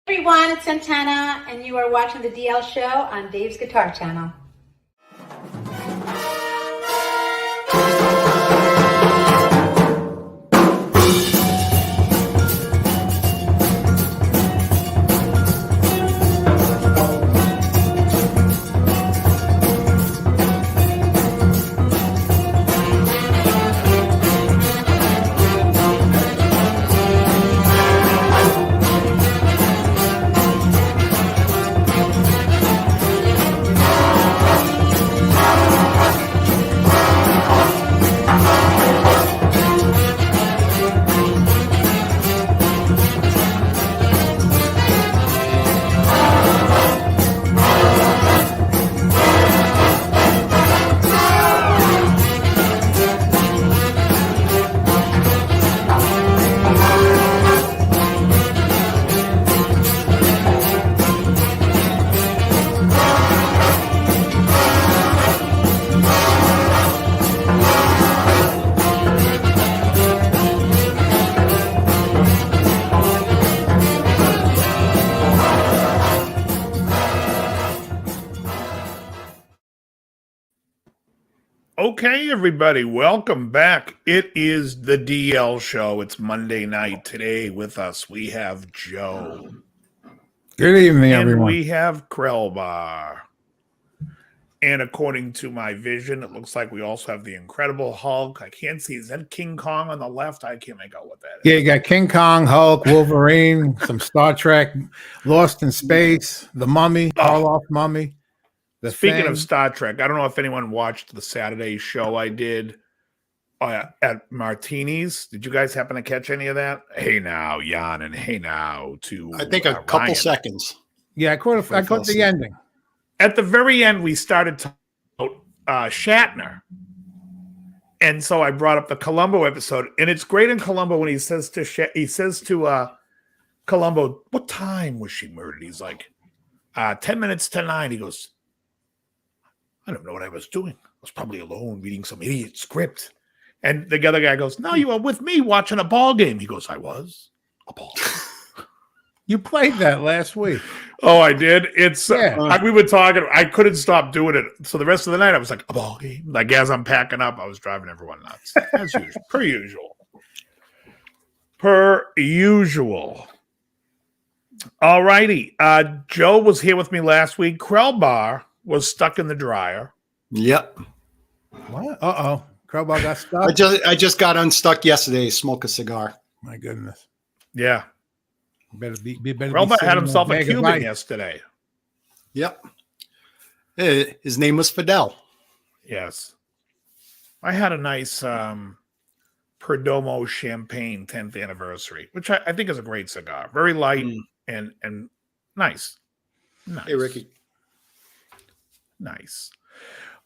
Everyone, it's Santana, and you are watching the DL Show on Dave's Guitar Channel. Okay, everybody, welcome back. It is the DL Show. It's Monday night. Today with us, we have Joe. Good evening, and everyone. We have Krellbar. And according to my vision, it looks like we also have the Incredible Hulk. I can't see. Is that King Kong on the left? I can't make out what that is. Yeah, you got King Kong, Hulk, Wolverine, some Star Trek, Lost in Space, the Mummy, Orloff Mummy. Speaking of Star Trek, I don't know if anyone watched the Saturday show I did at Martini's. Did you guys happen to catch any of that? Hey now, Jan, and hey now to I think a couple Ryan. seconds. Yeah, I caught the ending. At the very end, we started talking about Shatner. And so I brought up the Columbo episode. And it's great in Columbo when he says to Columbo, what time was she murdered? He's like, 10 minutes to 9. He goes, I don't know what I was doing. I was probably alone reading some idiot script. And the other guy goes, no, you were with me watching a ball game. He goes, I was a ball game. You played that last week. Oh, I did. It's we were talking. I couldn't stop doing it. So the rest of the night, I was like, a ball game. Like as I'm packing up, I was driving everyone nuts. As usual. Per usual. Per usual. All righty. Joe was here with me last week. Krellbar was stuck in the dryer. Yep. What? Uh-oh. Crowbar got stuck. I just got unstuck yesterday. Smoke a cigar. My goodness. Yeah. Krowbar had himself a Cuban yesterday. Yep. His name was Fidel. Yes. I had a nice Perdomo Champagne 10th anniversary, which I think is a great cigar. Very light and nice. Nice. Hey, Ricky. Nice.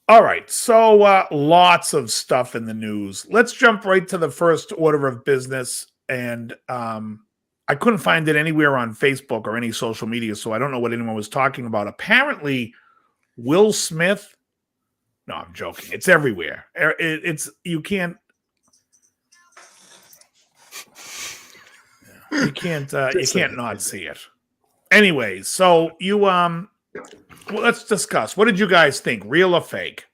All right. So lots of stuff in the news. Let's jump right to the first order of business. And I couldn't find it anywhere on Facebook or any social media, so I don't know what anyone was talking about. Apparently, Will Smith. No, I'm joking. It's everywhere. You can't not see it. Anyway, so well, let's discuss. What did you guys think? Real or fake?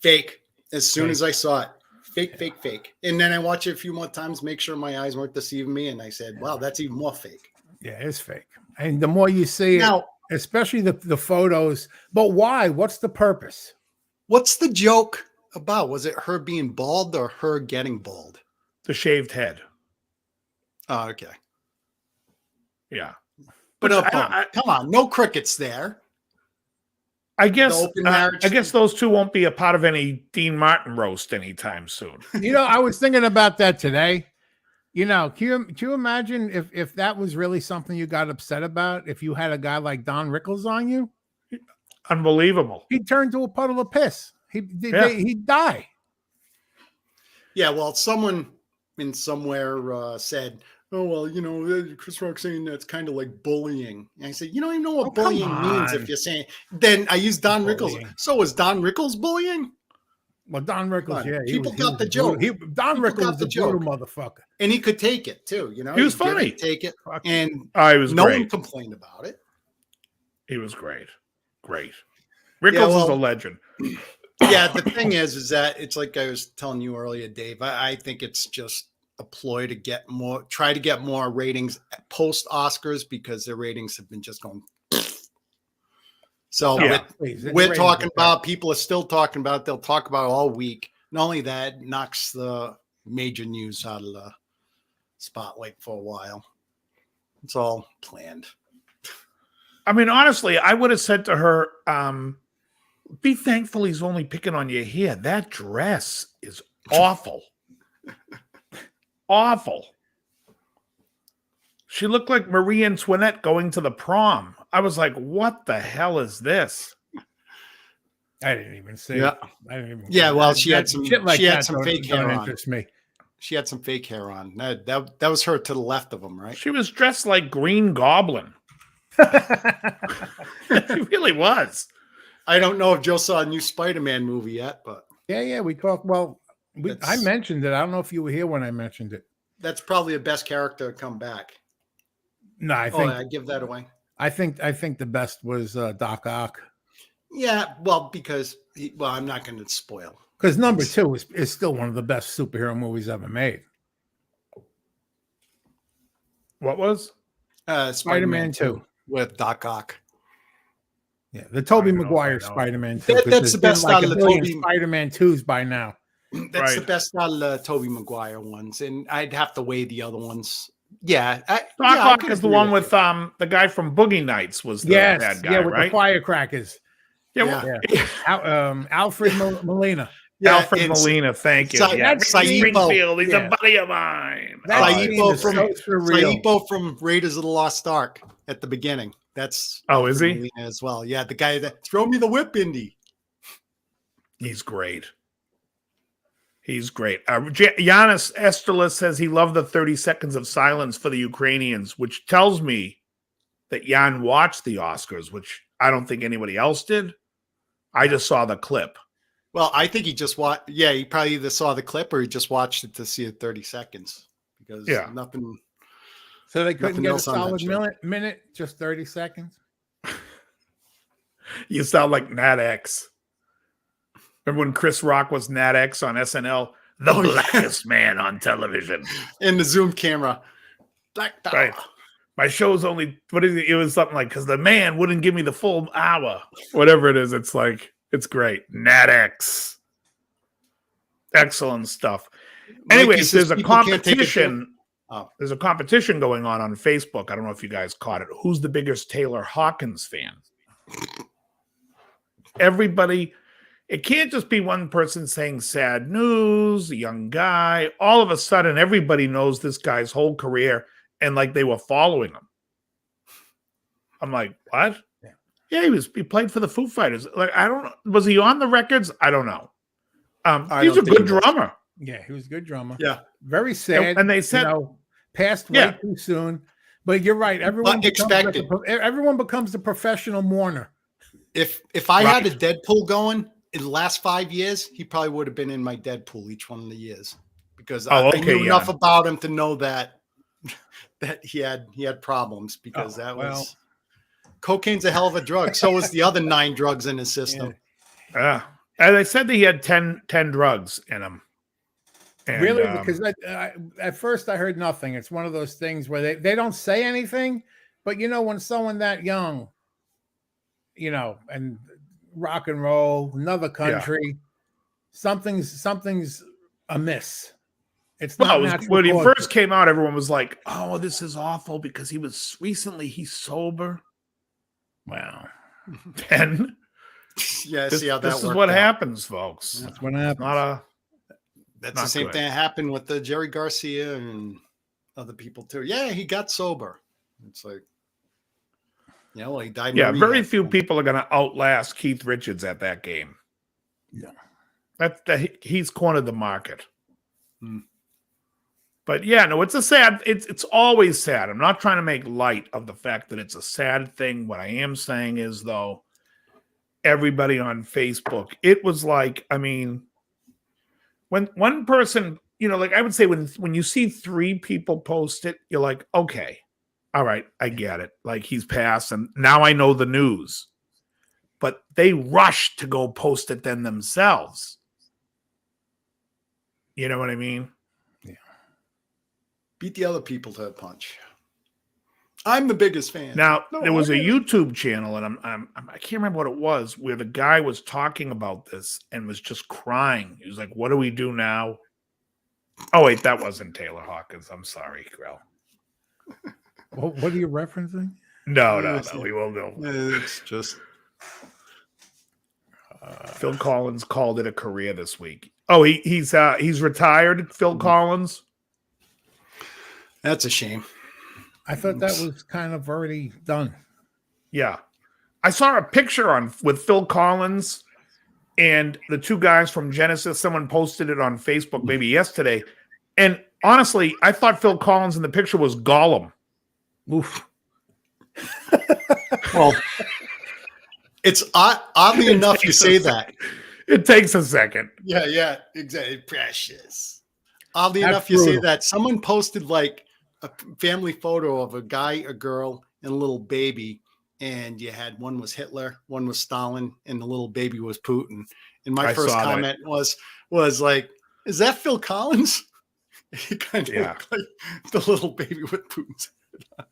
Fake. As soon as I saw it. Fake. And then I watched it a few more times, make sure my eyes weren't deceiving me. And I said, wow, that's even more fake. Yeah, it's fake. And the more you see it, especially the photos. But why? What's the purpose? What's the joke about? Was it her being bald or her getting bald? The shaved head. Oh, okay. Yeah. But come on, no crickets there. I guess those two won't be a part of any Dean Martin roast anytime soon. I was thinking about that today. Can you imagine if that was really something you got upset about? If you had a guy like Don Rickles on you, unbelievable. He'd turn to a puddle of piss. He'd die. Yeah, well, someone in somewhere said, oh, well, Chris Rock saying that's kind of like bullying. And I said, you don't even know what Oh, come bullying means if on. you're saying. Then I use Don Rickles. Bullying. So was Don Rickles bullying? Well, Don Rickles, yeah. People got the joke. Don People Rickles got was the a brutal joke. motherfucker. And he could take it too. He was He'd get funny. it, take it. Fuck. And He was no great. one complained about it. He was great. Great. Rickles is a legend. Yeah, the thing is that it's like I was telling you earlier, Dave. I think it's just a ploy to try to get more ratings post Oscars because their ratings have been just going. So Yeah. we're talking about, people are still talking about it. They'll talk about it all week. Not only that, it knocks the major news out of the spotlight for a while. It's all planned. I mean, honestly, I would have said to her, be thankful he's only picking on your hair. That dress is awful. Awful. She looked like Marie Antoinette going to the prom. I was like, what the hell is this? I didn't even see Yeah. it. I didn't even. Yeah, well, she had some shit like she had that some don't- fake don't hair on. interest me. She had some fake hair on. That was her to the left of him, right? She was dressed like Green Goblin. She really was. I don't know if Joe saw a new Spider-Man movie yet, but Yeah, we talked. Well, I That's- mentioned it. I don't know if you were here when I mentioned it. that's probably the best character to come back. No, I give that away. think the best was Doc Ock, Yeah, well, because I'm not going to spoil. because number 2 is still one of the best superhero movies ever made. What was? Spider-Man 2 with Doc Ock. Yeah, the Tobey I don't know if Maguire I know. Spider-Man 2. That's 'cause the there's best been like out of a the billion Tobey- Spider-Man 2s by now. That's the Right. best out of the Tobey Maguire ones, and I'd have to weigh the other ones. Yeah, Doc I Ock could is the agree one with with the guy from Boogie Nights was the Yes, bad guy, yeah, with right? the firecrackers. Yeah, Alfred Molina. you. Alfred and Molina, thank you. Sa- Yeah, that's Ricky Saipo. Springfield, he's Yeah. a buddy of mine. That Oh, scene Saipo is from- so surreal. Saipo from Raiders of the Lost Ark at the beginning. That's Oh, is he? Molina as well? Yeah, the guy that throw me the whip, Indy. He's great. He's great. Giannis Esterla says he loved the 30 seconds of silence for the Ukrainians, which tells me that Jan watched the Oscars, which I don't think anybody else did. I just saw the clip. Well, I think he just watched. Yeah, he probably either saw the clip or he just watched it to see it 30 seconds because Yeah. nothing. So they couldn't Nothing get a else on that solid show. minute, just 30 seconds. You sound like Nat X. Remember when Chris Rock was Nat X on SNL? The Oh, yeah. blackest man on television. In the zoom camera. Black Dog. Right. My show's only, what is it? It was something like, because the man wouldn't give me the full hour. Whatever it is, it's like, it's great. Nat X. Excellent stuff. Mikey Anyways, says there's a people can't take a competition. Oh. There's a competition going on Facebook. I don't know if you guys caught it. Who's the biggest Taylor Hawkins fan? Everybody, it can't just be one person saying sad news, a young guy. All of a sudden, everybody knows this guy's whole career and like they were following him. I'm like, what? Yeah, he played for the Foo Fighters. Like, I don't know. Was he on the records? I don't know. I He's a don't think good he was. drummer. Yeah, he was a good drummer. Yeah. Very sad. And they said, passed Yeah. way too soon. But you're right. Everyone But expected. everyone becomes the professional mourner. If I had a Right. Deadpool going in the last 5 years, he probably would have been in my Deadpool each one of the years because I okay, knew enough yeah. about him to know that he had problems because Oh, that well. was cocaine's a hell of a drug. So was the other 9 drugs in his system. Yeah. And they said that he had 10 drugs in him. And, Really? Because at first I heard nothing. It's one of those things where they don't say anything, but when someone that young, and rock and roll, another country, something's amiss. It's not natural when he causes. first came out, everyone was like, "Oh, this is awful," because he's sober. Wow. And Yeah, this, see how that this is worked what out. happens, folks. That's what happens. That's Not the same good. thing that happened with the Jerry Garcia and other people too. Yeah, he got sober. It's like, he died. Yeah, in a very rehab. few people are going to outlast Keith Richards at that game. Yeah. He's cornered the market. Hmm. But yeah, no, it's a sad. It's always sad. I'm not trying to make light of the fact that it's a sad thing. What I am saying is, though, everybody on Facebook, it was like, I mean, when one person, like I would say, when you see 3 people post it, you're like, okay, all right, I get it. Like he's passed, and now I know the news. But they rush to go post it then themselves. You know what I mean? Yeah. Beat the other people to a punch. I'm the biggest fan. Now, there was a YouTube channel, and I can't remember what it was, where the guy was talking about this and was just crying. He was like, what do we do now? Oh, wait, that wasn't Taylor Hawkins. I'm sorry, Grell. What are you referencing? No, we won't go. It's just... Phil Collins called it a career this week. Oh, he's retired, Phil Collins? That's a shame. I thought that was kind of already done. Yeah. I saw a picture with Phil Collins and the 2 guys from Genesis. Someone posted it on Facebook maybe yesterday. And honestly, I thought Phil Collins in the picture was Gollum. Oof. Well, it's oddly enough you say that. It takes a second. Yeah, exactly. Precious. Oddly That's enough, you brutal. say that. Someone posted like a family photo of a guy, a girl, and a little baby, and you had one was Hitler, one was Stalin, and the little baby was Putin. And my first comment was like, "Is that Phil Collins?" He kind of looked like the little baby with Putin's head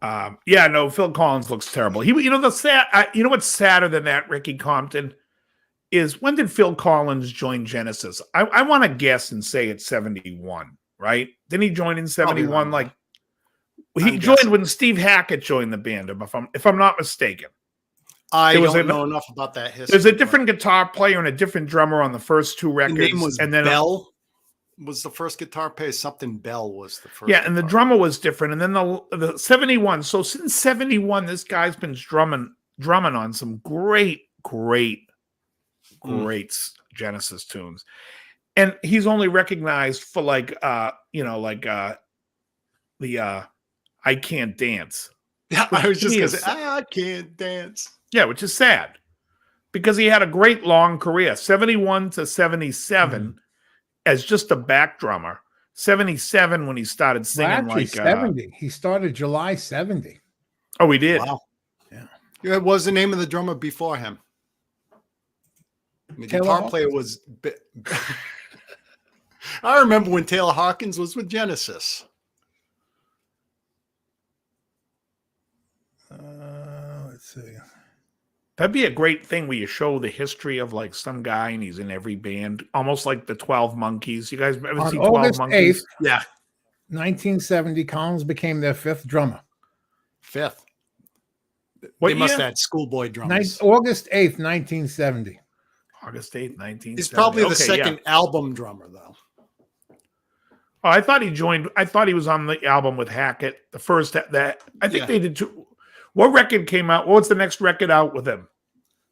on. No, Phil Collins looks terrible. What's sadder than that, Ricky Compton, is when did Phil Collins join Genesis? I want to guess and say it's 71, right? Didn't he join in 71? Like he joined when Steve Hackett joined the band, if I'm not mistaken. I don't know enough about that history. There's a different guitar player and a different drummer on the first 2 records. The name was and then Bell. Was the first guitar player something Bell was the first? Yeah, and the drummer was different. And then the 71. So since 71, this guy's been drumming on some great Genesis tunes. And he's only recognized for the I Can't Dance. Yeah, I was just going to say, I Can't Dance. Yeah, which is sad. Because he had a great long career, 71 to 77 as just a back drummer. 77 when he started singing 70. He started July 70. Oh, he did. Wow. Yeah. What was the name of the drummer before him? The guitar player was. I remember when Taylor Hawkins was with Genesis. Let's see. That'd be a great thing where you show the history of like some guy and he's in every band, almost like the 12 Monkeys. You guys ever see 12 August Monkeys? 8th, Yeah. 1970, Collins became their 5th drummer. 5th. What They must year? have had schoolboy drummers. August 8th, 1970. August 8th, 1970. He's probably the second album drummer, though. Oh, I thought he joined. I thought he was on the album with Hackett. The first that I think they did 2. What record came out? What's the next record out with him?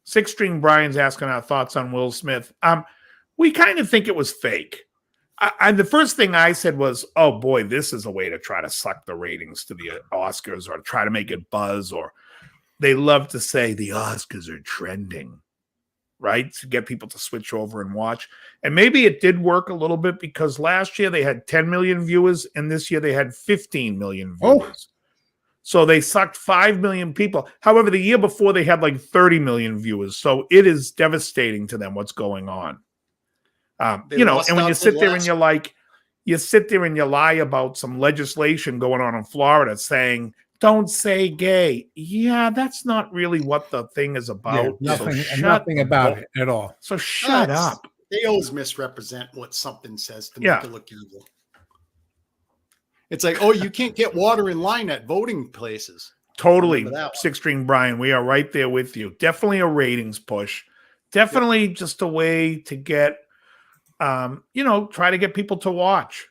6 String Brian's asking our thoughts on Will Smith. We kind of think it was fake. The first thing I said was, oh boy, this is a way to try to suck the ratings to the Oscars or try to make it buzz. Or they love to say the Oscars are trending, right? To get people to switch over and watch. And maybe it did work a little bit because last year they had 10 million viewers and this year they had 15 million viewers. So they sucked 5 million people. However, the year before they had like 30 million viewers. So it is devastating to them what's going on. And when you sit there and you sit there and you lie about some legislation going on in Florida saying, don't say gay. Yeah, that's not really what the thing is about. Yeah, nothing about it at all. So shut up. They always misrepresent what something says to make it look evil. It's like, oh, you can't get water in line at voting places. Totally. 6 String Brian, we are right there with you. Definitely a ratings push. Definitely just a way to get, try to get people to watch.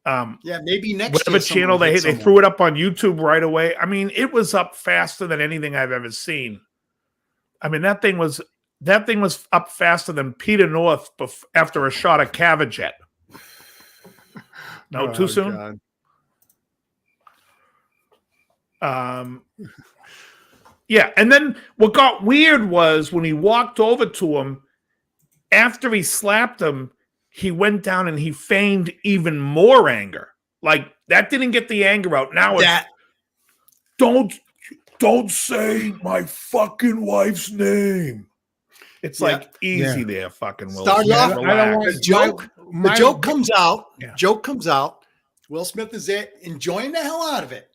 Maybe next whatever channel they threw it up on YouTube right away. I mean, it was up faster than anything I've ever seen. I mean, that thing was up faster than Peter North after a shot of Cavajet. No, too soon. God. Yeah, and then what got weird was when he walked over to him, after he slapped him, he went down and he feigned even more anger. Like, that didn't get the anger out. Now it's, don't say my fucking wife's name. It's like easy there, fucking Will. Start Smith. off, Relax. I don't want the joke. The joke comes out. Joke comes out. Will Smith is there enjoying the hell out of it.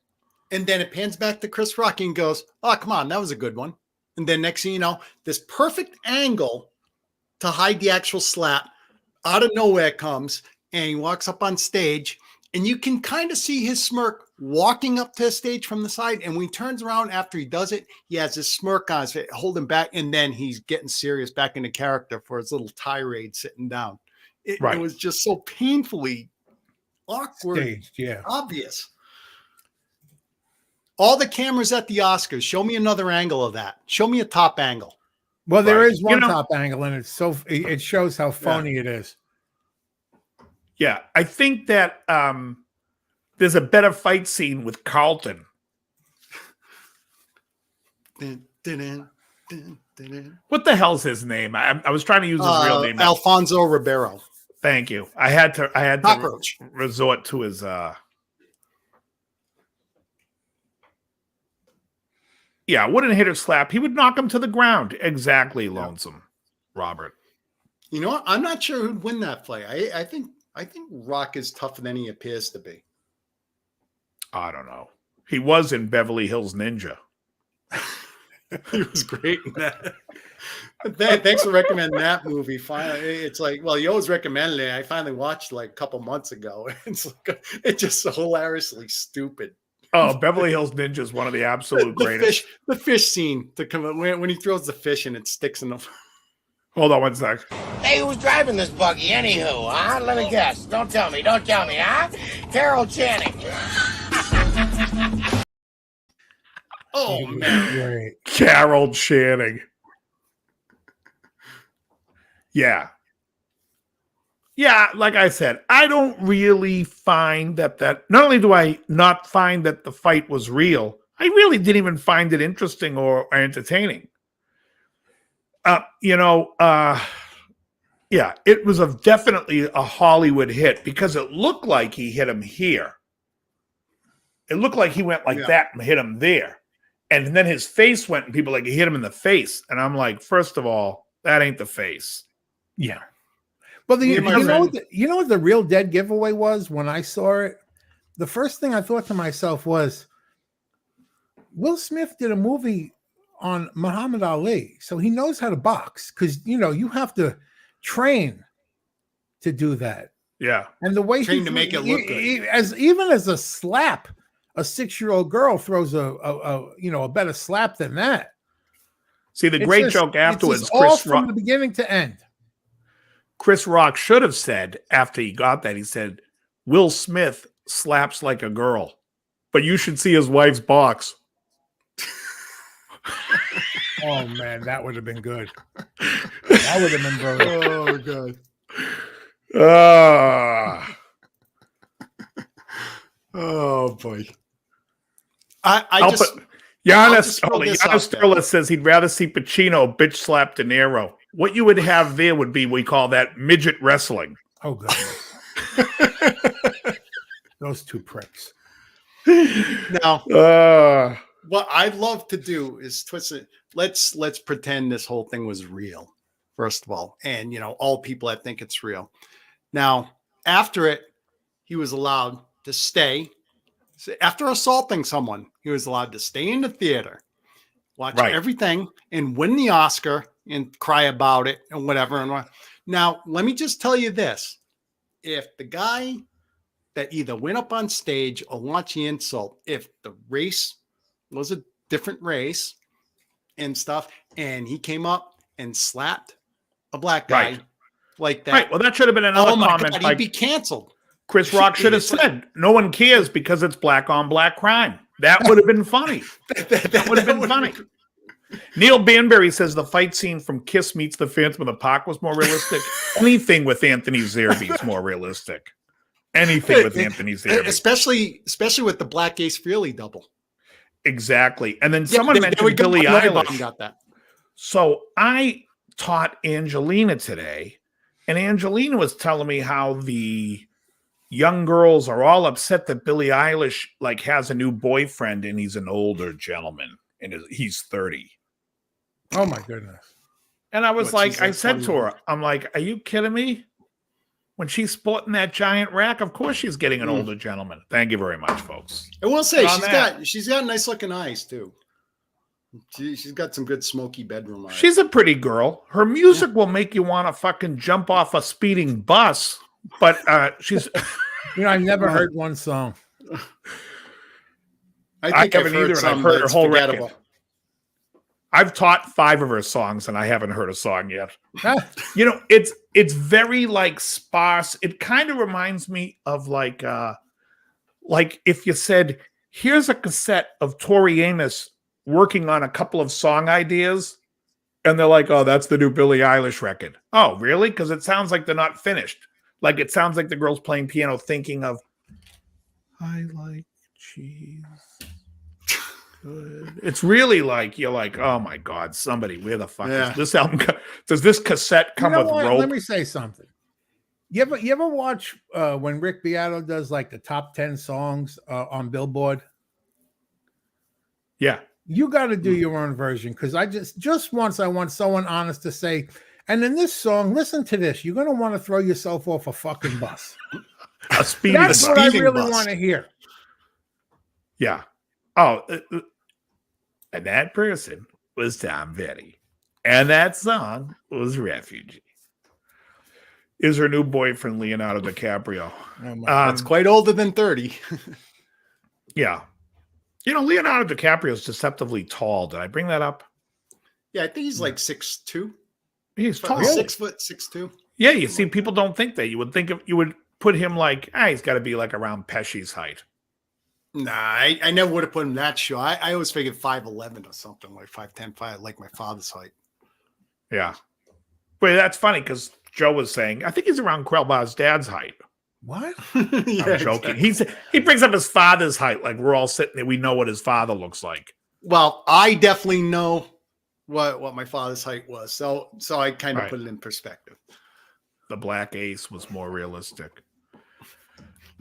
And then it pans back to Chris Rock and goes, oh, come on, that was a good one. And then next thing you know, this perfect angle to hide the actual slap out of nowhere comes, and he walks up on stage, and you can kind of see his smirk walking up to the stage from the side. And when he turns around after he does it, he has this smirk on his face, holding back, and then he's getting serious back into character for his little tirade sitting down. It was just so painfully awkward, staged, obvious. All the cameras at the Oscars, show me another angle of that. Show me a top angle. Well, there is one top angle, and it shows how phony it is. Yeah, I think that there's a better fight scene with Carlton. What the hell's his name? I was trying to use his real name. Alfonso Ribeiro. Thank you. I had to Cockroach. resort to his wouldn't hit or slap. He would knock him to the ground. Exactly, Lonesome Robert. You know what? I'm not sure who'd win that fight. I think Rock is tougher than he appears to be. I don't know. He was in Beverly Hills Ninja. He was great in that. Thanks for recommending that movie. Finally, it's like, well, you always recommended it. I finally watched like a couple months ago. It's just so hilariously stupid. Oh, Beverly Hills Ninja is one of the absolute greatest. The fish scene to come when he throws the fish and it sticks in the. Hold on one sec. Hey, who's driving this buggy anywho, huh? Let me guess. Don't tell me, huh? Carol Channing. Oh, man. Great. Carol Channing. Yeah. Yeah, like I said, I don't really find that not only do I not find that the fight was real, I really didn't even find it interesting or entertaining. It was definitely a Hollywood hit because it looked like he hit him here. It looked like he went like that and hit him there. And then his face went and people he hit him in the face. And I'm like, first of all, that ain't the face. Yeah. Well, you know what the real dead giveaway was when I saw it? The first thing I thought to myself was, Will Smith did a movie on Muhammad Ali, so he knows how to box because, you have to train to do that. Yeah. And the way train to make it look good. Even as a slap, a 6-year-old girl throws a better slap than that. See, the great joke afterwards, it's all from the beginning to end. Chris Rock should have said after he got that, he said, Will Smith slaps like a girl, but you should see his wife's box. Oh, man, that would have been good. That would have been brilliant. Oh, God. Oh, boy. Giannis Sterla says he'd rather see Pacino bitch slap De Niro. What you would have there would be, we call that midget wrestling. Oh, God. Those two pricks. Now, what I'd love to do is twist it. Let's pretend this whole thing was real, first of all. And, all people that think it's real. Now, after it, he was allowed to stay. After assaulting someone, he was allowed to stay in the theater, watch everything, and win the Oscar and cry about it and whatever. Now, let me just tell you this. If the guy that either went up on stage or launched the insult, if the race was a different race and stuff, and he came up and slapped a black guy like that. Right. Well, that should have been another comment. God, he'd be canceled. Chris Rock should have said, no one cares because it's black on black crime. That would have been funny. That would have been funny. Neil Banbury says the fight scene from Kiss Meets the Phantom of the Park was more realistic. Anything with Anthony Zerbe is more realistic. Anything with Anthony Zerbe. Especially with the Black Ace Frehley double. Exactly. And then someone mentioned Billie Eilish. Got that. So I taught Angelina today, and Angelina was telling me how the young girls are all upset that Billie Eilish like has a new boyfriend and he's an older gentleman and he's 30. Oh my goodness. And I was like, I said to her, I'm like, are you kidding me? When she's sporting that giant rack, of course she's getting an older gentleman. Thank you very much, folks. I will say she's got nice looking eyes too. She's got some good smoky bedroom eyes. She's a pretty girl. Her music will make you want to fucking jump off a speeding bus, but she's I've never heard one song. I haven't either, and I've heard her whole record. I've taught 5 of her songs, and I haven't heard a song yet. It's very like sparse. It kind of reminds me of like if you said, "Here's a cassette of Tori Amos working on a couple of song ideas," and they're like, "Oh, that's the new Billie Eilish record." Oh, really? Because it sounds like they're not finished. Like it sounds like the girl's playing piano, thinking of, "I like cheese." Good. It's really like you're like, oh my god, somebody, where the fuck is this album? Does this cassette come with rope? Let me say something. You ever watch when Rick Beato does like the top 10 songs on Billboard? Yeah, you got to do your own version because I just once I want someone honest to say, and in this song, listen to this. You're gonna want to throw yourself off a fucking bus. That's what I really want to hear. Yeah. Oh, and that person was Tom Petty. And that song was Refugee. Is her new boyfriend Leonardo DiCaprio. It's quite older than 30. Yeah. Leonardo DiCaprio is deceptively tall. Did I bring that up? Yeah, I think he's like 6'2". He's tall. 6 foot, 6'2". Yeah, you see, people don't think that. You would put him like, he's got to be like around Pesci's height. Nah, I never would have put him that short. I always figured 5'11" or something, like 5'10", like my father's height. Yeah. But that's funny because Joe was saying, I think he's around Quellbar's dad's height. What? Yeah, I'm joking. Exactly. He brings up his father's height, like we're all sitting there. We know what his father looks like. Well, I definitely know what my father's height was. So I kind of put it in perspective. The Black Ace was more realistic.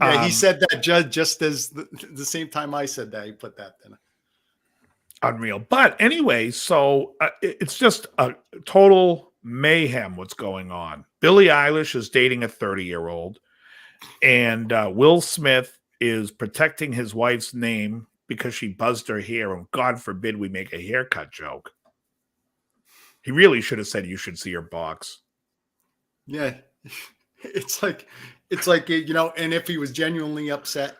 Yeah, he said that just as the same time I said that, he put that in. Unreal. But anyway, so it's just a total mayhem what's going on. Billie Eilish is dating a 30-year-old, and Will Smith is protecting his wife's name because she buzzed her hair, and God forbid we make a haircut joke. He really should have said, you should see her box. Yeah. It's like, and if he was genuinely upset,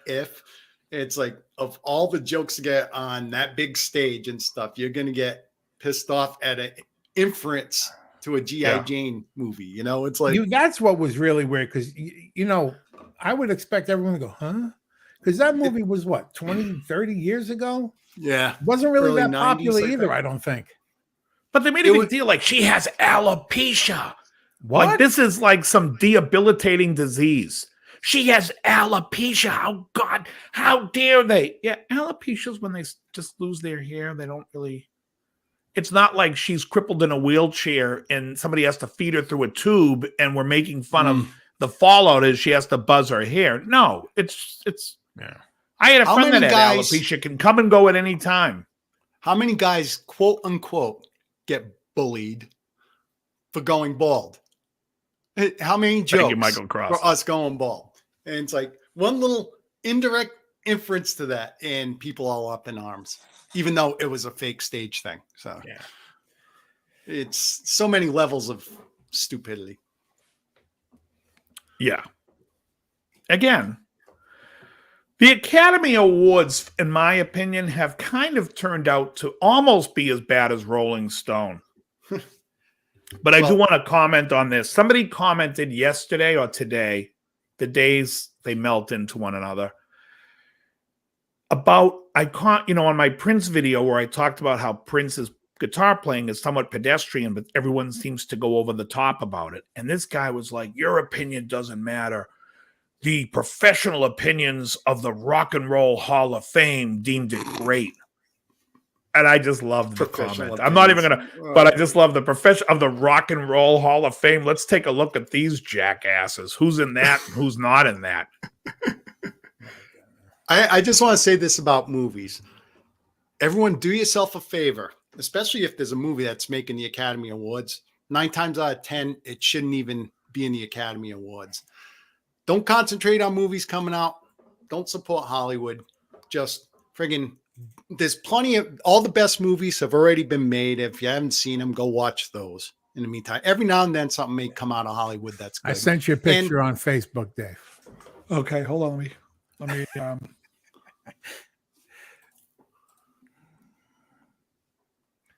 it's like of all the jokes to get on that big stage and stuff, you're going to get pissed off at an inference to a G.I. Jane movie. It's like, that's what was really weird. Cause I would expect everyone to go, huh? Cause that movie was what, 20, 30 years ago? Yeah. It wasn't really that popular either. I don't think. But they made a big deal. Like she has alopecia. What? Like this is like some debilitating disease. She has alopecia. Oh God, how dare they? Yeah, alopecia is when they just lose their hair. They don't really. It's not like she's crippled in a wheelchair and somebody has to feed her through a tube, and we're making fun of the fallout is she has to buzz her hair. No, it's. Yeah. I had a friend that had alopecia, can come and go at any time. How many guys, quote unquote, get bullied for going bald? How many jokes for us going bald? And it's like one little indirect inference to that, and people all up in arms, even though it was a fake stage thing. So yeah, it's so many levels of stupidity. Yeah. Again, the Academy Awards, in my opinion, have kind of turned out to almost be as bad as Rolling Stone. But I do want to comment on this. Somebody commented yesterday or today, the days they melt into one another, about, on my Prince video where I talked about how Prince is guitar playing is somewhat pedestrian, but everyone seems to go over the top about it. And this guy was like, your opinion doesn't matter. The professional opinions of the Rock and Roll Hall of Fame deemed it great. And I just loved the comment. I'm not even going to, but I just love the profession of the Rock and Roll Hall of Fame. Let's take a look at these jackasses. Who's in that and who's not in that? I just want to say this about movies. Everyone do yourself a favor, especially if there's a movie that's making the Academy Awards. 9 times out of 10, it shouldn't even be in the Academy Awards. Don't concentrate on movies coming out. Don't support Hollywood. Just friggin', there's plenty of, all the best movies have already been made. If you haven't seen them, go watch those. In the meantime, every now and then something may come out of Hollywood that's good. I sent you a picture on Facebook, Dave. Okay, hold on. Let me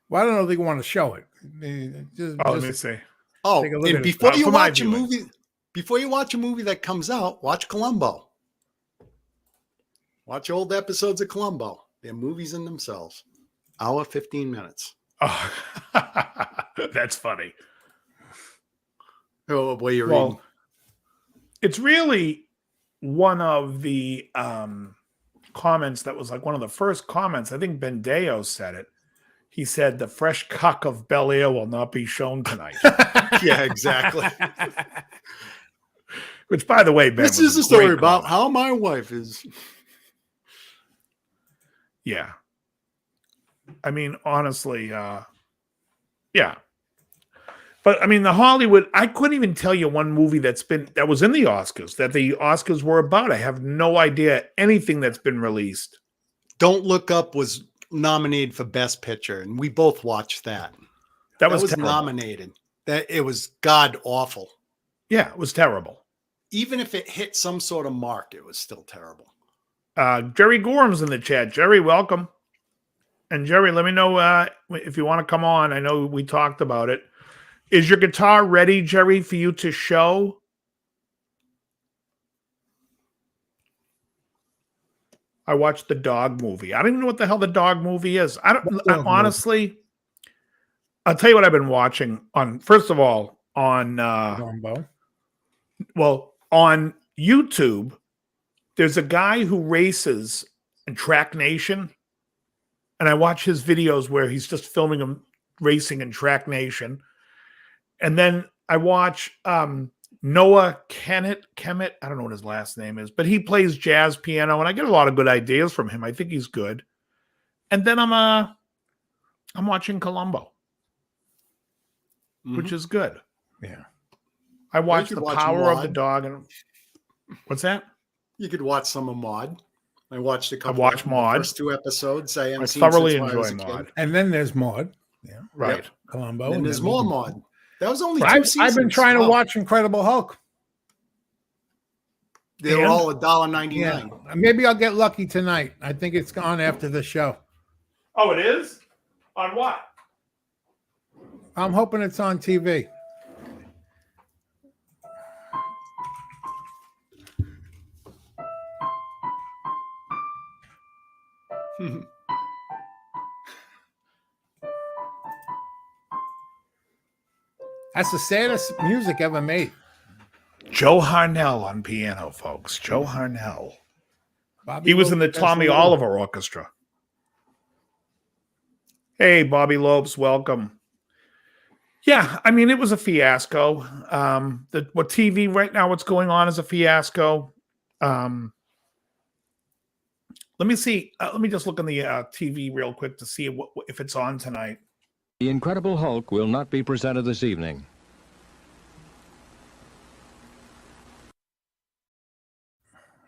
Well, I don't know if they want to show it. let me see. Oh, take a look and at it. before you For my watch a viewing. movie, before you watch a movie that comes out, watch Columbo. Watch old episodes of Columbo. They're movies in themselves. Hour, 15 minutes. Oh, that's funny. Oh, what you're Well, reading. it's really one of the comments that was like one of the first comments. I think Bendeo said it. He said, the fresh cock of Bel Air will not be shown tonight. Yeah, exactly. Which, by the way, Ben, This was is a great story about comment. how my wife is. Yeah. I mean, honestly, yeah. But I mean, the Hollywood, I couldn't even tell you one movie that was in the Oscars, that the Oscars were about. I have no idea anything that's been released. Don't Look Up was nominated for Best Picture, and we both watched that. That was terrible. nominated. That it was god awful. Yeah, it was terrible. Even if it hit some sort of mark, it was still terrible. Jerry Gorham's in the chat. Jerry, welcome. And Jerry, let me know if you want to come on. I know we talked about it. Is your guitar ready, Jerry, for you to show? I watched the dog movie. I don't even know what the hell the dog movie is. Honestly, I'll tell you what I've been watching on, first of all, on on YouTube, there's a guy who races in Track Nation, and I watch his videos where he's just filming him racing in Track Nation. And then I watch Noah Kemet. I don't know what his last name is, but he plays jazz piano, and I get a lot of good ideas from him. I think he's good. And then I'm watching Columbo, which is good. Yeah. I watched you The watch Power of Maude. the Dog, and what's that? You could watch some of Maude. I watched a couple. watched of the Maude. First 2 episodes. I haven't I seen thoroughly since when I was enjoy a kid. Maude. And then there's Maud. Yeah. Right. Columbo. And there's then more Maude. That was only 2 I've seasons. been trying to Wow. watch Incredible Hulk. They were And- all $1.99. Yeah. Maybe I'll get lucky tonight. I think it's gone after the show. Oh, it is? On what? I'm hoping it's on TV. That's the saddest music ever made. Joe Harnell on piano, folks. Joe Harnell. Bobby He was in the Lopez Tommy Lou. Oliver Orchestra. Hey, Bobby Lopes, welcome. Yeah, I mean, it was a fiasco. What TV right now, what's going on is a fiasco. Let me see. Let me just look on the TV real quick to see if it's on tonight. The Incredible Hulk will not be presented this evening.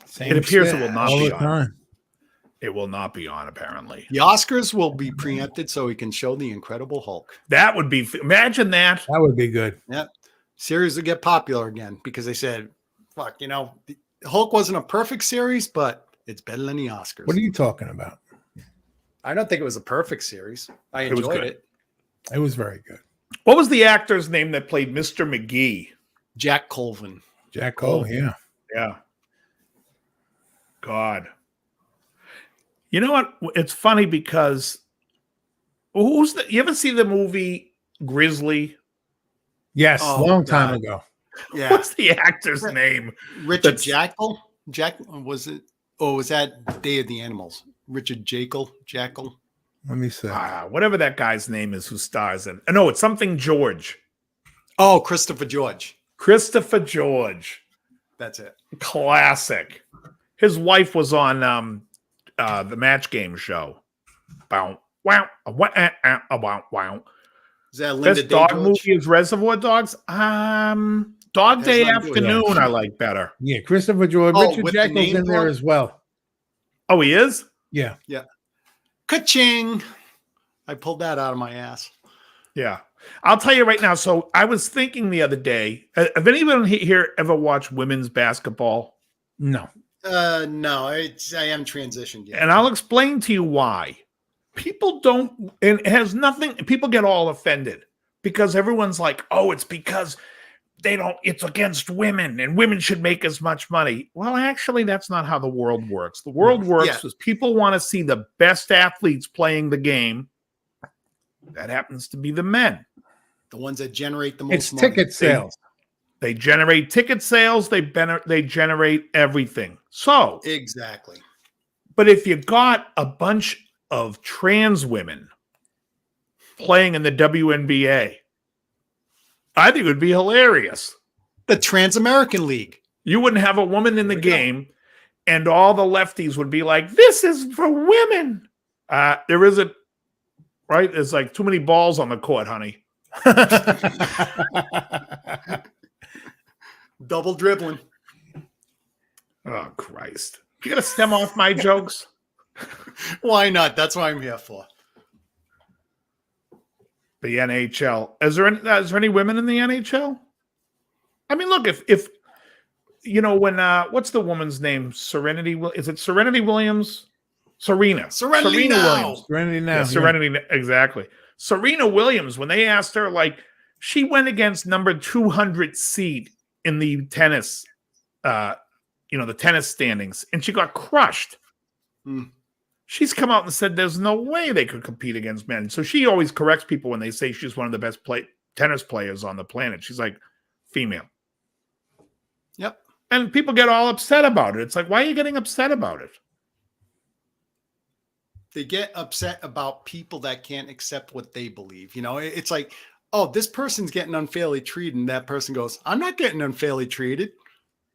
Same It appears shit it will not all be the on. time. It will not be on, apparently. The Oscars will be preempted so we can show the Incredible Hulk. That would be, imagine that. That would be good. Yeah. Series will get popular again because they said, fuck, you know, the Hulk wasn't a perfect series, but it's better than the Oscars. What are you talking about? I don't think it was a perfect series. I It was enjoyed good. it. It was very good. What was the actor's name that played Mr. McGee? Jack Colvin. Jack Cole, yeah. Yeah. God. You know what? It's funny because Who's the? You ever see the movie Grizzly? Yes, Oh, long time God. ago. Yeah. What's the actor's name? Richard That's- Jackal? Was it? Oh, was that Day of the Animals? Richard Jackal? Let me see. Whatever that guy's name is who stars in. No, it's something George. Oh, Christopher George. Christopher George. That's it. Classic. His wife was on the Match Game show. Bow, wow, wow, wow. Is that Linda Best Day dog George? movie is Reservoir Dogs. Dog Has Day nothing to do with Afternoon, that. I like better. Yeah, Christopher George. Oh, Richard with the Jackal's name in there dog? as well. Oh, he is? Yeah. Ka-ching! I pulled that out of my ass. Yeah. I'll tell you right now. So I was thinking the other day, have anyone here ever watched women's basketball? No. No, I haven't transitioned yet. And I'll explain to you why. People don't, and it has nothing, people get all offended because everyone's like, oh, it's because it's against women and women should make as much money. Well, actually, that's not how the world works. The world works is people want to see the best athletes playing the game. That happens to be the men. The ones that generate the most It's money. ticket sales. They generate ticket sales. They generate everything. So, Exactly. but if you got a bunch of trans women playing in the WNBA, I think it would be hilarious. The Trans-American League. You wouldn't have a woman in the game, and all the lefties would be like, this is for women. There isn't, right? There's like too many balls on the court, honey. Double dribbling. Oh, Christ. You got to stem off my jokes? Why not? That's what I'm here for. The NHL. Is there any women in the NHL? I mean, look, if you know, when what's the woman's name? Is it Serenity Williams? Serena now. Williams. Serenity now. Yeah, Serenity, exactly. Serena Williams, when they asked her, like, she went against number 200 seed in the tennis, the tennis standings, and she got crushed. She's come out and said there's no way they could compete against men. So she always corrects people when they say she's one of the best tennis players on the planet. She's like, female. Yep. And people get all upset about it. It's like, why are you getting upset about it? They get upset about people that can't accept what they believe. You know, it's like, oh, this person's getting unfairly treated. And that person goes, I'm not getting unfairly treated.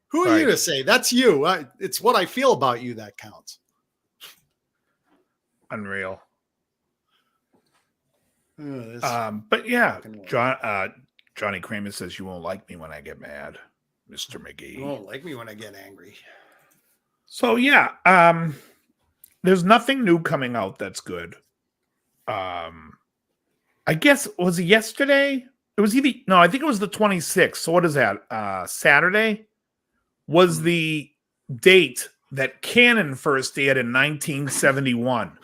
Who are you to say? That's you. It's what I feel about you that counts. Unreal. Oh, But yeah, Johnny Kramer says you won't like me when I get mad, Mr. McGee. You won't like me when I get angry. So yeah, there's nothing new coming out that's good. I guess, was it yesterday? It was I think it was the 26th. So what is that? Saturday was the date that Canon first aired in 1971.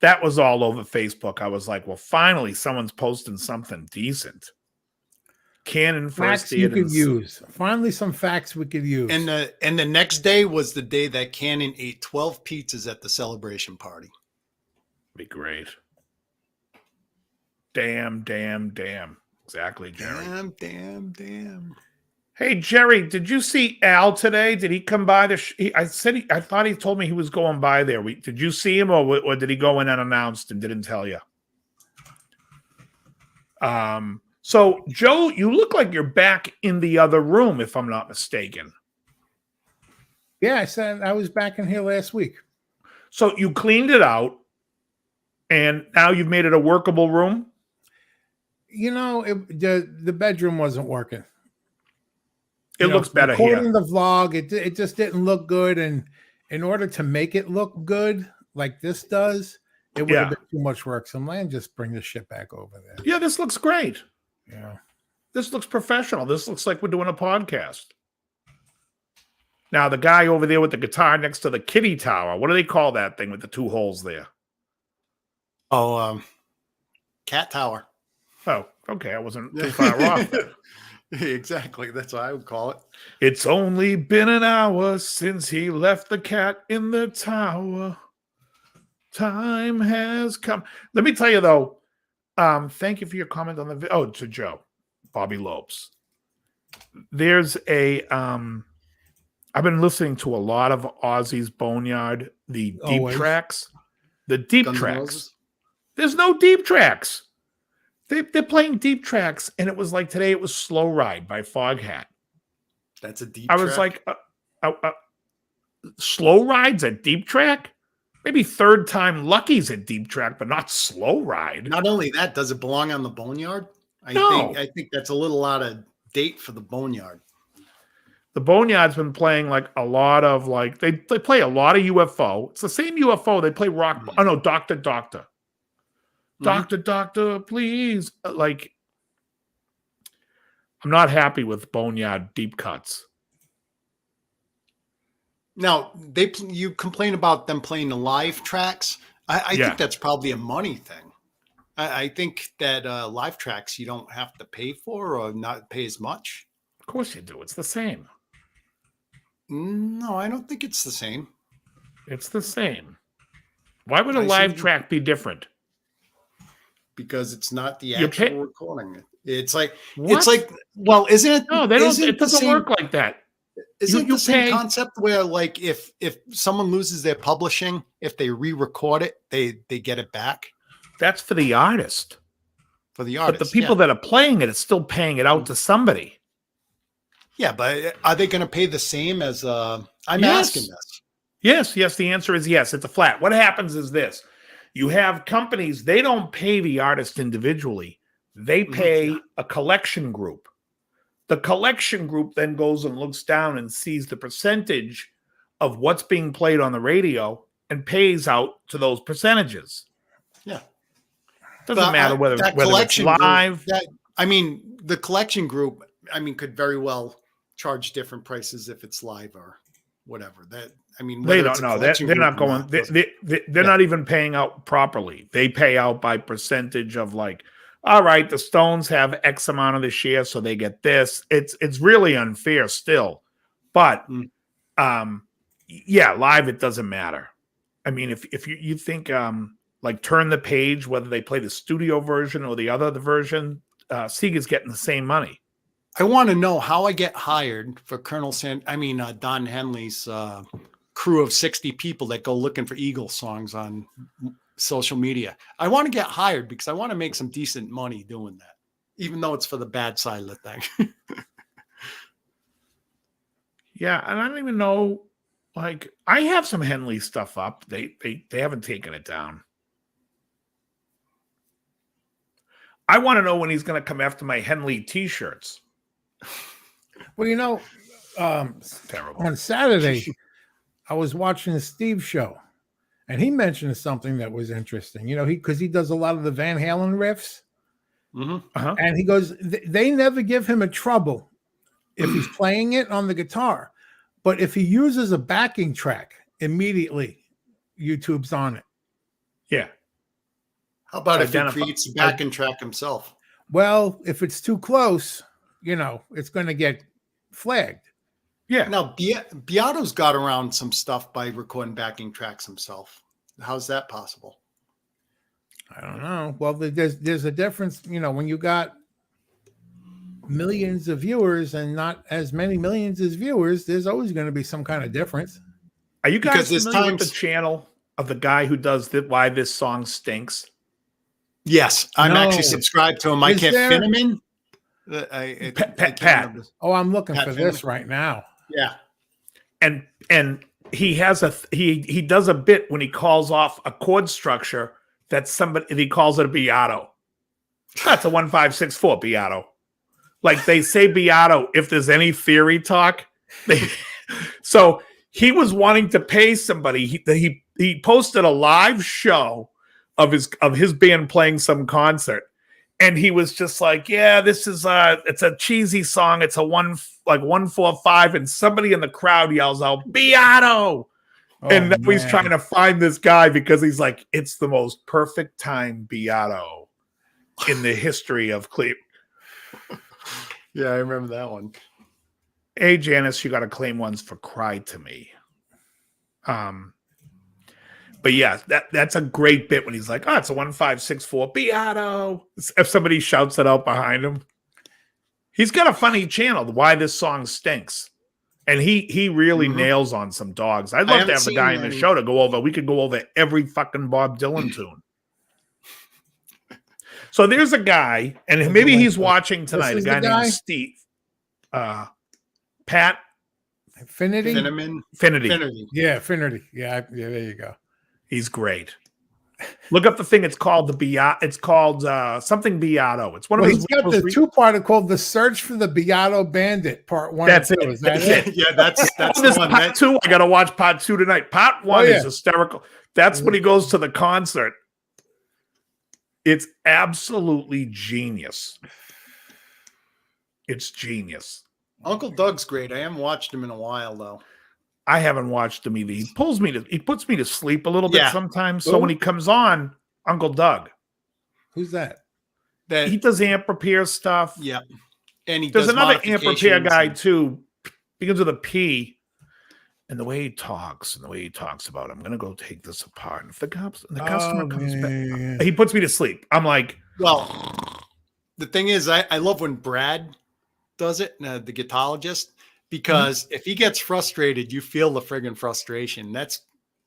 That was all over Facebook. I was like, well, finally, someone's posting something decent. Canon first Facts you aired could use. Finally, some facts we could use. And the next day was the day that Cannon ate 12 pizzas at the celebration party. Be great. Damn. Exactly, Jerry. Damn. Hey, Jerry, did you see Al today? Did he come by? I thought he told me he was going by there. Did you see him, or did he go in unannounced and didn't tell you? So, Joe, you look like you're back in the other room, if I'm not mistaken. Yeah, I said I was back in here last week. So you cleaned it out, and now you've made it a workable room? You know, the bedroom wasn't working. It looks better here. Recording the vlog, it just didn't look good. And in order to make it look good like this does, it would have been too much work. So I'm like, just bring this shit back over there. Yeah, this looks great. Yeah. This looks professional. This looks like we're doing a podcast. Now, the guy over there with the guitar next to the kitty tower, what do they call that thing with the two holes there? Oh, cat tower. Oh, okay. I wasn't too far off there. Exactly. That's what I would call it. It's only been an hour since he left the cat in the tower. Time has come. Let me tell you though. Thank you for your comment on the. To Joe, Bobby Lopes. There's a. I've been listening to a lot of Ozzy's Boneyard, the deep Always. tracks. The deep Guns N' tracks. Roses? There's no deep tracks. They're playing deep tracks, and it was like today. It was "Slow Ride" by Foghat. That's a deep I was track? like, "Slow Ride's a deep track." Maybe Third Time Lucky's a deep track, but not Slow Ride. Not only that, does it belong on the Boneyard? No. I think that's a little out of date for the Boneyard. The Boneyard's been playing like a lot of like they play a lot of UFO. It's the same UFO. They play rock. Oh no, Doctor. Doctor, please. Like, I'm not happy with Boneyard deep cuts. Now, you complain about them playing the live tracks. I think that's probably a money thing. I think that live tracks you don't have to pay for or not pay as much. Of course you do. It's the same. No, I don't think it's the same. It's the same. Why would a live track be different? Because it's not the You actual recording. It's like What? it's like well, isn't it? No, they don't. isn't It doesn't work like that. Isn't it you the same pay- concept where like if someone loses their publishing, if they re-record it, they get it back That's for the artist. for the artist? But the people that are playing it, it's still paying it out to somebody. Yeah, but are they going to pay the same as? I'm Yes. asking this. Yes. The answer is yes. It's a flat. What happens is this: you have companies. They don't pay the artist individually. They pay a collection group. The collection group then goes and looks down and sees the percentage of what's being played on the radio and pays out to those percentages. Yeah, Doesn't But, matter whether that it's collection live. Group, the collection group. Could very well charge different prices if it's live or whatever. They They don't know. They're not going. They're not even paying out properly. They pay out by percentage of like, all right, the Stones have X amount of the share, so they get this. It's really unfair still, but live it doesn't matter. I mean, if you think like Turn the Page, whether they play the studio version or the other version, Sega's getting the same money. I want to know how I get hired for Don Henley's crew of 60 people that go looking for Eagle songs on social media. I want to get hired because I want to make some decent money doing that, even though it's for the bad side of the thing. Yeah, and I don't even know. Like, I have some Henley stuff up. They haven't taken it down. I want to know when he's going to come after my Henley T-shirts. Well, Terrible. on Saturday, I was watching the Steve show, and he mentioned something that was interesting. Because he does a lot of the Van Halen riffs, and he goes, they never give him a trouble if he's playing it on the guitar, but if he uses a backing track, immediately YouTube's on it. Yeah. How about if he creates a backing track himself? Well, if it's too close, it's going to get flagged. Yeah. Now, Beato's got around some stuff by recording backing tracks himself. How's that possible? I don't know. Well, there's a difference, when you got millions of viewers and not as many millions as viewers, there's always going to be some kind of difference. Are you guys familiar with the channel of the guy who does Why This Song Stinks? Yes, I'm actually subscribed to him. I can't fit him in. Pat. Oh, I'm looking for this right now. Yeah. And he has he does a bit when he calls off a chord structure that he calls it a Beato. That's a 1564 Beato. Like they say Beato if there's any theory talk. So he was wanting to pay somebody. He posted a live show of his band playing some concert. And he was just like, yeah, this is it's a cheesy song. It's a 145, and somebody in the crowd yells out, Beato. And now he's trying to find this guy because he's like, it's the most perfect time Beato in the history of Cleveland. Yeah, I remember that one. Hey, Janice, you got to claim ones for Cry to Me. But But yeah, that's a great bit when he's like, "Oh, it's a 1564 Beato." If somebody shouts it out behind him, he's got a funny channel. Why this song stinks, and he really nails on some dogs. I'd love to have the guy in the show to go over. We could go over every fucking Bob Dylan tune. So there's a guy, and maybe he's watching tonight. A guy named Steve, Pat. Finity? Finity. Yeah, Finity. Yeah, there you go. He's great. Look up the thing. It's called the Beato. It's called something Beato. It's one of his. He's got the two-parter called "The Search for the Beato Bandit," Part 1. That's it. Is that it? Yeah, that's this the one. Part 2. I got to watch Part 2 tonight. Part 1 is hysterical. That's when he goes to the concert. It's absolutely genius. It's genius. Uncle Doug's great. I haven't watched him in a while though. I haven't watched him either. He puts me to sleep a little bit sometimes. So when he comes on, Uncle Doug. Who's that? He does amp repair stuff. Yeah. And there's another amp repair guy too. Begins with a P. And the way he talks about, I'm gonna go take this apart. And if the customer comes back, he puts me to sleep. I'm like, well, the thing is, I love when Brad does it, the guitarologist, because if he gets frustrated, you feel the friggin' frustration. That's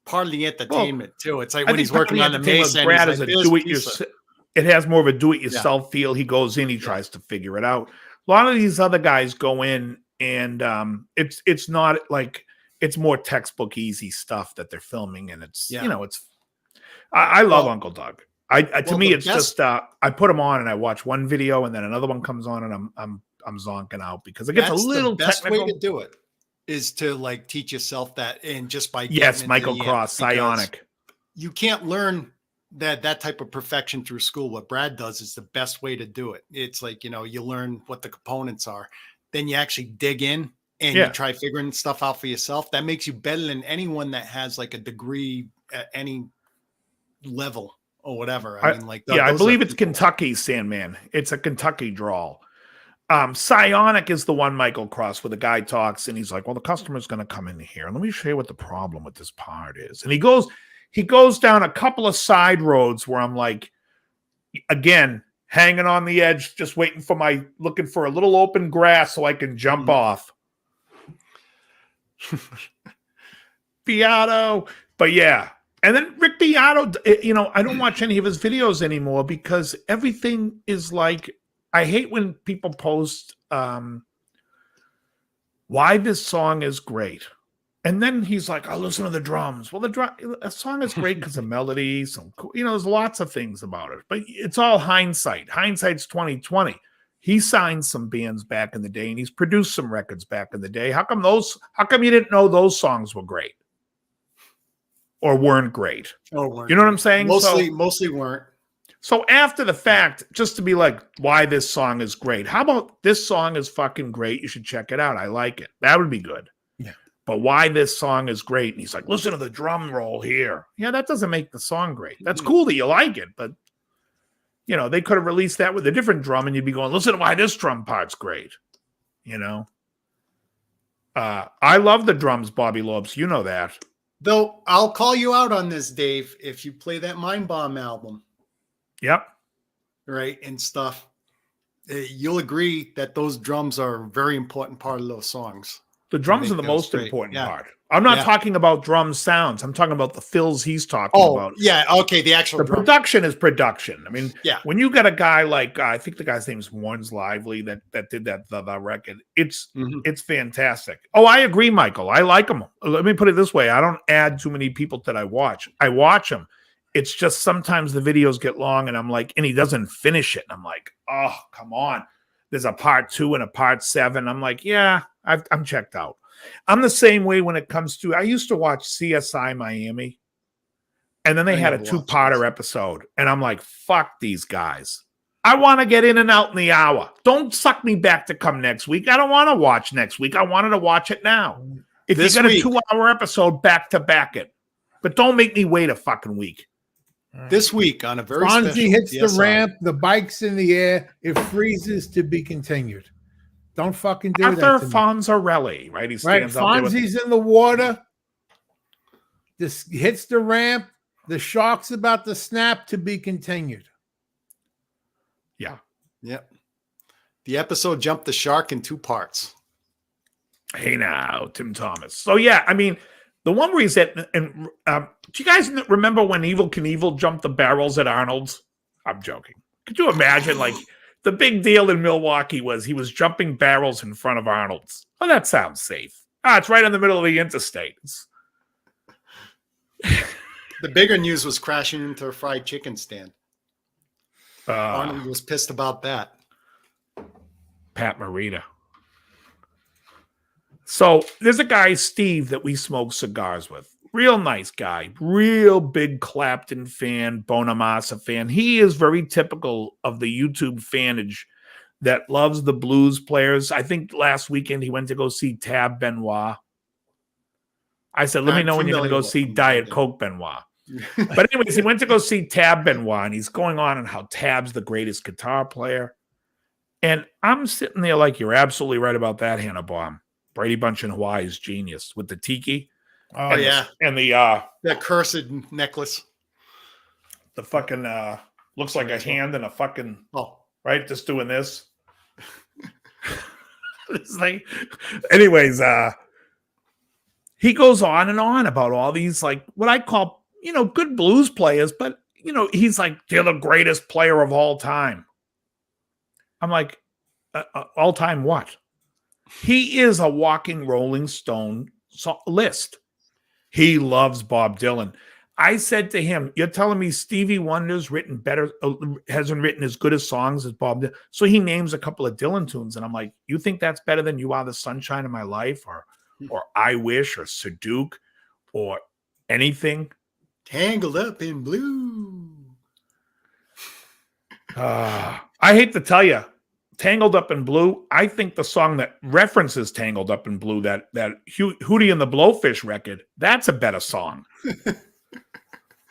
part of the entertainment too. It's like when he's working on the Mason. Brad is it has more of a do-it-yourself feel. He goes in, he tries to figure it out. A lot of these other guys go in, and it's not like it's more textbook easy stuff that they're filming, and it's it's. I love Uncle Doug. To me, it's just I put him on and I watch one video, and then another one comes on, and I'm zonking out because it gets a little best technical. way to do it is to like teach yourself that, and just by Michael Cross, psionic. You can't learn that type of perfection through school. What Brad does is the best way to do it. It's like, you learn what the components are, then you actually dig in and you try figuring stuff out for yourself. That makes you better than anyone that has like a degree at any level or whatever. I believe it's Kentucky, Sandman. It's a Kentucky drawl. Psionic is the one, Michael Cross, where the guy talks and he's like, well, the customer's going to come in here. Let me show you what the problem with this part is. And he goes down a couple of side roads where I'm like, again, hanging on the edge, just looking for a little open grass so I can jump off. Beato. But yeah. And then Rick Beato, I don't watch any of his videos anymore because everything is like, I hate when people post why this song is great. And then he's like, I'll listen to the drums. Well, a song is great because of melody. There's lots of things about it. But it's all hindsight. Hindsight's 2020. He signed some bands back in the day, and he's produced some records back in the day. How come you didn't know those songs were great? Or weren't great? You know what I'm saying? Mostly weren't. So after the fact, just to be like, why this song is great. How about this song is fucking great? You should check it out. I like it. That would be good. Yeah. But why this song is great? And he's like, listen to the drum roll here. Yeah, that doesn't make the song great. That's cool that you like it, but they could have released that with a different drum, and you'd be going, listen to why this drum part's great. I love the drums, Bobby Lopes. You know that. Though I'll call you out on this, Dave, if you play that Mind Bomb album. Yep. Right. And stuff. You'll agree that those drums are a very important part of those songs. The drums are the most important part. I'm not talking about drum sounds. I'm talking about the fills he's talking about. Yeah. Okay. The actual production is production. I mean, when you got a guy like, I think the guy's name is Warren's Lively that did the record, it's fantastic. Oh, I agree, Michael. I like them. Let me put it this way. I don't add too many people that I watch. I watch them. It's just sometimes the videos get long and I'm like, and he doesn't finish it. And I'm like, oh, come on. There's a part 2 and a part 7. I'm like, yeah, I'm checked out. I'm the same way when it comes to, I used to watch CSI Miami, and then they had a 2-parter episode, and I'm like, fuck these guys. I want to get in and out in the hour. Don't suck me back to come next week. I don't want to watch next week. I wanted to watch it now. If you got a 2-hour episode, back to back it. But don't make me wait a fucking week. This week on a very Fonzie hits the ramp, the bike's in the air, it freezes to be continued. Don't fucking do that. After Fonzarelli, right? He stands Fonzie's in the water. This hits the ramp. The shark's about to snap, to be continued. Yeah. Yep. The episode jumped the shark in 2 parts. Hey now, Tim Thomas. So yeah, I mean, the one where he's at, and do you guys remember when Evel Knievel jumped the barrels at Arnold's? I'm joking. Could you imagine, like, the big deal in Milwaukee was he was jumping barrels in front of Arnold's? Oh, that sounds safe. It's right in the middle of the interstate. The bigger news was crashing into a fried chicken stand. Arnold was pissed about that. Pat Morita. So there's a guy, Steve, that we smoke cigars with. Real nice guy. Real big Clapton fan, Bonamassa fan. He is very typical of the YouTube fanage that loves the blues players. I think last weekend he went to go see Tab Benoit. I said, let me know when you're going to go see Diet Coke Benoit. But anyways, he went to go see Tab Benoit, and he's going on how Tab's the greatest guitar player. And I'm sitting there like, you're absolutely right about that, Hannah Baum. Brady Bunch in Hawaii is genius with the tiki. Oh, yeah. And the that cursed necklace. The fucking looks like a hand and a fucking right, just doing this. It's like, anyways, he goes on and on about all these, like, what I call, good blues players, but he's like, they're the greatest player of all time. I'm like, all time what? He is a walking Rolling Stone list. He loves Bob Dylan. I said to him, you're telling me Stevie Wonder's written better, hasn't written as good as songs as Bob Dylan. So he names a couple of Dylan tunes. And I'm like, you think that's better than You Are the Sunshine of My Life or I Wish or Saduk or anything? Tangled Up in Blue. I hate to tell you, Tangled Up in Blue, I think the song that references Tangled Up in Blue, that Hootie and the Blowfish record, that's a better song.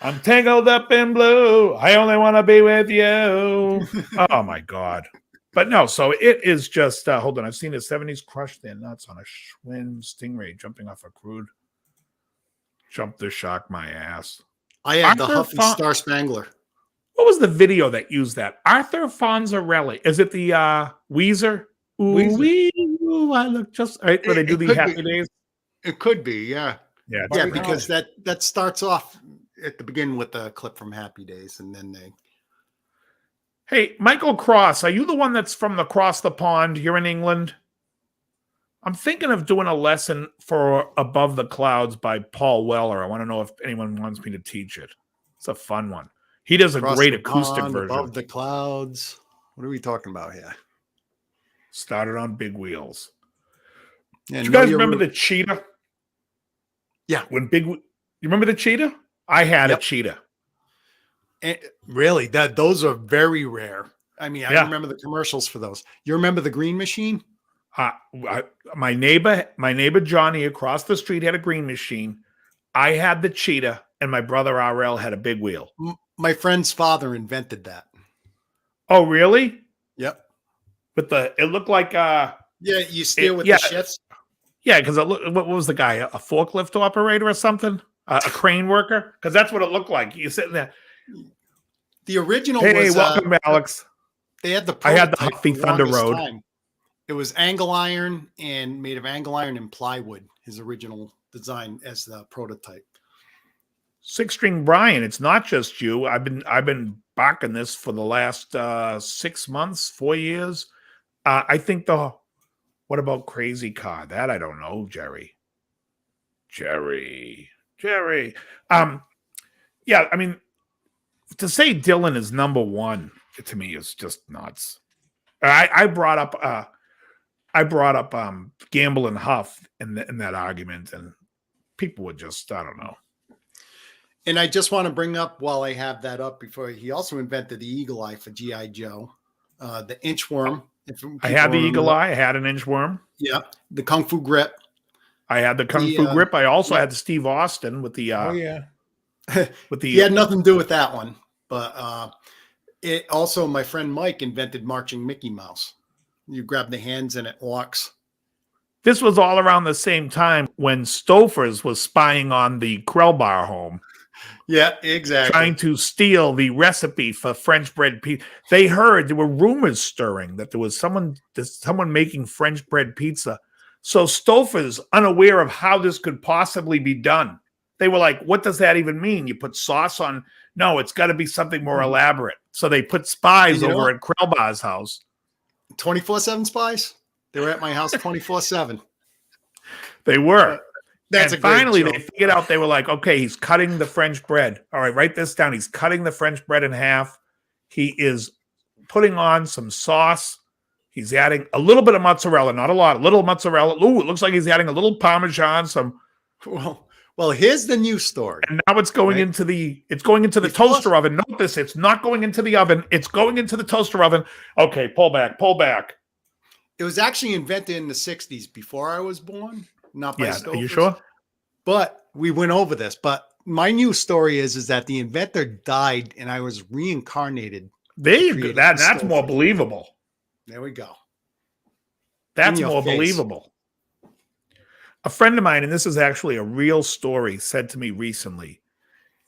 I'm tangled up in blue. I only want to be with you. Oh, my God. But no, so it is just, hold on. I've seen the 70s crush their nuts on a Schwinn Stingray jumping off a crude. Jump to shock my ass. I had the Huffy Star Spangler. What was the video that used that? Arthur Fonzarelli. Is it the Weezer? Ooh, Weezer. Ooh, I look just right where they do the Happy Days. It could be, yeah. Yeah, because that starts off at the beginning with the clip from Happy Days, and then they. Hey, Michael Cross, are you the one that's from across the pond? You're in England. I'm thinking of doing a lesson for Above the Clouds by Paul Weller. I want to know if anyone wants me to teach it. It's a fun one. He does a great acoustic version. Above the Clouds. What are we talking about here? Started on big wheels. Yeah, do you guys remember the cheetah? Yeah. You remember the cheetah? I had a cheetah. And really, those are very rare. I mean, I remember the commercials for those. You remember the Green Machine? My neighbor Johnny across the street had a Green Machine. I had the cheetah, and my brother RL had a big wheel. My friend's father invented that. Oh, really? Yep. With it looked like you steer with the shifts. Yeah, because what was the guy? A forklift operator or something? A crane worker? Because that's what it looked like. You're sitting there. The original was... Hey, was... welcome, Alex. They had the I had the Huffy Thunder Road. Time. It was angle iron and made of angle iron and plywood, his original design as the prototype. 6-string Brian, it's not just you. I've been barking this for the last 6 months, 4 years. I think what about Crazy Car? That I don't know, Jerry. Yeah, I mean, to say Dylan is number one to me is just nuts. I brought up Gamble and Huff in that argument, and people would just, I don't know. And I just want to bring up, while I have that up, before he also invented the Eagle Eye for G.I. Joe, the Inchworm. I had the Eagle Eye. I had an Inchworm. Yeah, the Kung Fu Grip. I had the Kung Fu Grip. I also had the Steve Austin with the. With the. He had nothing to do with that one, but it also, my friend Mike invented Marching Mickey Mouse. You grab the hands and it walks. This was all around the same time when Stouffer's was spying on the Krellbar home. Yeah, exactly. Trying to steal the recipe for French bread pizza. They heard there were rumors stirring that there was someone making French bread pizza. So Stouffer's unaware of how this could possibly be done. They were like, what does that even mean? You put sauce on? No, it's got to be something more elaborate. So they put spies over at Krellbar's house. 24/7 spies? They were at my house 24/7. They were. That's and finally, they figured out, they were like, okay, he's cutting the French bread. All right, write this down. He's cutting the French bread in half. He is putting on some sauce. He's adding a little bit of mozzarella, not a lot, a little mozzarella. Ooh, it looks like he's adding a little Parmesan, some. Well, here's the new story. And now it's going into the toaster oven. Note this, it's not going into the oven. It's going into the toaster oven. Okay, pull back. It was actually invented in the 60s before I was born. Not by Stouffer's. Are you sure? But we went over this. But my new story is that the inventor died and I was reincarnated. There you go. That's more believable. There we go. That's more believable. A friend of mine, and this is actually a real story, said to me recently,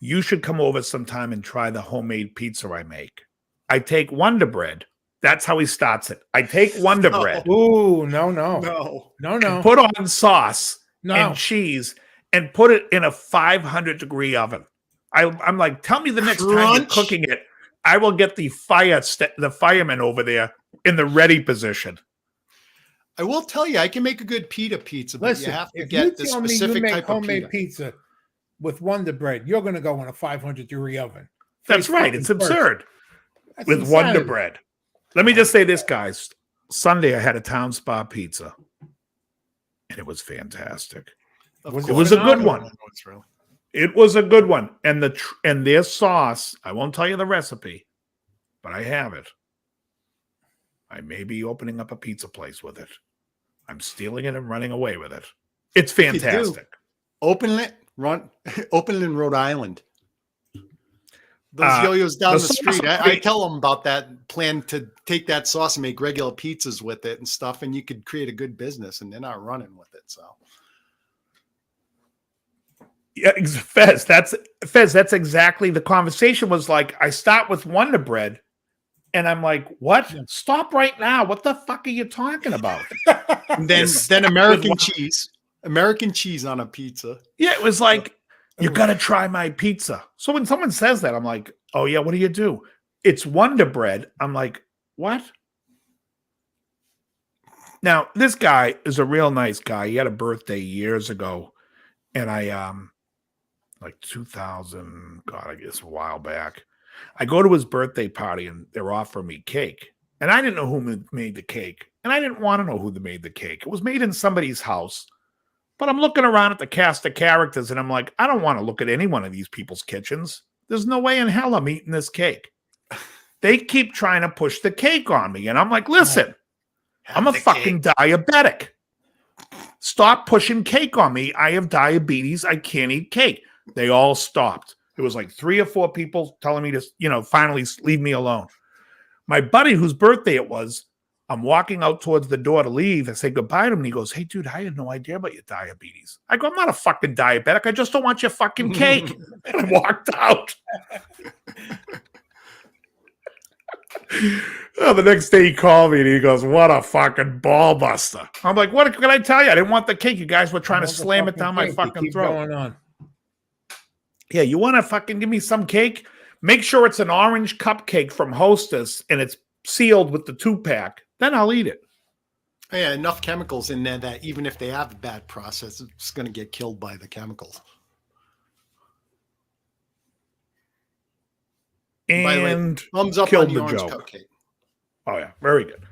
you should come over sometime and try the homemade pizza I make. I take Wonder Bread. That's how he starts it. I take Wonder Bread. Ooh, no. Put on sauce and cheese and put it in a 500-degree oven. I'm like, tell me the next time you're cooking it, I will get the fireman over there in the ready position. I will tell you, I can make a good pita pizza, but you have to get the specific type of homemade pizza with Wonder Bread. You're going to go in a 500-degree oven. That's right. It's absurd. With Wonder Bread. Let me just say this, guys. Sunday, I had a Town Spa pizza, and it was fantastic. It was a good one. It was a good one. And their sauce, I won't tell you the recipe, but I have it. I may be opening up a pizza place with it. I'm stealing it and running away with it. It's fantastic. Open it in Rhode Island. Those yo-yos down the street. I tell them about that plan to take that sauce and make regular pizzas with it and stuff, and you could create a good business, and they're not running with it. So, yeah, Fez, that's exactly the conversation was like. I start with Wonder Bread, and I'm like, "What? Stop right now! What the fuck are you talking about?" And then American cheese on a pizza. Yeah, it was like, you got to try my pizza. So when someone says that, I'm like, oh, yeah, what do you do? It's Wonder Bread. I'm like, what? Now, this guy is a real nice guy. He had a birthday years ago. And I, like 2000, God, I guess a while back. I go to his birthday party and they're offering me cake. And I didn't know who made the cake. And I didn't want to know who made the cake. It was made in somebody's house. But I'm looking around at the cast of characters and I'm like, I don't want to look at any one of these people's kitchens. There's no way in hell I'm eating this cake. They keep trying to push the cake on me. And I'm like, listen, I'm a fucking diabetic. Stop pushing cake on me. I have diabetes. I can't eat cake. They all stopped. It was like 3 or 4 people telling me to, finally leave me alone. My buddy whose birthday it was, I'm walking out towards the door to leave. I say goodbye to him, and he goes, hey, dude, I had no idea about your diabetes. I go, I'm not a fucking diabetic. I just don't want your fucking cake. And I walked out. Oh, the next day he called me, and he goes, what a fucking ball buster. I'm like, what can I tell you? I didn't want the cake. You guys were trying to slam it down my fucking throat. Going on. Yeah, you want to fucking give me some cake? Make sure it's an orange cupcake from Hostess, and it's sealed with the 2-pack. Then I'll eat it. Yeah, enough chemicals in there that even if they have a bad process, it's going to get killed by the chemicals. And by the way, thumbs up killed on the the orange joke. Cupcake. Oh yeah, very good.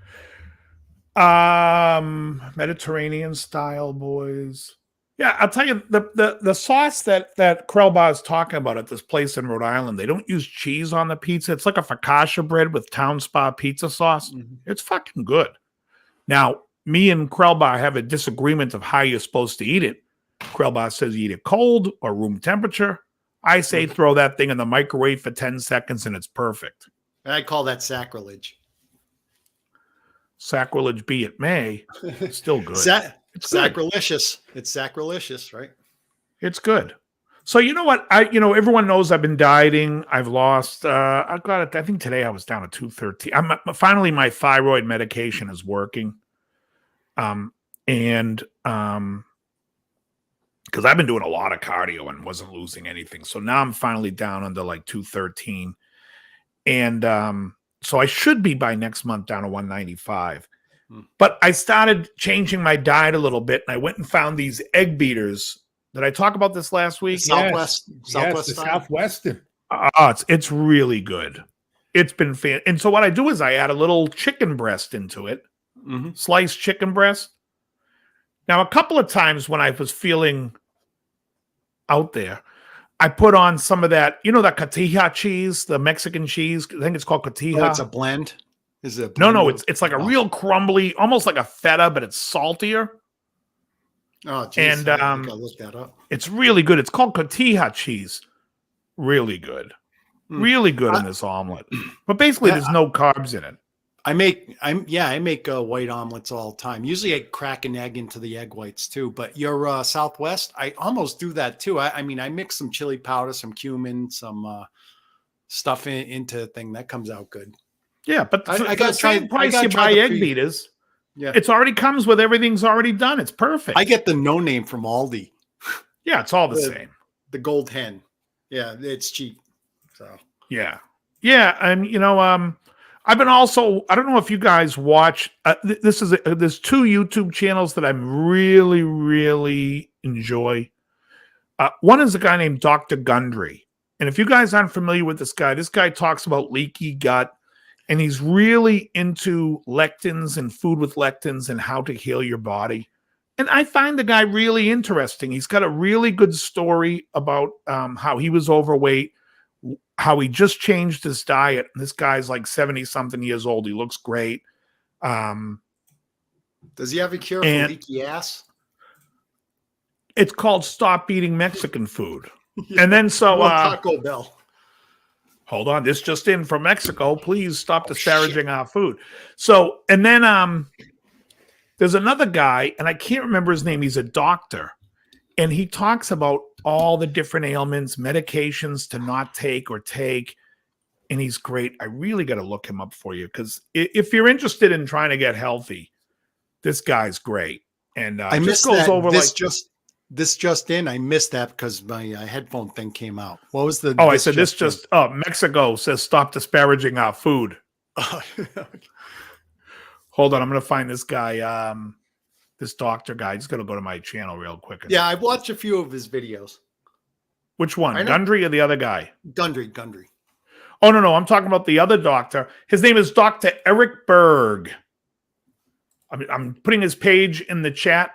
Mediterranean style, boys. Yeah, I'll tell you the sauce that Krellbar is talking about at this place in Rhode Island. They don't use cheese on the pizza. It's like a focaccia bread with Town Spa pizza sauce. Mm-hmm. It's fucking good. Now, me and Krellbar have a disagreement of how you're supposed to eat it. Krellbar says you eat it cold or room temperature. I say throw that thing in the microwave for 10 seconds and it's perfect. I call that sacrilege. Sacrilege be it may, still good. It's sacrilegious. It's sacrilegious, right? It's good. So you know what? Everyone knows I've been dieting. I've lost. I've got it. I think today I was down to 213. Finally my thyroid medication is working. And because I've been doing a lot of cardio and wasn't losing anything, so now I'm finally down under like 213, and so I should be by next month down to 195. But I started changing my diet a little bit, and I went and found these egg beaters. Did I talk about this last week? Southwest the style? Southwestern. It's really good. It's been fan. And so what I do is I add a little chicken breast into it, sliced chicken breast. Now, a couple of times when I was feeling out there, I put on some of that, that cotija cheese, the Mexican cheese. I think it's called cotija. Oh, it's a blend. Is it? A blend No, it's like a real crumbly, almost like a feta, but it's saltier. Oh, geez, and I think I'll look that up. It's really good. It's called cotija cheese. Really good. Really good in this omelet. But basically, there's no carbs in it. I make white omelets all the time. Usually I crack an egg into the egg whites too, but your Southwest, I almost do that too. I mean, I mix some chili powder, some cumin, some stuff into a thing that comes out good. Yeah, but I got the same price you buy egg beaters. Yeah, it's already comes with everything's already done. It's perfect. I get the no name from Aldi. Yeah, it's all the same. The gold hen. Yeah, it's cheap. So yeah. And I've been also, I don't know if you guys watch, there's two YouTube channels that I really, really enjoy. One is a guy named Dr. Gundry. And if you guys aren't familiar with this guy talks about leaky gut, and he's really into lectins and food with lectins and how to heal your body. And I find the guy really interesting. He's got a really good story about how he was overweight, how he just changed his diet. This guy's like 70-something years old. He looks great. Does he have a cure for leaky ass? It's called Stop Eating Mexican Food. Yeah. And then Taco Bell. Hold on, this just in from Mexico. Please stop disparaging our food. So, and then there's another guy, and I can't remember his name. He's a doctor, and he talks about all the different ailments, medications to not take or take, and he's great. I really got to look him up for you, because if you're interested in trying to get healthy, this guy's great. And I missed goes that. over This just in, I missed that because my headphone thing came out. What was the? I said this just. Oh, Mexico says stop disparaging our food. Hold on, I'm going to find this guy, this doctor guy. He's going to go to my channel real quick. Yeah, I've watched a few of his videos. Which one, Gundry or the other guy? Gundry. Oh no, I'm talking about the other doctor. His name is Dr. Eric Berg. I'm putting his page in the chat.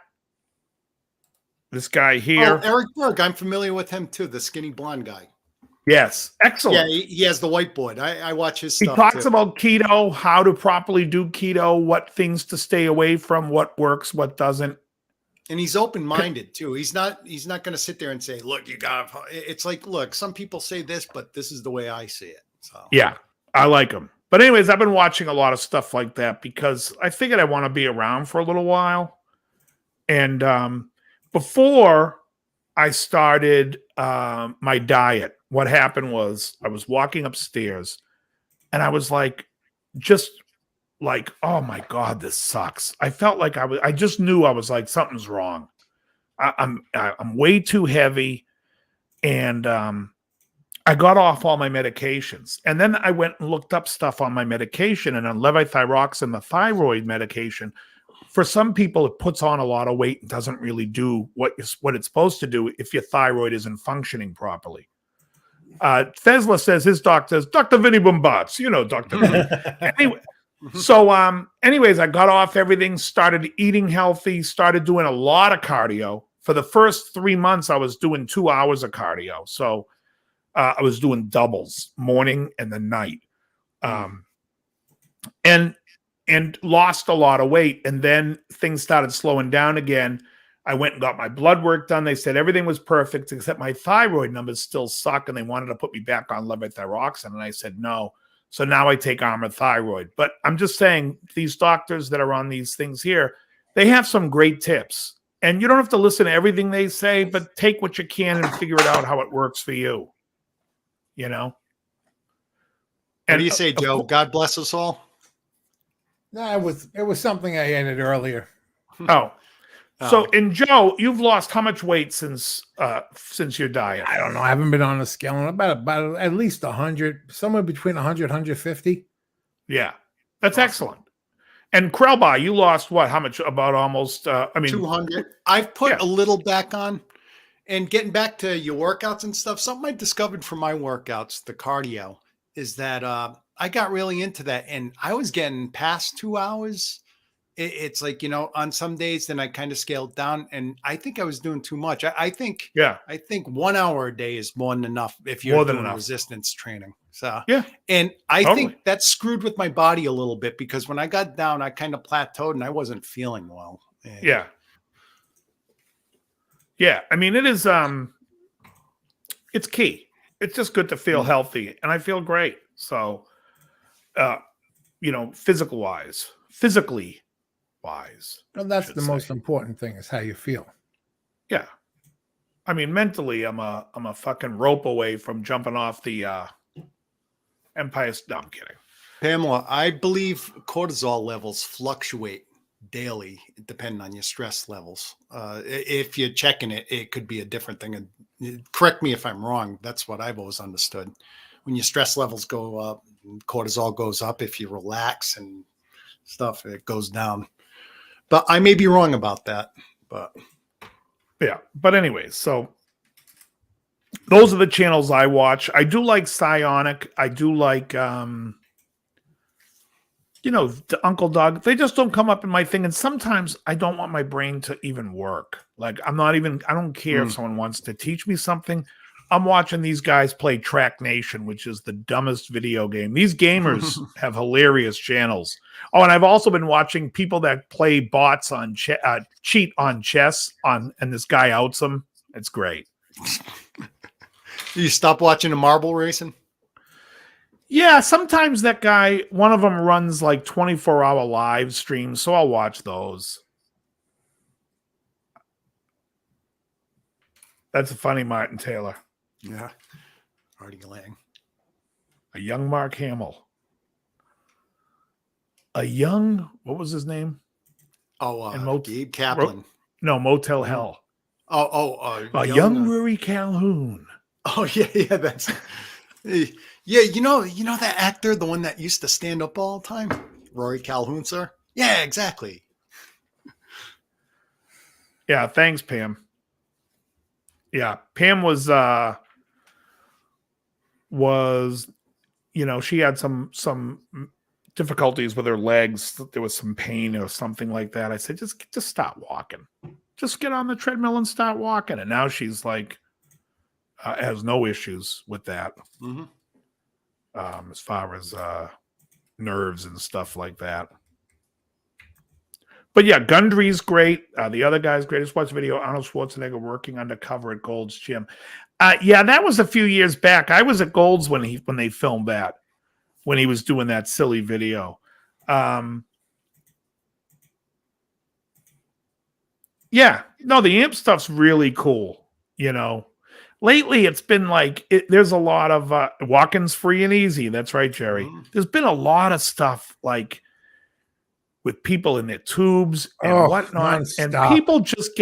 This guy here. Oh, Eric Berg. I'm familiar with him too. The skinny blonde guy. Yes. Excellent. Yeah, he has the whiteboard. I watch his stuff. He talks about keto, how to properly do keto, what things to stay away from, what works, what doesn't. And he's open-minded too. He's not going to sit there and say, look, you got to, it's like, look, some people say this, but this is the way I see it. So yeah, I like him. But anyways, I've been watching a lot of stuff like that because I figured I want to be around for a little while. And, before I started my diet, what happened was I was walking upstairs and I was like, oh my God, this sucks. I felt like I just knew I was like, something's wrong. I'm way too heavy. And I got off all my medications. And then I went and looked up stuff on my medication, and on levothyroxine, the thyroid medication. For some people, it puts on a lot of weight and doesn't really do what it's supposed to do if your thyroid isn't functioning properly. Tesla says his doctor is Dr. Vinny Bombats. Dr. Vinny. Anyway, anyways, I got off everything, started eating healthy, started doing a lot of cardio. For the first 3 months, I was doing 2 hours of cardio. So I was doing doubles, morning and the night. And lost a lot of weight. And then things started slowing down again. I went and got my blood work done. They said everything was perfect, except my thyroid numbers still suck. And they wanted to put me back on levothyroxine. And I said, no. So now I take Armour Thyroid. But I'm just saying, these doctors that are on these things here, they have some great tips. And you don't have to listen to everything they say, but take what you can and figure it out how it works for you. You know? What do you say, Joe? God bless us all. No, it was something I ended earlier. Oh. So, and Joe, you've lost how much weight since your diet? I don't know. I haven't been on a scale in about at least 100, somewhere between 100, 150. Yeah. That's excellent. And Krellbar, you lost what? How much? About almost, 200. I've put a little back on. And getting back to your workouts and stuff, something I discovered from my workouts, the cardio, is that I got really into that. And I was getting past 2 hours. It's like, on some days, then I kind of scaled down. And I think I was doing too much. I think 1 hour a day is more than enough if you're doing resistance training. So, and I think that screwed with my body a little bit because when I got down, I kind of plateaued and I wasn't feeling well. Yeah. Yeah. I mean, it is, it's key. It's just good to feel healthy. And I feel great. So, physically wise. Well, that's the most important thing is how you feel. Yeah. I mean, mentally, I'm a fucking rope away from jumping off the Empire. No, I'm kidding. Pamela, I believe cortisol levels fluctuate daily depending on your stress levels. If you're checking it, it could be a different thing. And correct me if I'm wrong. That's what I've always understood. When your stress levels go up, cortisol goes up. If you relax and stuff, it goes down. But I may be wrong about that. But yeah. But anyways, so those are the channels I watch. I do like Psionic. I do like the Uncle Doug. They just don't come up in my thing. And sometimes I don't want my brain to even work. Like I don't care if someone wants to teach me something. I'm watching these guys play Track Nation, which is the dumbest video game. These gamers have hilarious channels. Oh, and I've also been watching people that play bots on cheat on chess and this guy outs them. It's great. You stop watching the marble racing? Yeah, sometimes that guy, one of them runs like 24-hour live streams, so I'll watch those. That's a funny Martin Taylor. Yeah. Artie Lang. A young Mark Hamill. What was his name? Oh, Gabe Kaplan. Motel Hell. A young Rory Calhoun. Oh, yeah, that's... Yeah, you know that actor, the one that used to stand up all the time? Rory Calhoun, sir? Yeah, exactly. Yeah, thanks, Pam. Yeah, Pam was she had some difficulties with her legs. There was some pain or something like that. I said, just stop walking. Just get on the treadmill and start walking. And now she's like, has no issues with that. As far as nerves and stuff like that. But yeah, Gundry's great. The other guy's great. I just watched a video, Arnold Schwarzenegger working undercover at Gold's Gym. Yeah, that was a few years back. I was at Gold's when they filmed that, when he was doing that silly video. Yeah, no, the amp stuff's really cool, Lately, it's been like, there's a lot of walk-ins free and easy. That's right, Jerry. There's been a lot of stuff like with people in their tubes and whatnot. Non-stop. And people just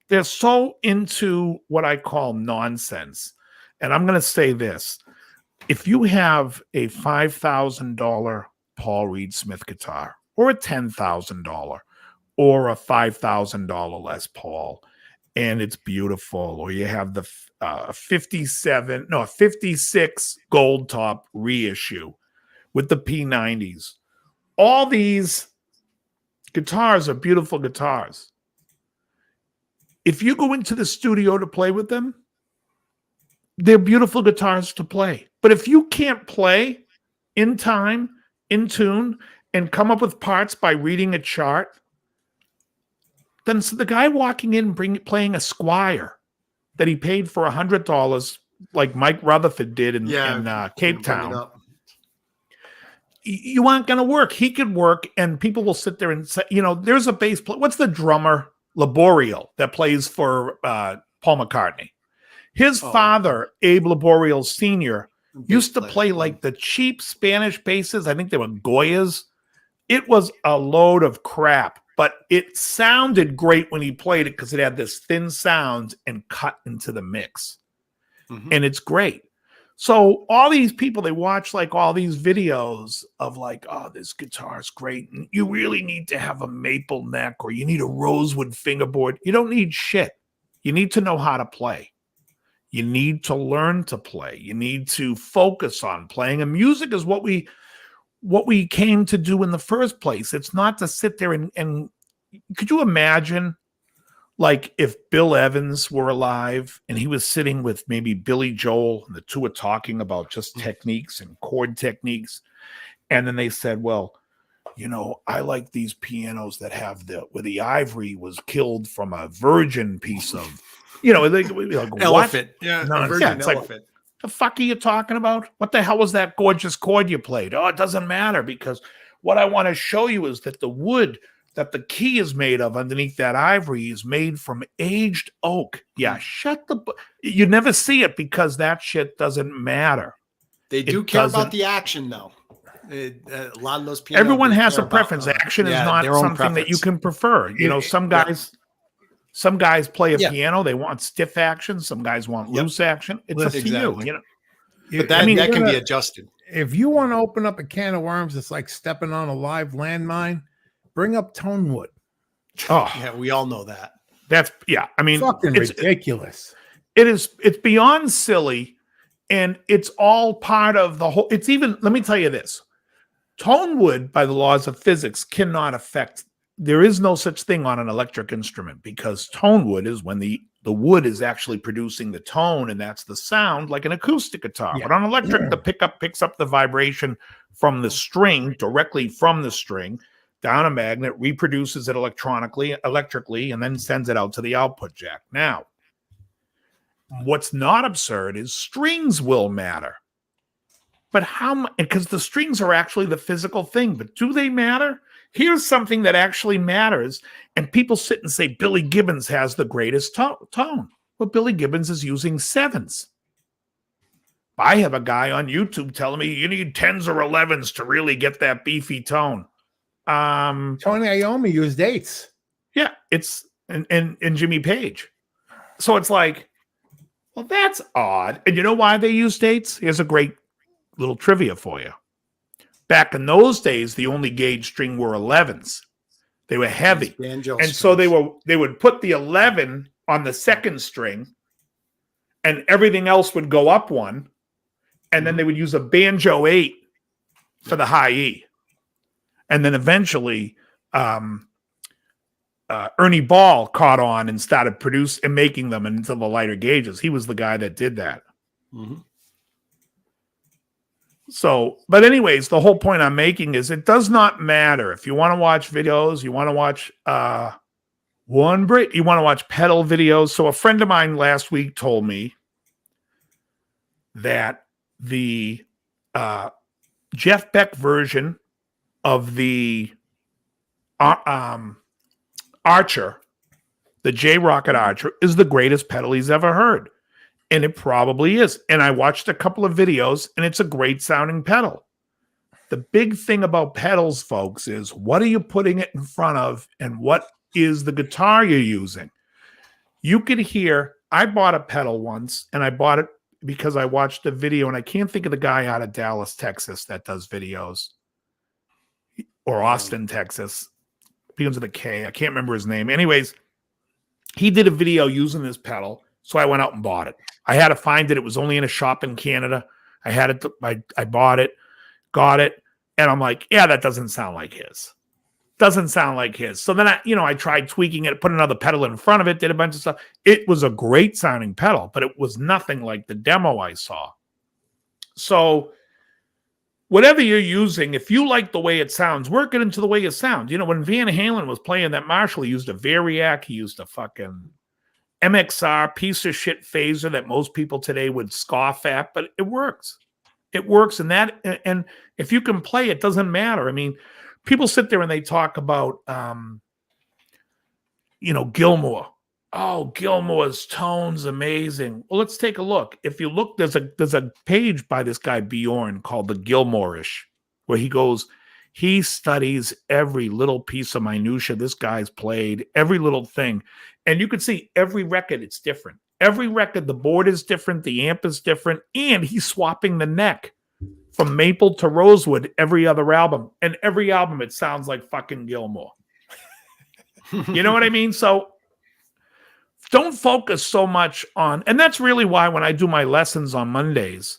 they're so into what I call nonsense. And I'm going to say this. If you have a $5,000 Paul Reed Smith guitar or a $10,000 or a $5,000 Les Paul, and it's beautiful, or you have the 56 gold top reissue with the P90s. All these guitars are beautiful guitars. If you go into the studio to play with them, they're beautiful guitars to play. But if you can't play in time, in tune, and come up with parts by reading a chart, then the guy walking in playing a Squire that he paid for $100, like Mike Rutherford did in Cape Town. you aren't going to work. He could work, and people will sit there and say, there's a bass player. What's the drummer, Laboreal, that plays for Paul McCartney? His father, Abe Laboreal Sr., used to play like the cheap Spanish basses. I think they were Goyas. It was a load of crap, but it sounded great when he played it because it had this thin sound and cut into the mix. Mm-hmm. And it's great. So all these people, they watch like all these videos of like, oh, this guitar is great. And you really need to have a maple neck or you need a rosewood fingerboard. You don't need shit. You need to know how to play. You need to learn to play. You need to focus on playing. And music is what we came to do in the first place. It's not to sit there and could you imagine like if Bill Evans were alive and he was sitting with maybe Billy Joel and the two were talking about just techniques and chord techniques. And then they said, well, I like these pianos that have where the ivory was killed from a virgin piece of, like elephant. What? Yeah, no, a virgin elephant. Like, the fuck are you talking about? What the hell was that gorgeous chord you played? Oh, it doesn't matter because what I want to show you is that the wood that the key is made of underneath that ivory is made from aged oak. Yeah, you never see it because that shit doesn't matter. They do care about the action, though. A lot of those pianos. Everyone has a preference. Action is not something that you can prefer. Some guys play a piano. They want stiff action. Some guys want loose action. It's up to you. But that can be adjusted. If you want to open up a can of worms, it's like stepping on a live landmine. Bring up tone wood. Oh, yeah, we all know that. I mean, fucking ridiculous. It's beyond silly, and it's all part of the whole. It's even. Let me tell you this: tone wood, by the laws of physics, cannot affect. There is no such thing on an electric instrument because tone wood is when the wood is actually producing the tone, and that's the sound, like an acoustic guitar. Yeah. But on electric, the pickup picks up the vibration from the string directly from the string. Down a magnet, reproduces it electrically, and then sends it out to the output jack. Now, what's not absurd is strings will matter. But how? Because the strings are actually the physical thing. But do they matter? Here's something that actually matters. And people sit and say, Billy Gibbons has the greatest tone. Well, Billy Gibbons is using sevens. I have a guy on YouTube telling me you need 10s or 11s to really get that beefy tone. Tony Iommi used 8s. Yeah, it's and Jimmy Page. So it's like, well, that's odd. And you know why they used 8s? Here's a great little trivia for you. Back in those days, the only gauge string were 11s. They were heavy. So they would put the 11 on the second string and everything else would go up one. And then they would use a banjo 8 for the high E. And then eventually, Ernie Ball caught on and started producing and making them into the lighter gauges. He was the guy that did that. Mm-hmm. So, but anyways, the whole point I'm making is it does not matter if you want to watch videos, you want to watch you want to watch pedal videos. So a friend of mine last week told me that the Jeff Beck version of the Archer, the J-Rocket Archer, is the greatest pedal he's ever heard. And it probably is. And I watched a couple of videos, and it's a great sounding pedal. The big thing about pedals, folks, is what are you putting it in front of, and what is the guitar you're using? You could hear, I bought a pedal once, and I bought it because I watched a video, and I can't think of the guy out of Dallas, Texas that does videos. Or Austin, Texas. Begins with a K. I can't remember his name. Anyways, he did a video using this pedal, so I went out and bought it. I had to find it. It was only in a shop in Canada. I had it. I bought it, got it, and I'm like, yeah, that doesn't sound like his. Doesn't sound like his. So then I tried tweaking it, put another pedal in front of it, did a bunch of stuff. It was a great sounding pedal, but it was nothing like the demo I saw. So whatever you're using, if you like the way it sounds, work it into the way it sounds. When Van Halen was playing that Marshall, he used a Variac, he used a fucking MXR piece of shit phaser that most people today would scoff at, but it works. It works, and if you can play, it doesn't matter. I mean, people sit there and they talk about, Gilmore. Oh, Gilmore's tone's amazing. Well, let's take a look. If you look, there's a page by this guy Bjorn called the Gilmore-ish, where he studies every little piece of minutia this guy's played, every little thing. And you can see every record, it's different. Every record, the board is different, the amp is different, and he's swapping the neck from maple to rosewood every other album. And every album, it sounds like fucking Gilmore. You know what I mean? So don't focus so much on, and that's really why when I do my lessons on Mondays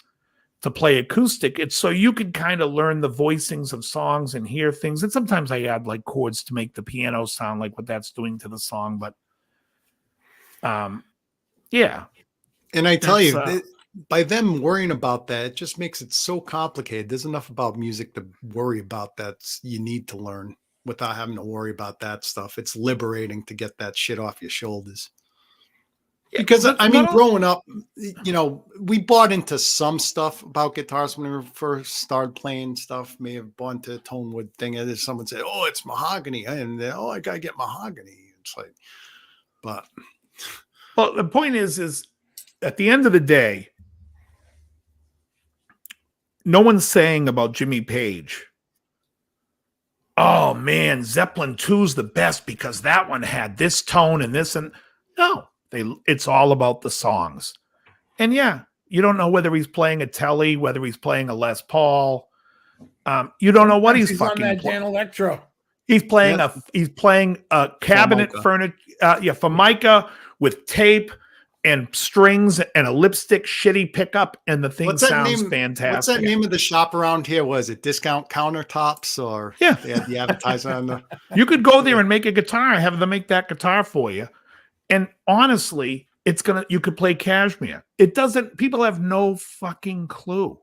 to play acoustic, it's so you can kind of learn the voicings of songs and hear things. And sometimes I add like chords to make the piano sound like what that's doing to the song. But yeah. And I tell you, by them worrying about that, it just makes it so complicated. There's enough about music to worry about that you need to learn without having to worry about that stuff. It's liberating to get that shit off your shoulders. Because I mean, growing up, we bought into some stuff about guitars when we first started playing stuff. May have bought into a tone wood thing, and then someone said, "Oh, it's mahogany," and I gotta get mahogany. It's like, but well, the point is at the end of the day, no one's saying about Jimmy Page, "Oh man, Zeppelin 2's the best because that one had this tone and this," and no. It's all about the songs. And yeah, you don't know whether he's playing a Telly, whether he's playing a Les Paul. You don't know what he's fucking on that Jan Electro. He's playing a cabinet furniture, Formica with tape and strings and a lipstick shitty pickup, and the thing sounds fantastic. What's that name of the shop around here? Was it Discount Countertops, or yeah, they had the advertisement on the? You could go there and make a guitar, have them make that guitar for you. And honestly, you could play Cashmere. People have no fucking clue.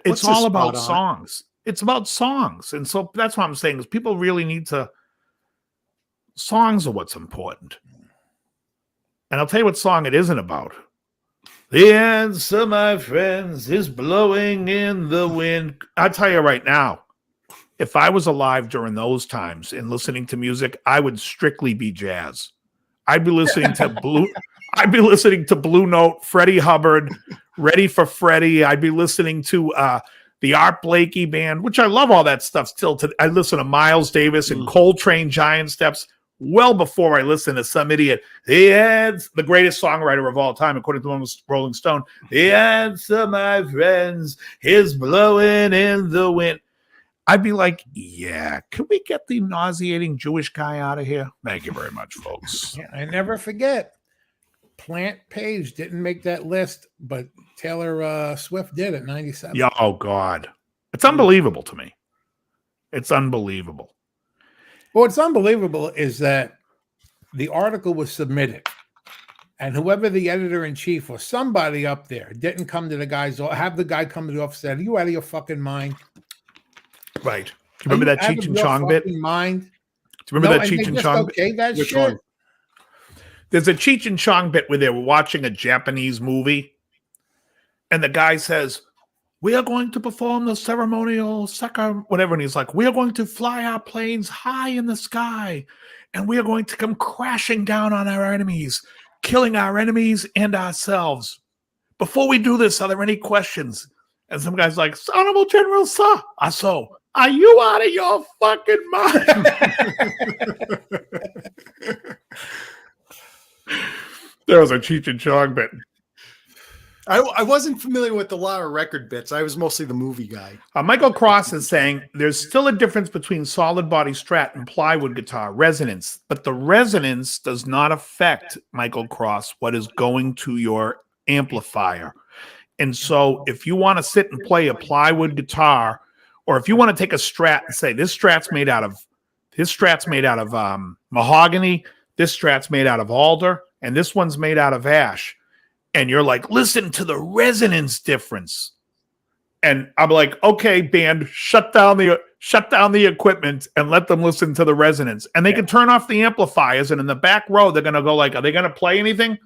It's all about songs. It's about songs. And so that's what I'm saying is people really need songs are what's important. And I'll tell you what song it isn't about. The answer, my friends, is blowing in the wind. I'll tell you right now, if I was alive during those times and listening to music, I would strictly be jazz. I'd be listening to Blue Note, Freddie Hubbard, Ready for Freddie. I'd be listening to the Art Blakey band, which I love all that stuff still. I listen to Miles Davis and Coltrane Giant Steps well before I listen to some idiot. The greatest songwriter of all time, according to Rolling Stone. The answer, my friends, is blowing in the wind. I'd be like, yeah, can we get the nauseating Jewish guy out of here? Thank you very much, folks. Yeah, I never forget. Plant Page didn't make that list, but Taylor Swift did at 97. Yeah, oh, God. It's unbelievable to me. It's unbelievable. Well, what's unbelievable is that the article was submitted, and whoever the editor-in-chief or somebody up there didn't come to the guys, or have the guy come to the office and say, "Are you out of your fucking mind?" Right. Do you remember that Cheech and Chong bit? Mind? Do you remember that Cheech and Chong bit? Okay, that Which shit. one? There's a Cheech and Chong bit where they were watching a Japanese movie, and the guy says, "We are going to perform the ceremonial whatever," and he's like, "We are going to fly our planes high in the sky, and we are going to come crashing down on our enemies, killing our enemies and ourselves. Before we do this, are there any questions?" And some guy's like, "Honorable General, sir." So, are you out of your fucking mind? There was a Cheech and Chong bit. I wasn't familiar with a lot of record bits. I was mostly the movie guy. Michael Cross is saying there's still a difference between solid body Strat and plywood guitar resonance, but the resonance does not affect, Michael Cross, what is going to your amplifier. And so if you want to sit and play a plywood guitar, or if you want to take a Strat and say this Strat's made out of mahogany, this Strat's made out of alder, and this one's made out of ash, and you're like, listen to the resonance difference. And I'm like, okay, band, shut down the equipment and let them listen to the resonance. And they can turn off the amplifiers, and in the back row, they're going to go like, are they going to play anything?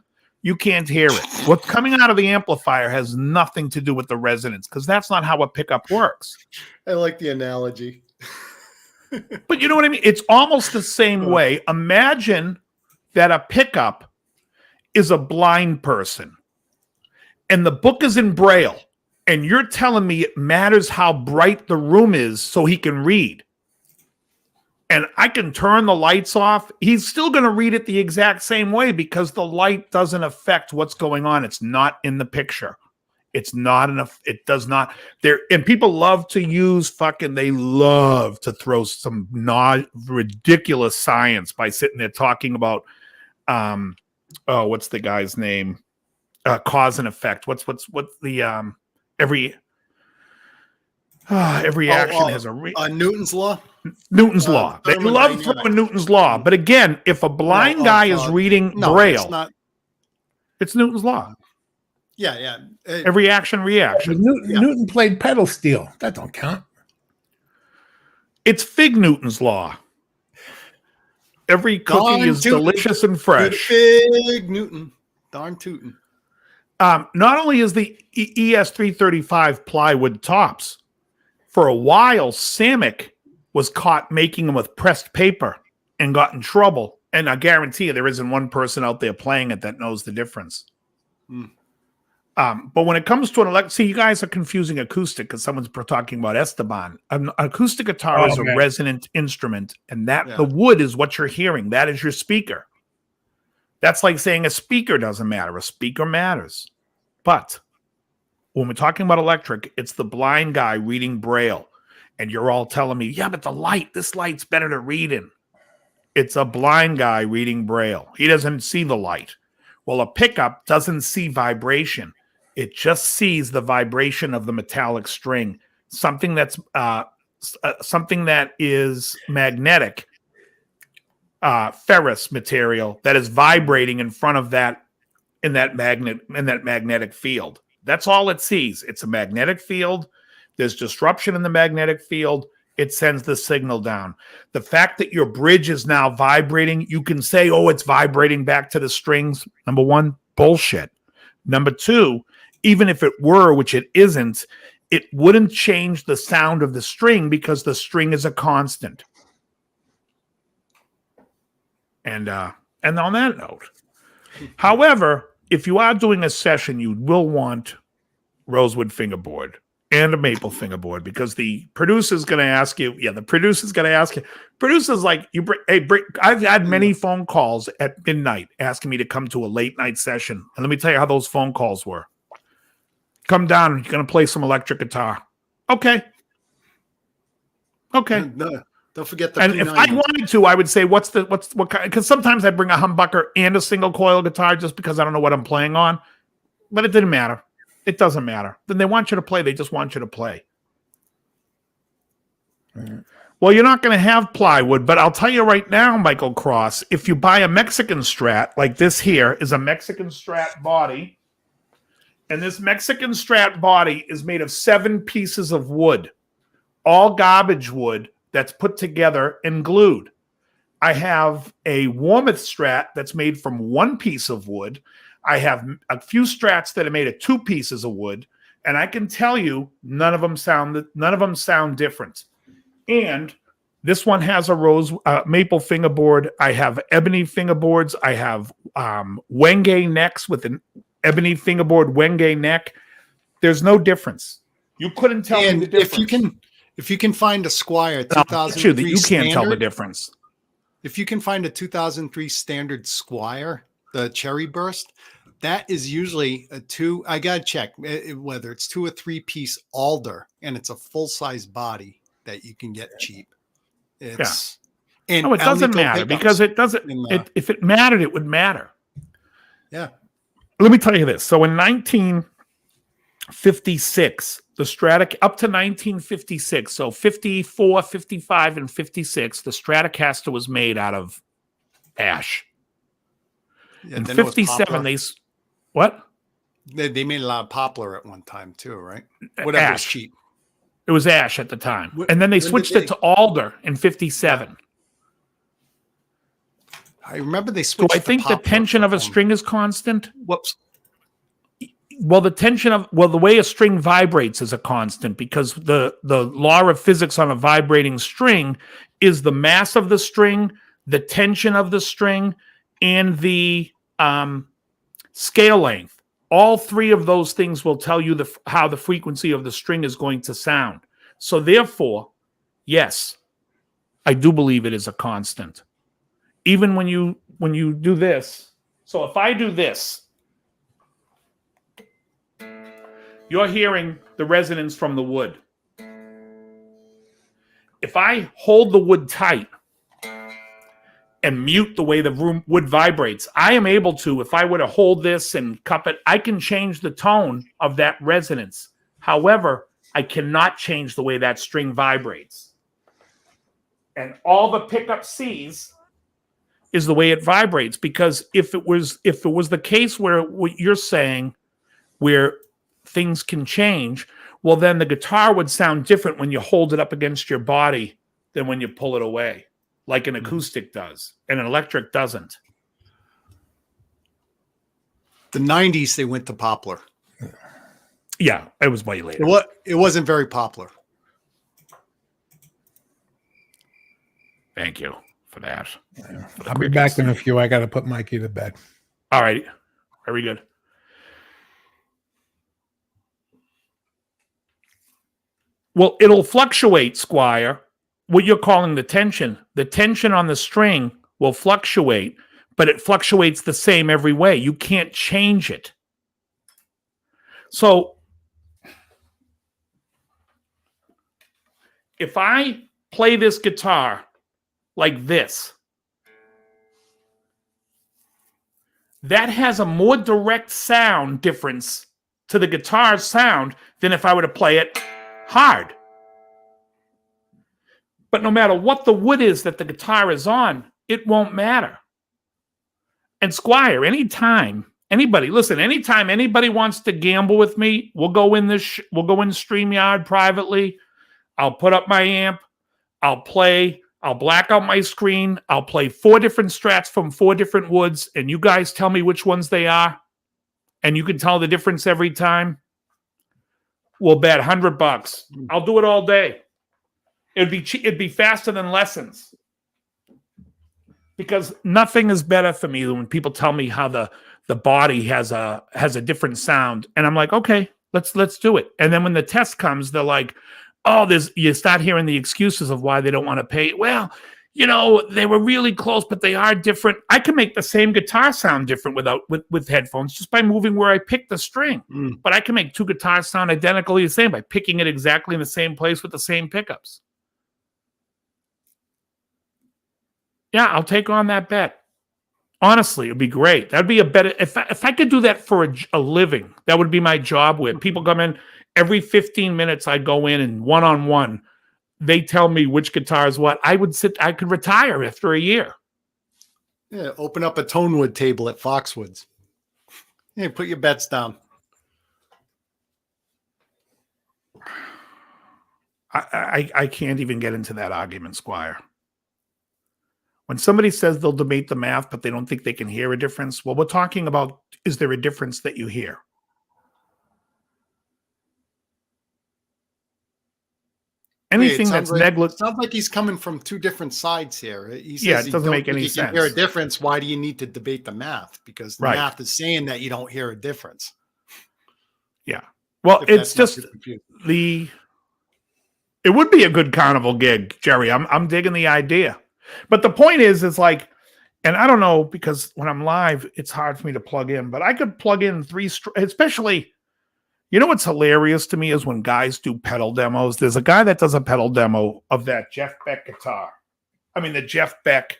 you can't hear it. What's coming out of the amplifier has nothing to do with the resonance because that's not how a pickup works. I like the analogy. But you know what I mean? It's almost the same way. Imagine that a pickup is a blind person and the book is in Braille and you're telling me it matters how bright the room is so he can read. And I can turn the lights off. He's still going to read it the exact same way because the light doesn't affect what's going on. It's not in the picture. It's not enough. It does not. There and people love to use they love to throw some ridiculous science by sitting there talking about what's the guy's name? Cause and effect. What's the every action has a Newton's law. Newton's law. They love throwing Newton's law, but again, if a blind guy is reading Braille, it's Newton's law. Yeah. Every action, reaction. Newton played pedal steel. That don't count. It's Fig Newton's law. Every cookie is delicious and fresh. Fig Newton. Darn tootin'. Not only is the ES335 plywood tops, for a while, Samick was caught making them with pressed paper and got in trouble. And I guarantee you there isn't one person out there playing it that knows the difference. But when it comes to an see, you guys are confusing acoustic because someone's talking about Esteban. An acoustic guitar is a resonant instrument, and the wood is what you're hearing. That is your speaker. That's like saying a speaker doesn't matter. A speaker matters. But when we're talking about electric, it's the blind guy reading Braille. And you're all telling me, yeah, but this light's better to read in. It's a blind guy reading Braille. He doesn't see the light. Well, a pickup doesn't see vibration. It just sees the vibration of the metallic string, something that is magnetic, ferrous material that is vibrating in front of that in that magnetic field. That's all it sees. It's a magnetic field. There's disruption in the magnetic field. It sends the signal down. The fact that your bridge is now vibrating, you can say, oh, it's vibrating back to the strings. Number one, bullshit. Number two, even if it were, which it isn't, it wouldn't change the sound of the string because the string is a constant. And on that note, however, if you are doing a session, you will want rosewood fingerboard and a maple fingerboard because the producer's going to ask you. Yeah, the producer's going to ask you. Producer's like, I've had many phone calls at midnight asking me to come to a late night session. And let me tell you how those phone calls were. Come down. You're going to play some electric guitar. Okay. No, don't forget the. And P90. if I wanted to, I would say, what kind? Because sometimes I bring a humbucker and a single coil guitar just because I don't know what I'm playing on. But it didn't matter. It doesn't matter. Then they want you to play. They just want you to play. Mm-hmm. Well, you're not going to have plywood, but I'll tell you right now, Michael Cross, if you buy a Mexican Strat, like this here is a Mexican Strat body, and this Mexican Strat body is made of 7 pieces of wood, all garbage wood that's put together and glued. I have a Warmouth Strat that's made from 1 piece of wood. I have a few Strats that are made of 2 pieces of wood, and I can tell you none of them sound different. And this one has a maple fingerboard. I have ebony fingerboards. I have Wenge necks with an ebony fingerboard Wenge neck. There's no difference. You couldn't tell me the difference. If you can find a Squire 2003 that you can't tell the difference. If you can find a 2003 standard Squire, the Cherry Burst, that is usually a 2. I gotta check whether it's 2 or 3 piece alder, and it's a full size body that you can get cheap. It's and no, it doesn't matter because it doesn't. If it mattered, it would matter. Yeah. Let me tell you this. So in 1956, the Stradic up to 1956, so 54, 55, and 56, the Stratocaster was made out of ash. Yeah, in 57, they made a lot of poplar at one time too, right? Whatever was cheap. It was ash at the time. And then they switched it to alder in 57. I remember they Do switched. I think the tension of a string is constant? Whoops. Well, the way a string vibrates is a constant, because the law of physics on a vibrating string is the mass of the string, the tension of the string, and the scale length. All three of those things will tell you how the frequency of the string is going to sound. So therefore, yes, I do believe it is a constant. Even when you do this. So if I do this, you're hearing the resonance from the wood. If I hold the wood tight and mute the way the wood vibrates, I am able to, if I were to hold this and cup it, I can change the tone of that resonance. However, I cannot change the way that string vibrates. And all the pickup sees is the way it vibrates, because if it was the case where what you're saying, where things can change, well, then the guitar would sound different when you hold it up against your body than when you pull it away, like an acoustic does, and an electric doesn't. The 90s, they went to poplar. Yeah, it was way later. It wasn't very popular. Thank you for that. I'll be back in a few. I got to put Mikey to bed. All right. Very good. Well, it'll fluctuate, Squire. What you're calling the tension on the string will fluctuate, but it fluctuates the same every way. You can't change it. So if I play this guitar like this, that has a more direct sound difference to the guitar's sound than if I were to play it hard. But no matter what the wood is that the guitar is on, it won't matter. And Squire, anytime anybody wants to gamble with me, we'll go in StreamYard privately. I'll put up my amp. I'll black out my screen. I'll play 4 different strats from 4 different woods, and you guys tell me which ones they are, and you can tell the difference every time. We'll bet $100. I'll do it all day. It'd be faster than lessons, because nothing is better for me than when people tell me how the body has a different sound, and I'm like, okay, let's do it. And then when the test comes, they're like, oh, you start hearing the excuses of why they don't want to pay. Well, they were really close, but they are different. I can make the same guitar sound different with headphones just by moving where I pick the string. But I can make 2 guitars sound identically the same by picking it exactly in the same place with the same pickups. Yeah, I'll take on that bet. Honestly, it'd be great. That'd be a better, if I could do that for a living, that would be my job. Where people come in every 15 minutes, I go in and one-on-one, they tell me which guitar is what. I could retire after a year. Yeah, open up a Tonewood table at Foxwoods. Yeah, put your bets down. I can't even get into that argument, Squire. When somebody says they'll debate the math, but they don't think they can hear a difference, well, we're talking about, is there a difference that you hear? Anything that's negligible. Sounds like he's coming from 2 different sides here. He says it doesn't make any sense. You hear a difference. Why do you need to debate the math? Because the math is saying that you don't hear a difference. Yeah. Well, it's just it would be a good carnival gig, Jerry. I'm digging the idea. But the point is like, and I don't know, because when I'm live, it's hard for me to plug in, but I could plug in 3, especially, what's hilarious to me is when guys do pedal demos. There's a guy that does a pedal demo of that Jeff Beck guitar. I mean, the Jeff Beck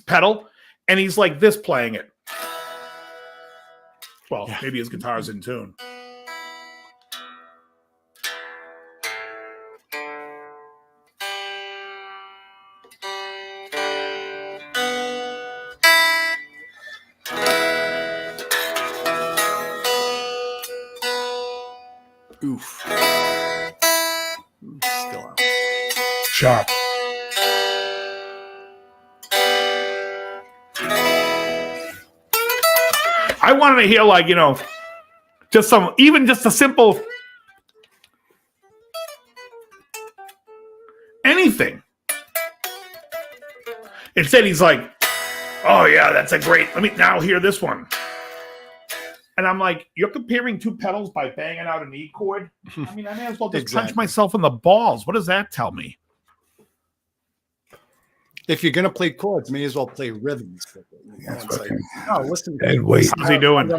pedal. And he's like this playing it. Well, maybe his guitar's in tune. Oof. Still out. Sharp. I wanted to hear like, just a simple anything. Instead, he's like, oh yeah, that's a great, let me now hear this one. And I'm like, you're comparing two pedals by banging out an E chord? I mean, I may as well just punch myself in the balls. What does that tell me? If you're going to play chords, may as well play rhythms. Listen. How's he doing?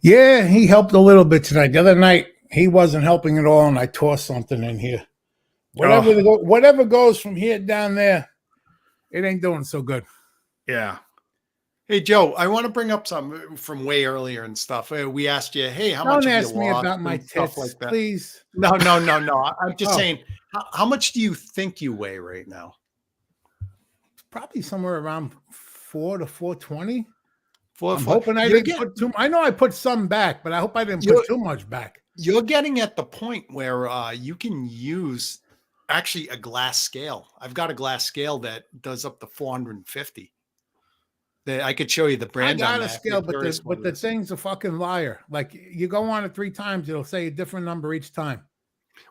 Yeah, he helped a little bit tonight. The other night, he wasn't helping at all, and I tossed something in here. Whatever goes from here down there, it ain't doing so good. Yeah. Hey, Joe, I want to bring up some from way earlier and stuff. We asked you, hey, how much Don't have ask you me lost about my and stuff tits, like that. please. No. I'm just saying, how much do you think you weigh right now? Probably somewhere around 4 to 420. I'm hoping I didn't put too. I know I put some back, but I hope I didn't put too much back. You're getting at the point where you can use actually a glass scale. I've got a glass scale that does up to 450. I could show you the brand. I got a scale, but the thing's a fucking liar. Like you go on it 3 times, it'll say a different number each time.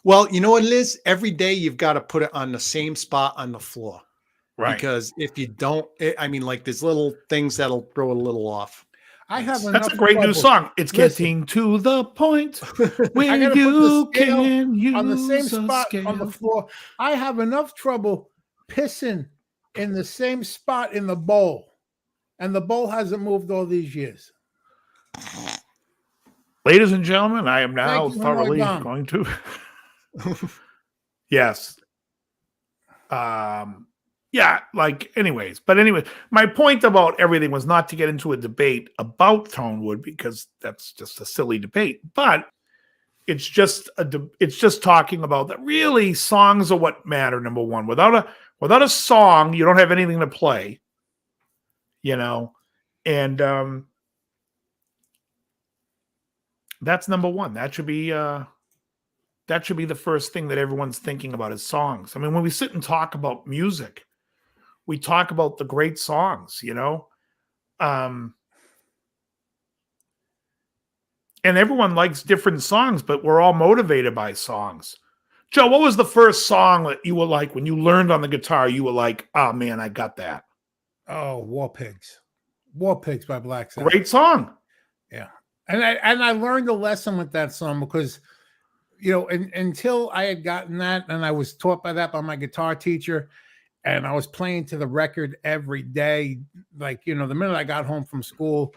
Well, you know what it is? Every day you've got to put it on the same spot on the floor. Right. Because if you don't, I mean, like there's little things that'll throw it a little off. That's a great new song. It's getting to the point where you can use on the same spot on the floor. I have enough trouble pissing in the same spot in the bowl, and the bowl hasn't moved all these years. Ladies and gentlemen, I am now thoroughly going to. Yes. Yeah, anyways, my point about everything was not to get into a debate about Tonewood because that's just a silly debate, but it's just talking about that really songs are what matter. Number one, without a song, you don't have anything to play, and that's number one. That should be the first thing that everyone's thinking about is songs. I mean, when we sit and talk about music, we talk about the great songs, and everyone likes different songs, but we're all motivated by songs. Joe, what was the first song that you were like, when you learned on the guitar, you were like, oh man, I got that? Oh, War Pigs by Black Sabbath. Great song. Yeah. And I learned a lesson with that song because, until I had gotten that, and I was taught by that by my guitar teacher, and I was playing to the record every day. Like, the minute I got home from school,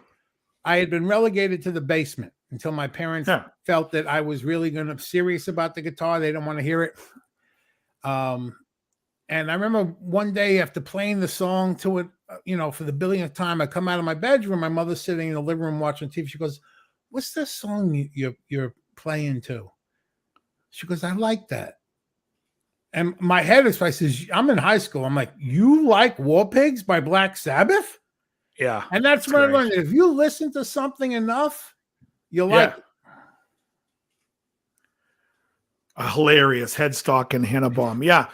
I had been relegated to the basement until my parents felt that I was really serious about the guitar. They didn't want to hear it. And I remember one day after playing the song to it, for the billionth time, I come out of my bedroom, my mother's sitting in the living room watching TV. She goes, "What's this song you're playing to?" She goes, "I like that." And my head is, I says, I'm in high school. I'm like, "You like War Pigs by Black Sabbath?" Yeah. And that's when I learned that if you listen to something enough, you'll like it. A hilarious headstock and Hannibal. Yeah.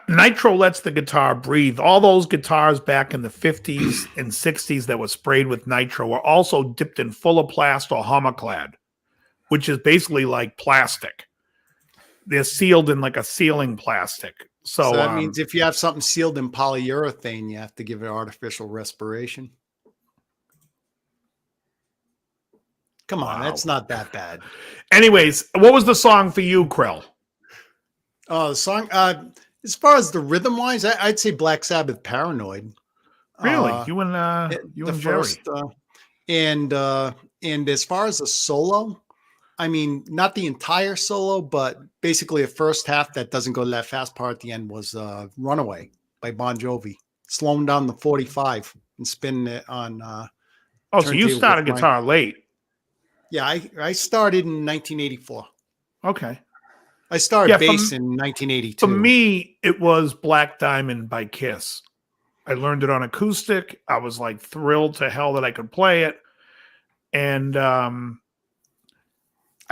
Nitro lets the guitar breathe. All those guitars back in the 50s and 60s that were sprayed with nitro were also dipped in Full-O-Plast or Homoclad, which is basically like plastic. They're sealed in like a sealing plastic. So that means if you have something sealed in polyurethane, you have to give it artificial respiration. Come on, that's not that bad. Anyways, what was the song for you, Krell? Oh, the song. As far as the rhythm wise, I'd say Black Sabbath, Paranoid. Really, you and Jerry. First, and as far as the solo, I mean, not the entire solo, but basically the first half that doesn't go to that fast part at the end was "Runaway" by Bon Jovi, slowing down the 45 and spinning it on. So you started guitar late. Yeah, I started in 1984. Okay. I started bass in 1982. For me, it was Black Diamond by Kiss. I learned it on acoustic. I was like thrilled to hell that I could play it. And I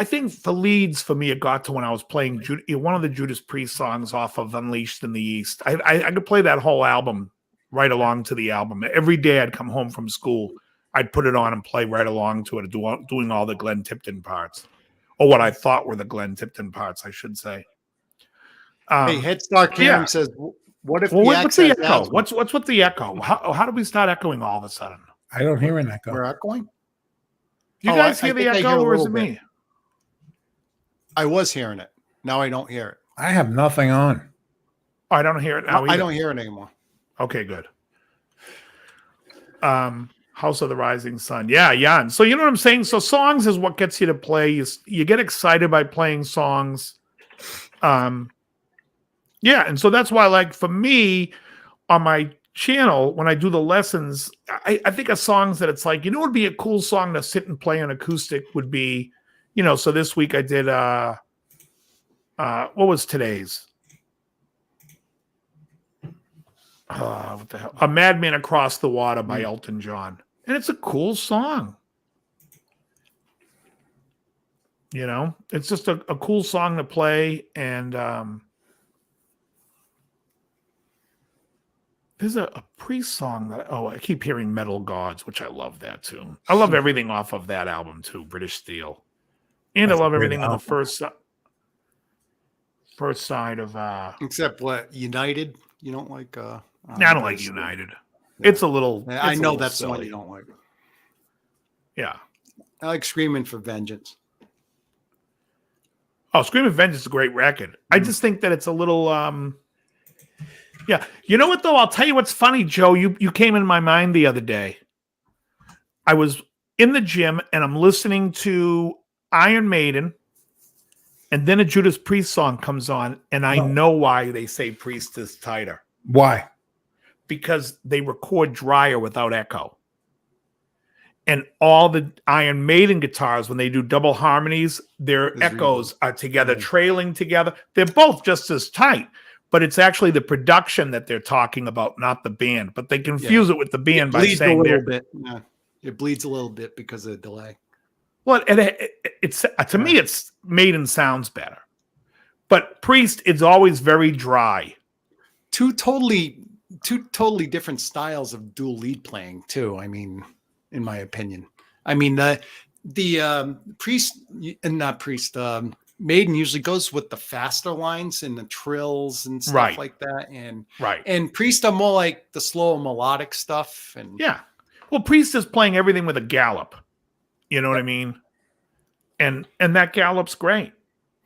think the leads for me, it got to when I was playing one of the Judas Priest songs off of Unleashed in the East. I could play that whole album right along to the album. Every day I'd come home from school I'd put it on and play right along to it, doing all the Glenn Tipton parts, or what I thought were the Glenn Tipton parts, I should say. Hey, Head Start Karen says, "What if what's the echo? asthma? What's with the echo? How do we start echoing all of a sudden? I don't hear an echo. We're echoing? You Oh, guys I hear the think I hear echo, a or is it little me? I was hearing it. Now I don't hear it. I have nothing on. Oh, I don't hear it now. I don't hear it anymore. Okay, good. House of the Rising Sun. Yeah. And so you know what I'm saying? So songs is what gets you to play. You get excited by playing songs. Yeah, and so that's why, like, for me, on my channel, when I do the lessons, I think of songs that it's like, you know, would be a cool song to sit and play on acoustic would be, you know, so this week I did what was today's? What the hell? A Madman Across the Water by Elton John. And it's a cool song. You know, it's just a cool song to play. And there's a Priest song that, I keep hearing Metal Gods, which I love that too. I love everything off of that album too, British Steel. And That's I love a great everything on the album. first side of Except what? United? You don't like I don't like United. It's a little I it's a know little that's the one silly. you don't like. Yeah. I like Screaming for Vengeance. Oh, Scream of Vengeance is a great record. I just think that it's a little yeah. You know what though? I'll tell you what's funny, Joe. You came in my mind the other day. I was in the gym and I'm listening to Iron Maiden, and then a Judas Priest song comes on, and I know why they say Priest is tighter. Why? Because they record drier without echo. And all the Iron Maiden guitars, when they do double harmonies, their echoes are together, trailing together. They're both just as tight, but it's actually the production that they're talking about, not the band. But they confuse it with the band by saying a little bit. Yeah. It bleeds a little bit because of the delay. Well, it's to me, it's Maiden sounds better, but Priest is always very dry. Two totally different styles of dual lead playing too. I mean, in my opinion, I mean the Priest and not Priest, Maiden usually goes with the faster lines and the trills and stuff like that, and Priest are more like the slow melodic stuff. And yeah, well, Priest is playing everything with a gallop. You know what I mean? And that gallop's great.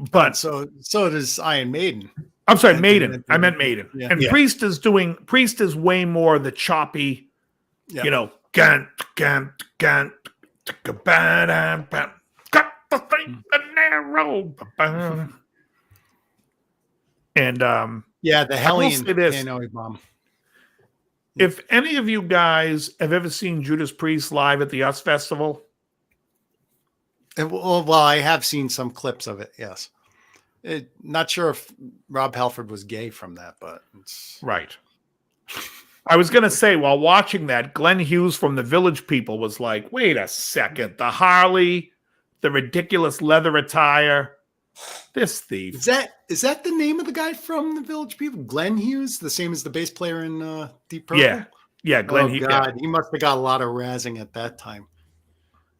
But so does Iron Maiden. I'm sorry, Maiden. I meant Maiden. Yeah. And Priest is way more the choppy, you know, got the narrow. And the Hellion piano bomb. If any of you guys have ever seen Judas Priest live at the US Festival, well, I have seen some clips of it. Yes, not sure if Rob Halford was gay from that, but it's right. I was going to say, while watching that, Glenn Hughes from the Village People was like, "Wait a second, the Harley, the ridiculous leather attire, this thief." Is that the name of the guy from the Village People? Glenn Hughes, the same as the bass player in Deep Purple. Yeah, Glenn. God, he must have got a lot of razzing at that time.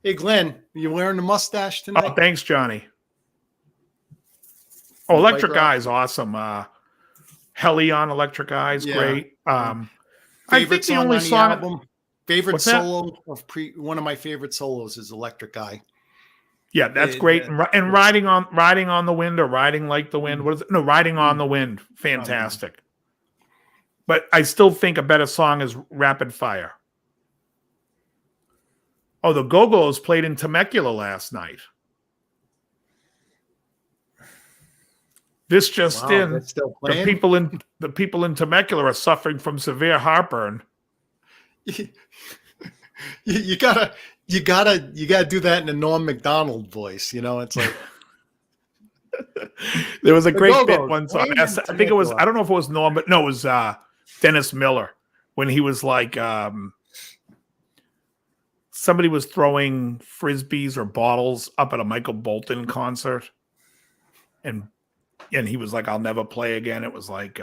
Hey, Glenn, you wearing the mustache tonight? Oh, thanks, Johnny. Oh, Electric Eye's awesome. Hellion Electric Eye's great. I think the only song album, favorite solo of one of my favorite solos is Electric Eye. Yeah, that's great. And riding on the wind or riding like the wind. What is it? No, riding on the wind. Fantastic. But I still think a better song is Rapid Fire. Oh, the Go-Go's played in Temecula last night. This just in: the people in Temecula are suffering from severe heartburn. You gotta do that in a Norm Macdonald voice. You know, it's like there was a great bit once on. I think it was. I don't know if it was Norm, but no, it was Dennis Miller when he was like. Somebody was throwing frisbees or bottles up at a Michael Bolton concert, and he was like, "I'll never play again." It was like,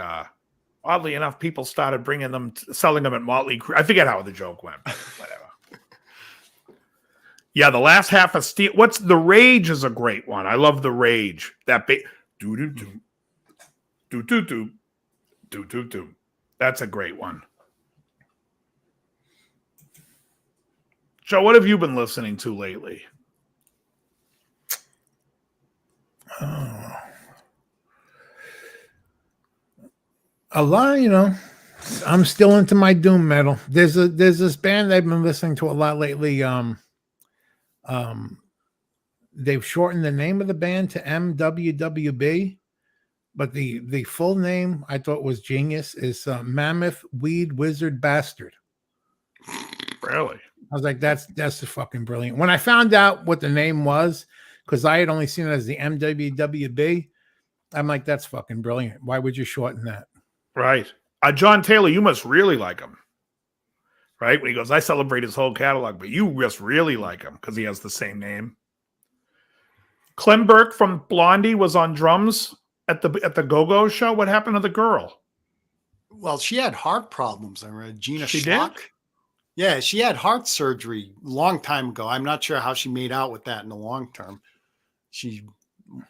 oddly enough, people started bringing them, selling them at Motley Crue. I forget how the joke went. Whatever. Yeah, the last half of Steel. What's The Rage is a great one. I love The Rage. That do do do do do do do do do. That's a great one. Joe, what have you been listening to lately? A lot, I'm still into my doom metal. There's this band I've been listening to a lot lately. They've shortened the name of the band to MWWB, but the full name I thought was genius is Mammoth Weed Wizard Bastard. Really? I was like, that's just fucking brilliant. When I found out what the name was, because I had only seen it as the MWWB, I'm like, that's fucking brilliant. Why would you shorten that? Right. John Taylor, you must really like him. Right? When he goes, I celebrate his whole catalog, but you just really like him because he has the same name. Clem Burke from Blondie was on drums at the Go-Go show. What happened to the girl? Well, she had heart problems. I read Gina She Schlock. did? Yeah, she had heart surgery a long time ago. I'm not sure how she made out with that in the long term. She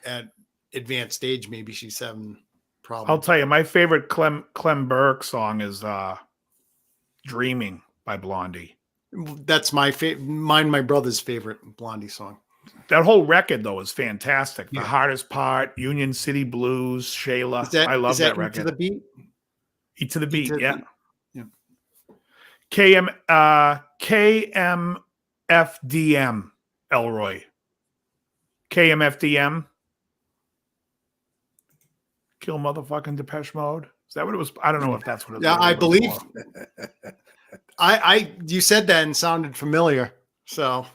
at advanced age, maybe she's having problems. I'll tell you, my favorite Clem Burke song is Dreaming by Blondie. That's my favorite. My brother's favorite Blondie song. That whole record, though, is fantastic. Yeah. The Hardest Part, Union City Blues, Shayla. I love that Eat record. to the Beat? Eat to the Beat, yeah. Yeah. KMFDM, Elroy. KMFDM. Kill motherfucking Depeche Mode. Is that what it was? I don't know if that's what it was. Yeah, I believe. You said that and sounded familiar. So.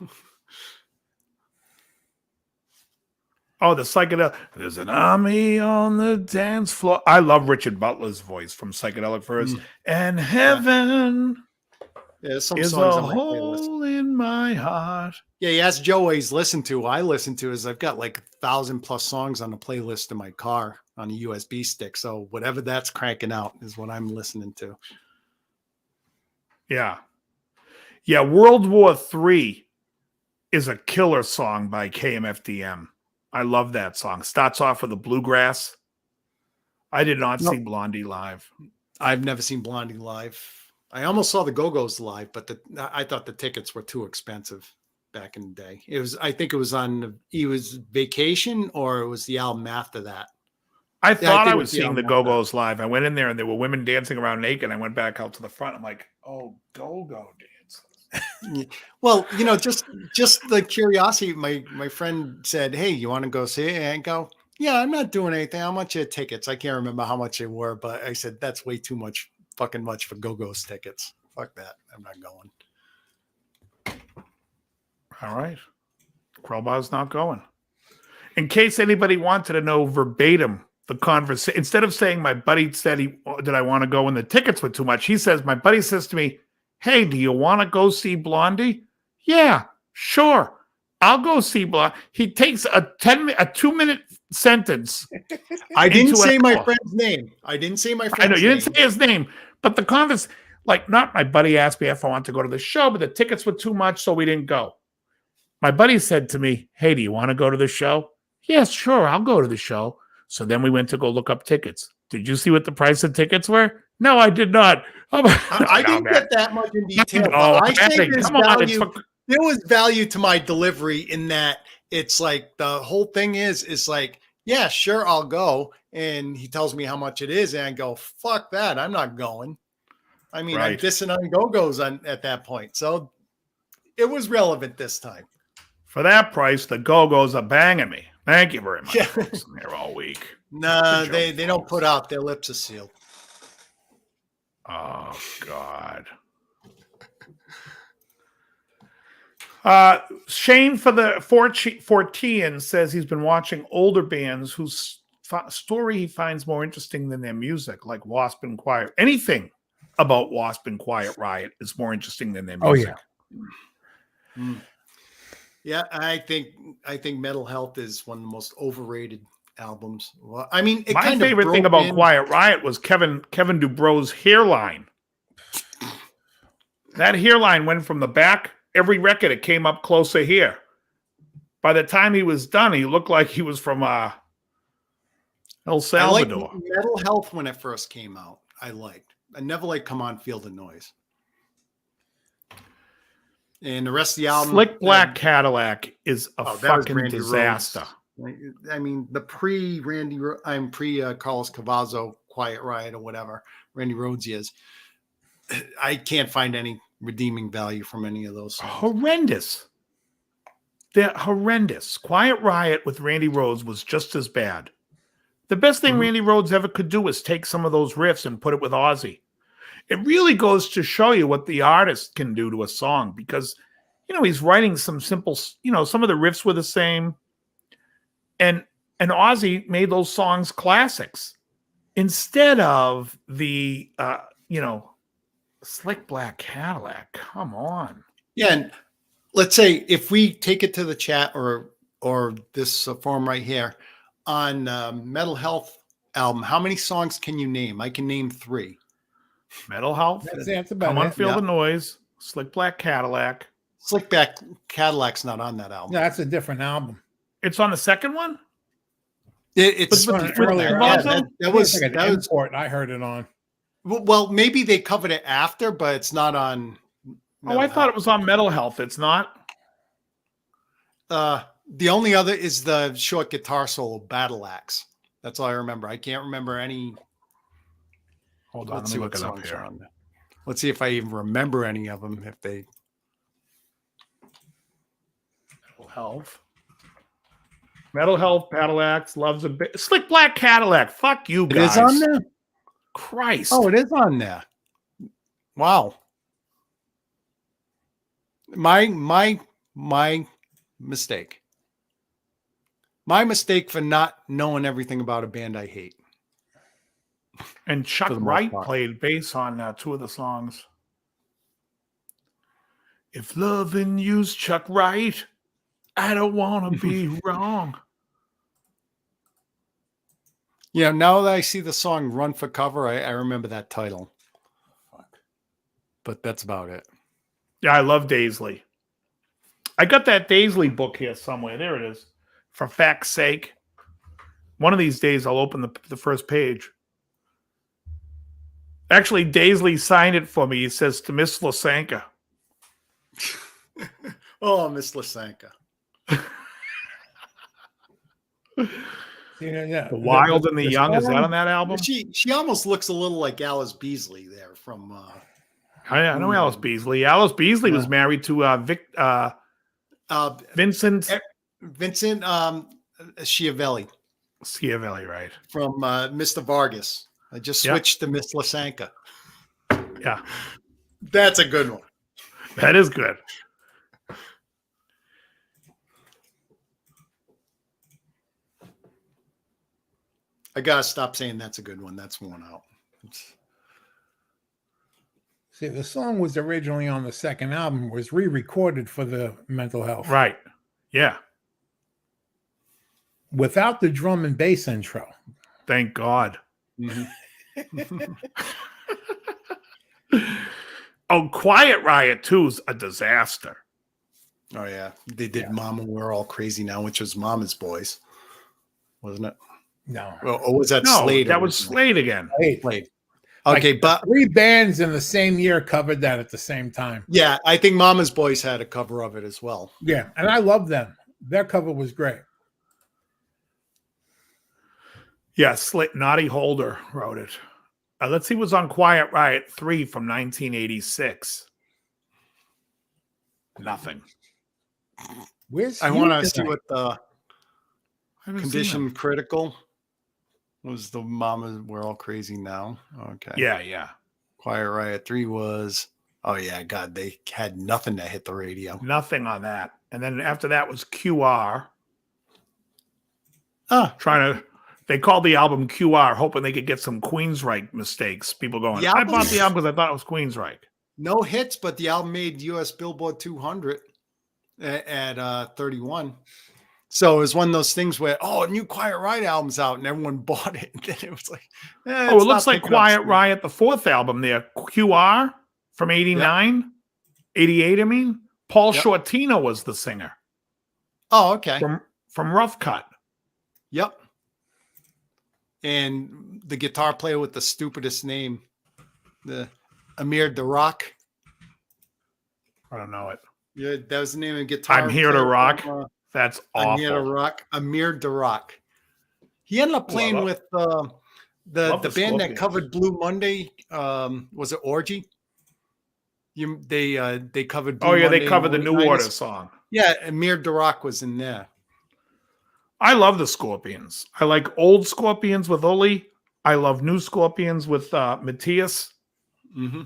Oh, the psychedelic. There's an army on the dance floor. I love Richard Butler's voice from Psychedelic Furs. And heaven some is songs a on my playlist. hole in my heart. Yeah, you asked Joe what he's listened to. I listen to is I've got like 1,000+ songs on the playlist in my car on a USB stick. So whatever that's cranking out is what I'm listening to. Yeah. Yeah, World War III is a killer song by KMFDM. I love that song. Starts off with a bluegrass. I did not see Blondie live. I've never seen Blondie live. I almost saw the Go-Go's live, but I thought the tickets were too expensive back in the day. I think it was Vacation, or it was the album after that. I thought I was the seeing the album Go-Go's live. I went in there and there were women dancing around naked. I went back out to the front. I'm like, oh, Go-Go dance. Well, just the curiosity. My friend said, "Hey, you want to go see it?" And I go, "Yeah, I'm not doing anything. How much are tickets?" I can't remember how much they were, but I said that's way too much, fucking much for Go-Go's tickets. Fuck that. I'm not going. All right, Crowbar's not going. In case anybody wanted to know verbatim the conversation, instead of saying my buddy said did I want to go and the tickets were too much, he says my buddy says to me, hey, do you want to go see Blondie? Yeah, sure. I'll go see Blondie. He takes a 2-minute sentence. I didn't say my friend's name. I know you didn't say his name, but the not my buddy asked me if I want to go to the show, but the tickets were too much, so we didn't go. My buddy said to me, hey, do you want to go to the show? Yes, sure, I'll go to the show. So then we went to go look up tickets. Did you see what the price of tickets were? No, I did not. I didn't get that much in detail. I think there was value to my delivery in that it's like the whole thing is like, yeah, sure, I'll go. And he tells me how much it is. And I go, fuck that. I'm not going. I mean, I'm dissing on Go-Go's at that point. So it was relevant this time. For that price, the Go-Go's are banging me. Thank you very much. Yeah. Folks. They're all week. No, they don't put out. Their lips are sealed. Oh, God. Shane for the 14 says he's been watching older bands whose story he finds more interesting than their music, like Wasp and Quiet. Anything about Wasp and Quiet Riot is more interesting than their music. Oh, yeah. Yeah, I think Mental Health is one of the most overrated albums. Well, I mean, my favorite thing about Quiet Riot was Kevin Dubro's hairline. That hairline went from the back every record, it came up closer here. By the time he was done, he looked like he was from El Salvador. I liked Metal Health when it first came out. I never liked Come On, Feel the Noise. And the rest of the album, Slick Black Cadillac is a fucking disaster. Rhodes. I mean, the pre Carlos Cavazo, Quiet Riot, or whatever Randy Rhodes is. I can't find any redeeming value from any of those songs. Horrendous. They're horrendous. Quiet Riot with Randy Rhodes was just as bad. The best thing Randy Rhodes ever could do was take some of those riffs and put it with Ozzy. It really goes to show you what the artist can do to a song because, he's writing some simple, some of the riffs were the same. And Ozzy made those songs classics instead of the, Slick Black Cadillac. Come on. Yeah. And let's say if we take it to the chat or this forum right here on Metal Health album, how many songs can you name? I can name 3. Metal Health. That's about Come On, it. Feel the Noise. Slick Black Cadillac. Slick Black Cadillac's not on that album. No, that's a different album. It's on the second one? It's But It's earlier. that That was like an import. I heard it on. Well, maybe they covered it after, but it's not on. I thought it was on Metal Health. It's not? The only other is the short guitar solo, Battle Axe. That's all I remember. I can't remember any. Hold on, Let's let see me what look it up songs here. are on there. Let's see if I even remember any of them. If they Metal Health, Battle Axe, Loves a Bit. Slick Black Cadillac. Fuck you it guys. is on there. Christ. Oh, it is on there. Wow. My mistake. My mistake for not knowing everything about a band I hate. And Chuck For the most Wright part. played bass on 2 of the songs. If loving you's Chuck Wright, I don't want to be wrong. Yeah, now that I see the song Run for Cover, I remember that title. But that's about it. Yeah, I love Daisley. I got that Daisley book here somewhere. There it is. For fact's sake. One of these days, I'll open the first page. Actually, Daisley signed it for me. He says, to Miss Lasanka. Oh, Miss Lasanka. Yeah. The Wild and the Young. Is that on that album? She almost looks a little like Alice Beasley there from I know Alice Beasley. Alice Beasley was married to Vincent Schiavelli Schiavelli, right? from Mr. Vargas. I just switched to Miss Lasanka. Yeah, That's a good one. that is good. I gotta stop saying that's a good one. That's worn out. See, the song was originally on the second album, was re-recorded for the Mental Health. Right. Yeah. Without the drum and bass intro. Thank God. Oh, Quiet Riot 2 is a disaster. Oh yeah, they did "Mama We're All Crazy Now," which was Mama's Boys, wasn't it? No. Or was that No, Slade? that was Slade again. Slade. Okay, but 3 bands in the same year covered that at the same time. yeah, I think Mama's Boys had a cover of it as well. Yeah, and I love them. Their cover was great. Yeah, Naughty Holder wrote it. Let's see what's on Quiet Riot 3 from 1986. Nothing. Where's I Hugh want to see tonight? what the I haven't seen Condition Critical was. The Mama We're All Crazy Now. Okay. that. Yeah. Quiet Riot 3 was. Oh yeah, God, they had nothing that hit the radio. Nothing on that. And then after that was QR. They called the album QR, hoping they could get some Queensryche mistakes. People going, The I album- bought the album because I thought it was Queensryche. No hits, but the album made US Billboard 200 at 31. So it was one of those things where, a new Quiet Riot album's out, and everyone bought it. And then it was like, Oh, it looks like Quiet Riot, the 4th album there. QR from 89, 88, I mean. Paul Yep. Shortino was the singer Oh, okay. from Rough Cut. Yep. And the guitar player with the stupidest name, the Amir Darak. I don't know it. Yeah, that was the name of the guitar. I'm Here to player Rock. from, That's I'm Here to awful. Rock. Amir Darak. He ended up playing with love the the band Scorpions. that covered Blue Monday. Was it Orgy? They covered Blue Oh yeah, Monday they covered the in New late Order 90s. song. Yeah, Amir Darak was in there. I love the Scorpions. I like old Scorpions with Uli. I love new Scorpions with Matthias. Mm-hmm.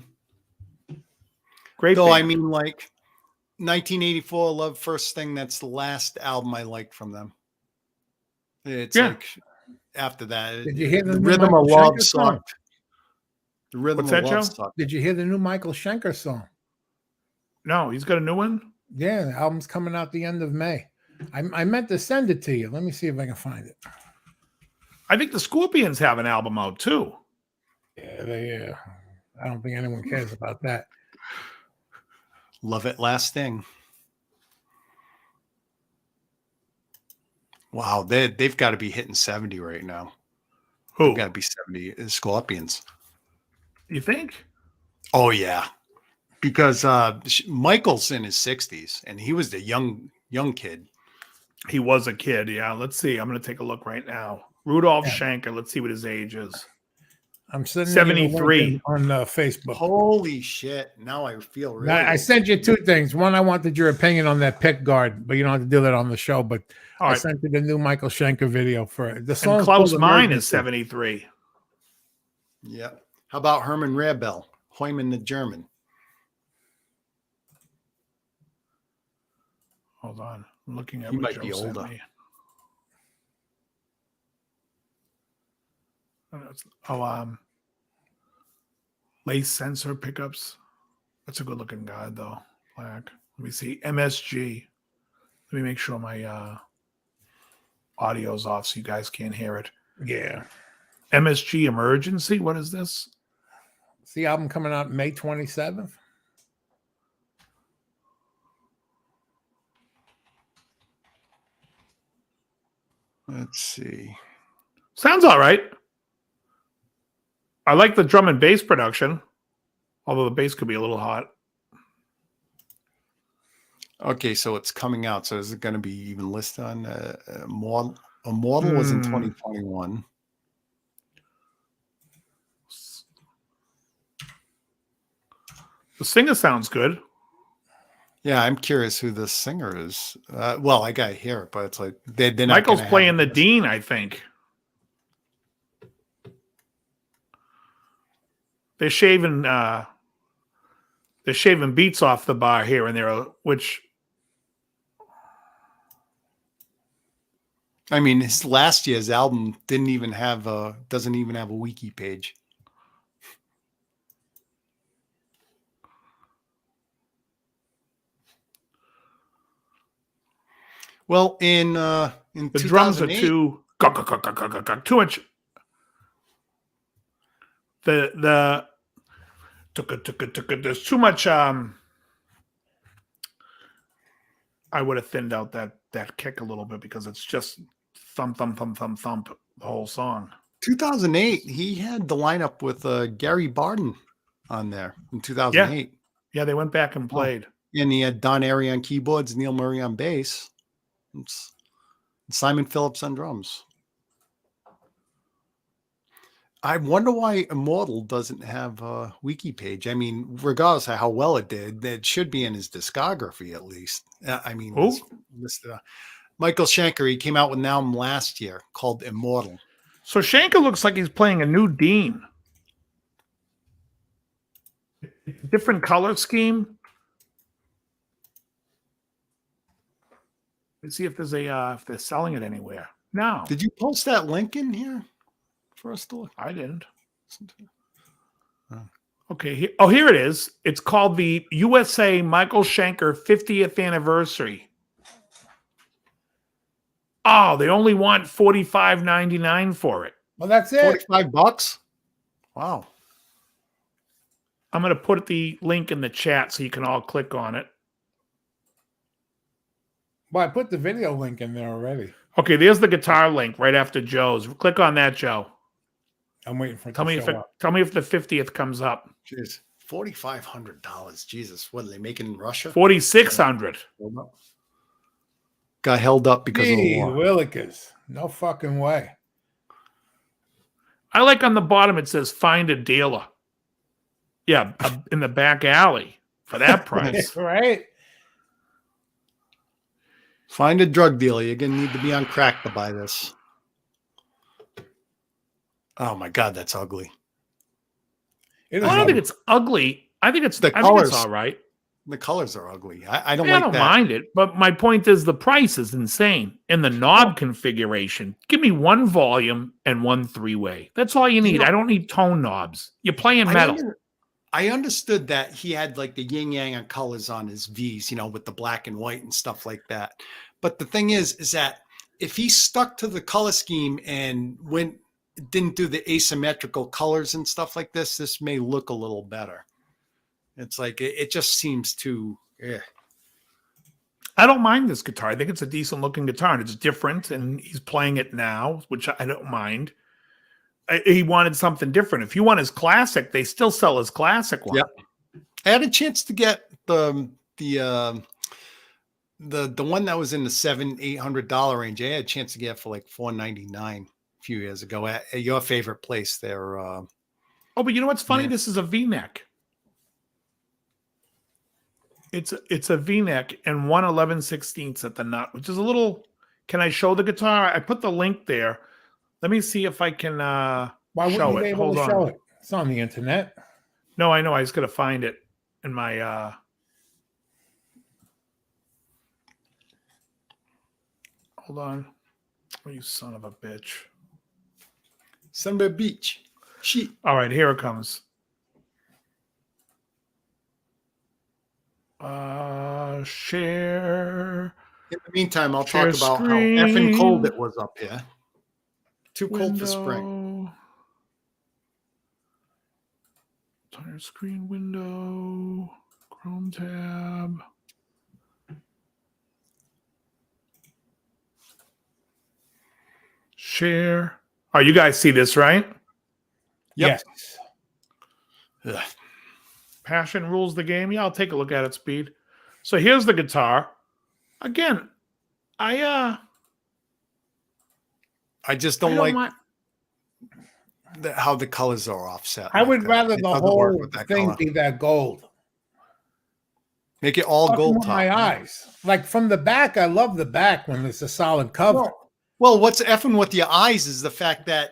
Great Though, band. I mean, like 1984, Love First Thing, that's the last album I liked from them. It's like after that, Did you hear the new Rhythm Michael of Love Schenker song? sucked. The Rhythm What's of that, Love Joe? sucked. Did you hear the new Michael Schenker song? No, he's got a new one. Yeah, the album's coming out the end of May. I meant to send it to you. Let me see if I can find it. I think the Scorpions have an album out too. Yeah, I don't think anyone cares about that. Love It Last Thing. Wow, they've got to be hitting 70 right now. Who? They've got to be 70. Scorpions. You think? Oh yeah, because Michael's in his 60s, and he was the young kid. He was a kid. Yeah. Let's see. I'm going to take a look right now. Rudolph Yeah. Schenker. Let's see what his age is. I'm sending 73 you the link on Facebook. Holy shit! Now I feel really. I sent you two things. One, I wanted your opinion on that pick guard, but you don't have to do that on the show. But All I right. sent you the new Michael Schenker video for the song. And Klaus Mine is 73. Yeah. How about Herman Rebel, Heumann the German? Hold on. I'm looking at He what might Joe be sent older. me. Lace sensor pickups. That's a good looking guy though. Black. Let me see. MSG. Let me make sure my audio's off so you guys can't hear it. Yeah. MSG Emergency. What is this? It's the album coming out May 27th. Let's see. Sounds all right. I like the drum and bass production, although the bass could be a little hot. Okay, so it's coming out. So is it going to be even listed on Immortal? Immortal was in 2021. The singer sounds good. Yeah, I'm curious who the singer is. Well, I got to hear it, but it's like they're not Michael's gonna have playing the it. Dean, I think. They're shaving beats off the bar here and there, which I mean, his last year's album doesn't even have a wiki page. Well, in the drums are 2008 too much. There's too much. I would have thinned out that kick a little bit because it's just thump thump thump thump thump the whole song. 2008, he had the lineup with Gary Barden on there in 2008. Yeah, they went back and played. And he had Don Airey on keyboards, Neil Murray on bass, Simon Phillips on drums. I wonder why Immortal doesn't have a wiki page. I mean, regardless of how well it did, it should be in his discography at least. I mean, it's listed, Michael Schenker, he came out with an album last year called Immortal. So Schenker looks like he's playing a new Dean. Different color scheme. Let's see if there's if they're selling it anywhere. No, Did you post that link in here for us to look? I didn't. Oh. Okay. Here it is. It's called the USA Michael Schenker 50th anniversary. Oh, they only want $45.99 for it. Well, that's it. $45? Wow. I'm going to put the link in the chat so you can all click on it. Well, I put the video link in there already. Okay, there's the guitar link right after Joe's. Click on that, Joe. I'm waiting for it Tell to me show up. tell me if the 50th comes up. Jeez, $4,500. Jesus, what are they making in Russia? 4,600. Got held up because of the Gee, war. Willikers. No fucking way. I like on the bottom it says find a dealer. Yeah, in the back alley for that price. Right? Find a drug dealer. You're gonna need to be on crack to buy this. Oh my God, that's ugly. It is I don't think ugly. it's ugly. I think it's The I think it's colors. all right. The colors are ugly. I don't I like don't that. mind it, but my point is the price is insane. In the knob configuration, give me one volume and one three-way. That's all you need. know- I don't need tone knobs. You're playing metal. I understood that he had like the yin yang of colors on his V's, with the black and white and stuff like that. But the thing is that if he stuck to the color scheme and didn't do the asymmetrical colors and stuff like this may look a little better. It's like it just seems too. I don't mind this guitar. I think it's a decent looking guitar and it's different and he's playing it now, which I don't mind. He wanted something different. If you want his classic, they still sell his classic one. Yep. I had a chance to get the one that was in the $700-800 range. I had a chance to get for like $499 a few years ago at your favorite place there. Oh, but you know what's funny? Yeah. This is a V-neck. It's a V-neck and 1/11/16 at the nut, which is a little. Can I show the guitar? I put the link there. Let me see if I can Why wouldn't show you be it. able Hold to on. show it? It's on the internet. No, I know. I just got to find it in my. Hold on. Oh, you son of a bitch. Sunbury Beach. Sheet. All right, here it comes. Share. In the meantime, I'll Share talk about screen. how effing cold it was up here. Too cold for spring. Window. Entire screen window. Chrome tab. Share. Oh, you guys see this, right? Yep. Yes. Ugh. Passion rules the game. Yeah, I'll take a look at it, Speed. So here's the guitar. Again, I just I don't don't like mind. how the colors are offset. I like would that. rather It the doesn't work whole with that thing color. be that gold. Make it all Fucking gold with top. my eyes. Like from the back, I love the back when it's a solid cover. Well, what's effing with your eyes is the fact that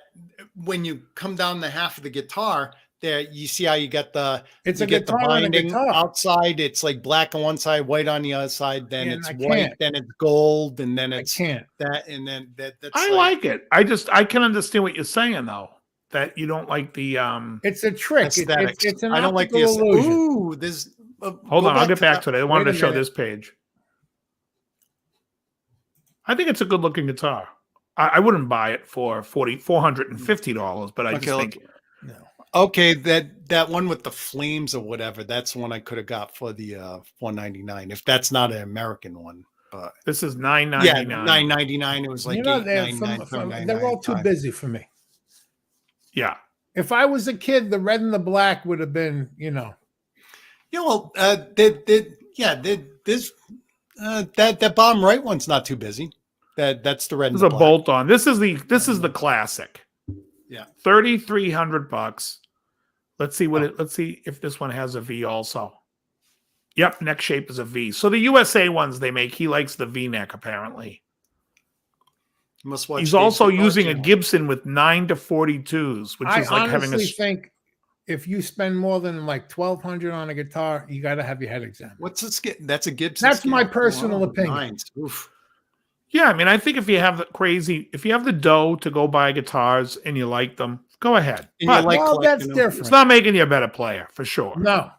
when you come down the half of the guitar, there you see how you get the It's you a get the guitar and a binding guitar. outside. It's like black on one side, white on the other side. Then And it's I white, can't. then it's gold, and then I it's can't. that, and then that's I like it. I can understand what you're saying though. That you don't like the It's a trick. aesthetics. It's an I don't like the optical illusion. Ooh, there's. Hold on, I'll get back to that. it. I wanted Wait to a show minute. this page. I think it's a good looking guitar. I wouldn't buy it for $450, but I Okay, just think No. Okay, that one with the flames or whatever, that's one I could have got for the $499 if that's not an American one. But this is yeah, $9.99. $9.99. It was like They're all too busy for me. Yeah. If I was a kid, the red and the black would have been, Yeah, well, this that bottom right one's not too busy. That's the red. This is and a the black. bolt on. This is the classic. Yeah. $3,300. Let's see if this one has a V also. Yep, neck shape is a V. So the USA ones they make, he likes the V neck apparently. You must watch He's Dave's also Guitar using a Channel. Gibson with 9-42s, which I is like having a. honestly think if you spend more than like $1,200 on a guitar, you got to have your head examined. What's this? That's a Gibson. That's my scale. personal Wow, opinion. nines. Oof. Yeah, I mean, I think if you have the dough to go buy guitars and you like them, go ahead. And But you like Well, that's collecting them. different. it's not making you a better player for sure. No,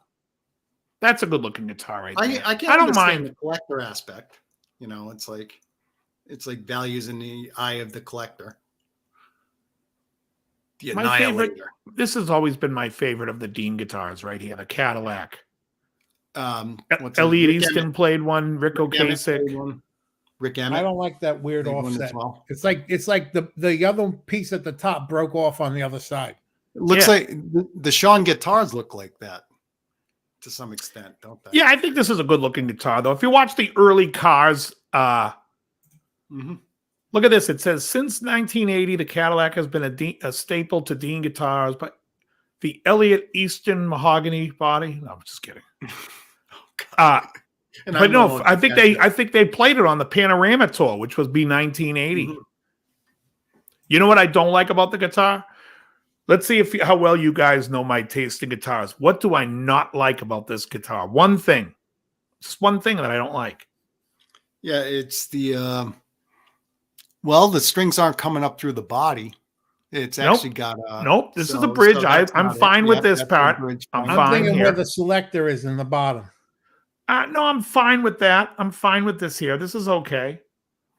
That's a good looking guitar right there. I can I don't understand mind. the collector aspect. It's like values in the eye of the collector. The My favorite. annihilator. This has always been my favorite of the Dean guitars right here, the Cadillac. What's Elliot Rick Easton Emmett- played one. Rick Rick Emmett Ocasek. played one. Rick I Emmett. don't like that weird Played one as offset. well. It's like the other piece at the top broke off on the other side. It looks Yeah. like the Sean guitars look like that to some extent, don't they? Yeah, I think this is a good looking guitar though. If you watch the early Cars, Mhm. look at this. It says since 1980, the Cadillac has been a staple to Dean guitars, but the Elliott Easton mahogany body. No, I'm just kidding. And But no, know I think they played it on the Panorama tour, which was be 1980. Mhm. You know what I don't like about the guitar? Let's see how well you guys know my taste in guitars. What do I not like about this guitar? One thing, just one thing that I don't like. Yeah, it's the the strings aren't coming up through the body. It's actually got a nope. This is a bridge. I'm fine with this part. I'm fine thinking here. where the selector is in the bottom. No, I'm fine with that. I'm fine with this here. This is okay.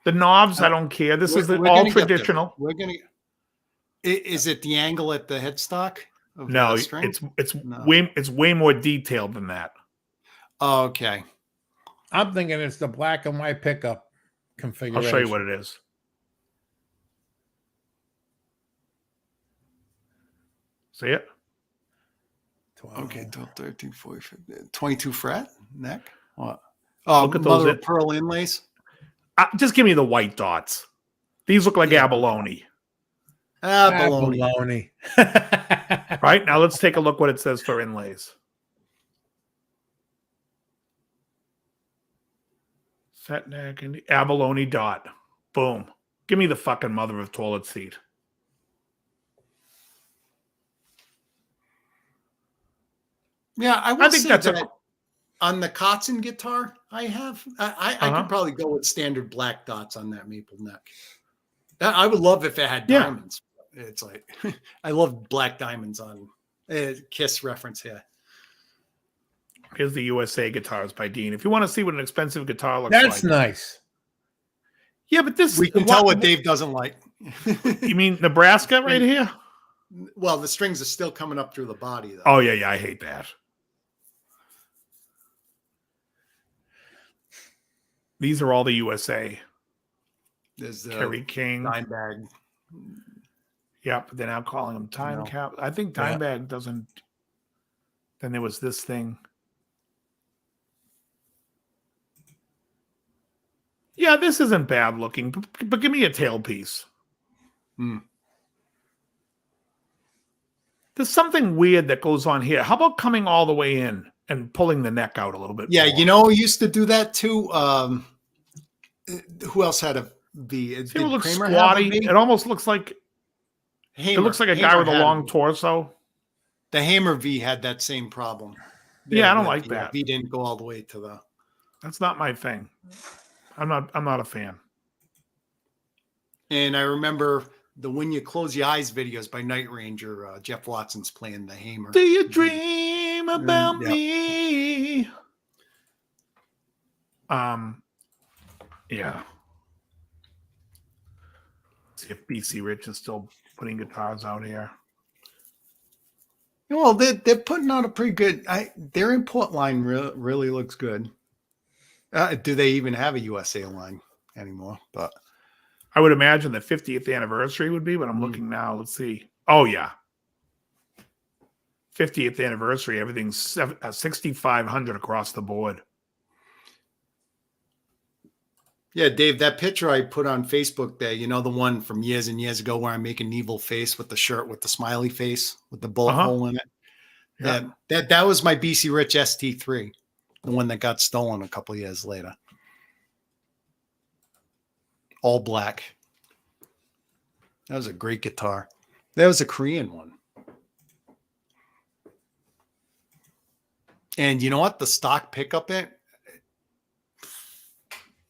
The knobs, I don't care. This is all traditional. We're gonna. Is it the angle at the headstock? No, it's way more detailed than that. Oh, okay. I'm thinking it's the black and white pickup configuration. I'll show you what it is. See it? 12. Okay, 12, 13, 14, 15, 22 fret neck. What? Oh, Look at mother those of pearl inlays. Just give me the white dots. These look like Yeah. abalone. Baloney. Right? Now let's take a look what it says for inlays. Set neck and the abalone dot. Boom. Give me the fucking mother of toilet seat. Yeah, I think say that's that on the Kotzen guitar I have. I could probably go with standard black dots on that maple neck. I would love if it had diamonds. It's like I love black diamonds on Kiss reference here. Here's the USA guitars by Dean. If you want to see what an expensive guitar looks like. That's nice. Yeah, but this We can tell what Dave doesn't like. You mean Nebraska right here? Well, the strings are still coming up through the body, though. Oh, yeah, I hate that. These are all the USA. There's the Kerry King. Dimebag. Yep, they're now calling them time cap. I think Dimebag doesn't. Then there was this thing. Yeah, this isn't bad looking, but give me a tailpiece. There's something weird that goes on here. How about coming all the way in and pulling the neck out a little bit? Yeah, more? you know, we used to do that too. Who else had a V? See, it looks squatty. It almost looks like it looks like a guy with a long torso. The Hamer V had that same problem. Yeah, I don't like that. V didn't go all the way to the. That's not my thing. I'm not a fan. And I remember the When You Close Your Eyes videos by Night Ranger. Jeff Watson's playing the Hamer. Do you dream about me? Yeah. See if BC Rich is still putting guitars out here. Well, they're putting out a pretty good. Their import line really looks good. Do they even have a USA line anymore? But I would imagine the 50th anniversary would be, but I'm looking now. Let's see. Oh, yeah. 50th anniversary. Everything's 6,500 across the board. Yeah, Dave, that picture I put on Facebook there, you know, the one from years and years ago where I make an evil face with the shirt with the smiley face with the bullet hole in it. Yeah. That was my BC Rich ST3, the one that got stolen a couple of years later. All black. That was a great guitar. That was a Korean one. And you know what? The stock pickup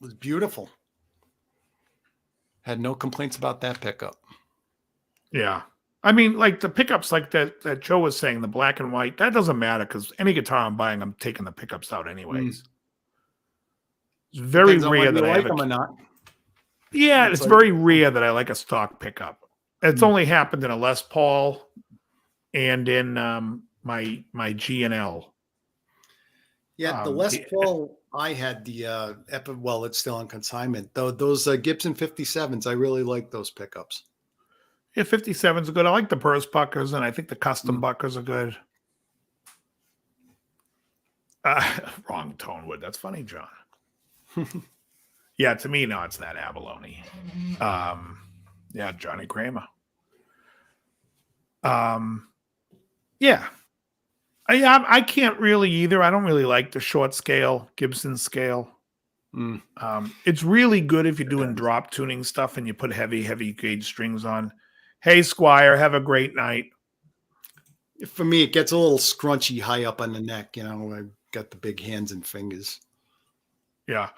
was beautiful. Had no complaints about that pickup. Yeah. I mean, like the pickups like that Joe was saying, the black and white, that doesn't matter because any guitar I'm buying, I'm taking the pickups out anyways. It's very rare that I like them or not. Yeah, it's very rare that I like a stock pickup. It's only happened in a Les Paul and in my G&L. Yeah, the Les Paul I had the well, it's still on consignment though. Those Gibson 57s, I really like those pickups. Yeah, 57s are good. I like the burst buckers, and I think the custom buckers are good. Wrong tone wood. That's funny, John. Yeah, to me, no, it's that abalone. Yeah, Johnny Kramer. Yeah. I can't really either. I don't really like the short scale, Gibson scale. It's really good if you're doing drop tuning stuff and you put heavy gauge strings on. Hey, Squire, have a great night. For me, it gets a little scrunchy high up on the neck. You know, I got the big hands and fingers. Yeah.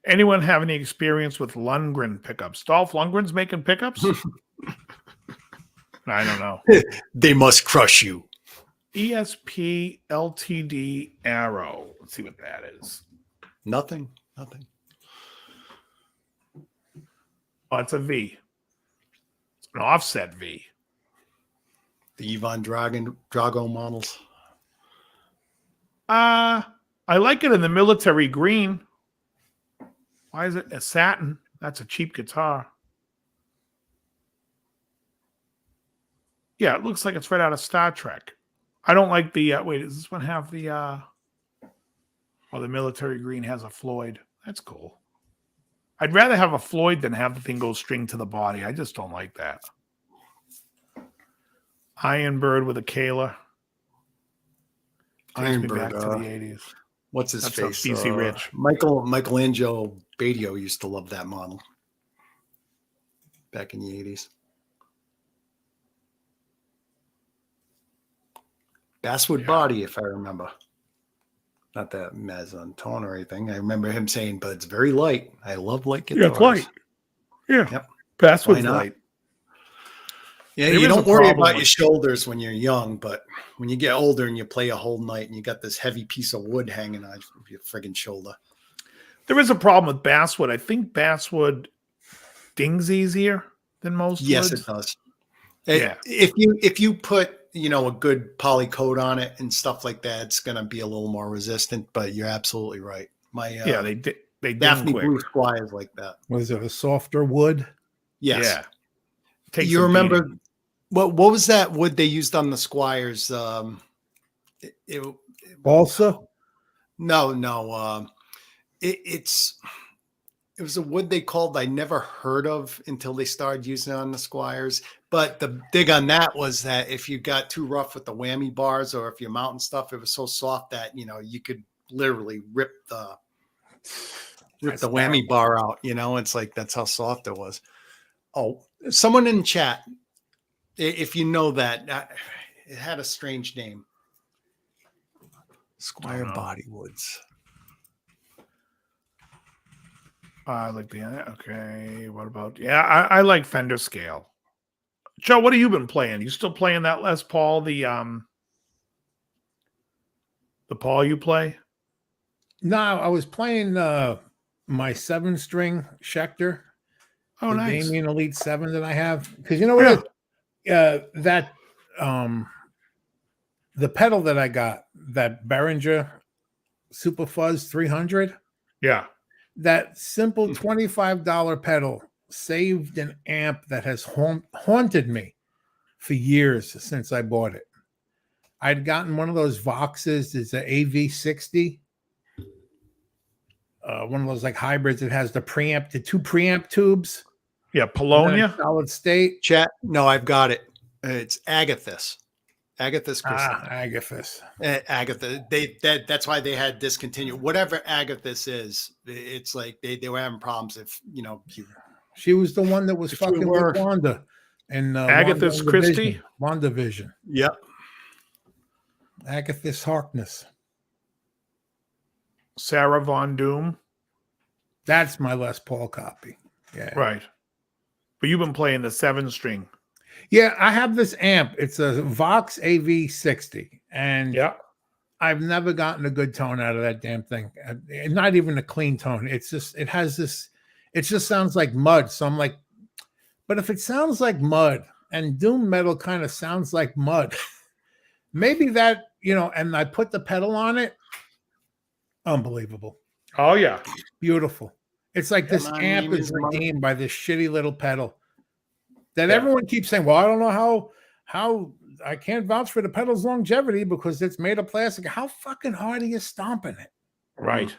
Anyone have any experience with Lundgren pickups? Dolph Lundgren's making pickups? I don't know. They must crush you. ESP LTD Arrow. Let's see what that is. Nothing. Oh, it's a V. It's an offset V. The Ivan Drago models. I like it in the military green. Why is it a satin? That's a cheap guitar. Yeah, it looks like it's right out of Star Trek. I don't like the wait, does this one have the oh, the military green has a Floyd. That's cool. I'd rather have a Floyd than have the thing go string to the body. I just don't like that. Iron Bird with a Kayla. Takes me back to the 80s. What's his That's face? BC Rich. Michelangelo Badio used to love that model back in the 80s. Basswood body, if I remember. Not that Maz on tone or anything. I remember him saying, but it's very light. I love light guitars. Yeah, it's light. Yeah. Yep. Basswood's light. Yeah, you don't worry about your shoulders when you're young, but when you get older and you play a whole night and you got this heavy piece of wood hanging on your friggin' shoulder. There is a problem with basswood. I think basswood dings easier than most Yes, woods. it does. Yeah. If you put, a good poly coat on it and stuff like that, it's going to be a little more resistant, but you're absolutely right. They Daphne Blue Squires like that. Was it a softer wood? Yes. Yeah. You remember what was that wood they used on the Squires? Balsa? No. It was a wood they called I never heard of until they started using it on the Squires. But the dig on that was that if you got too rough with the whammy bars or if you're mounting stuff, it was so soft that you could literally rip the whammy bar out. It's like that's how soft it was. Oh, someone in chat, if you know that, it had a strange name. Squire Bodywoods. I like okay. What about I like Fender scale. Joe, what have you been playing? You still playing that Les Paul? The Paul you play? No, I was playing my 7-string Schecter. Oh, the nice. Damien Elite 7 that I have. Because you know what? The pedal that I got, that Behringer Super Fuzz 300. Yeah. That simple $25 pedal saved an amp that has haunted me for years since I bought it. I'd gotten one of those Voxes. It's an AV60. One of those like hybrids. It has the two preamp tubes. Yeah, Polonia. Solid state. Chat. No, I've got it. It's Agathis. Agathis Crystal. Agathis. Agatha. That's why they had discontinued. Whatever Agathis is, it's like they were having problems if she was the one that was fucking with Wanda. And Agathis Christie. WandaVision. Yep. Agathis Harkness. Sarah Von Doom. That's my Les Paul copy. Yeah. Right. But you've been playing the 7-string. Yeah, I have this amp. It's a Vox AV60. And I've never gotten a good tone out of that damn thing. Not even a clean tone. It just sounds like mud. So I'm like, but if it sounds like mud and doom metal kind of sounds like mud, maybe that, and I put the pedal on it. Unbelievable. Oh yeah. Beautiful. It's like this My amp name is is Mark. redeemed by this shitty little pedal that Yeah. everyone keeps saying, well, I don't know how I can't vouch for the pedal's longevity because it's made of plastic. How fucking hard are you stomping it? Right.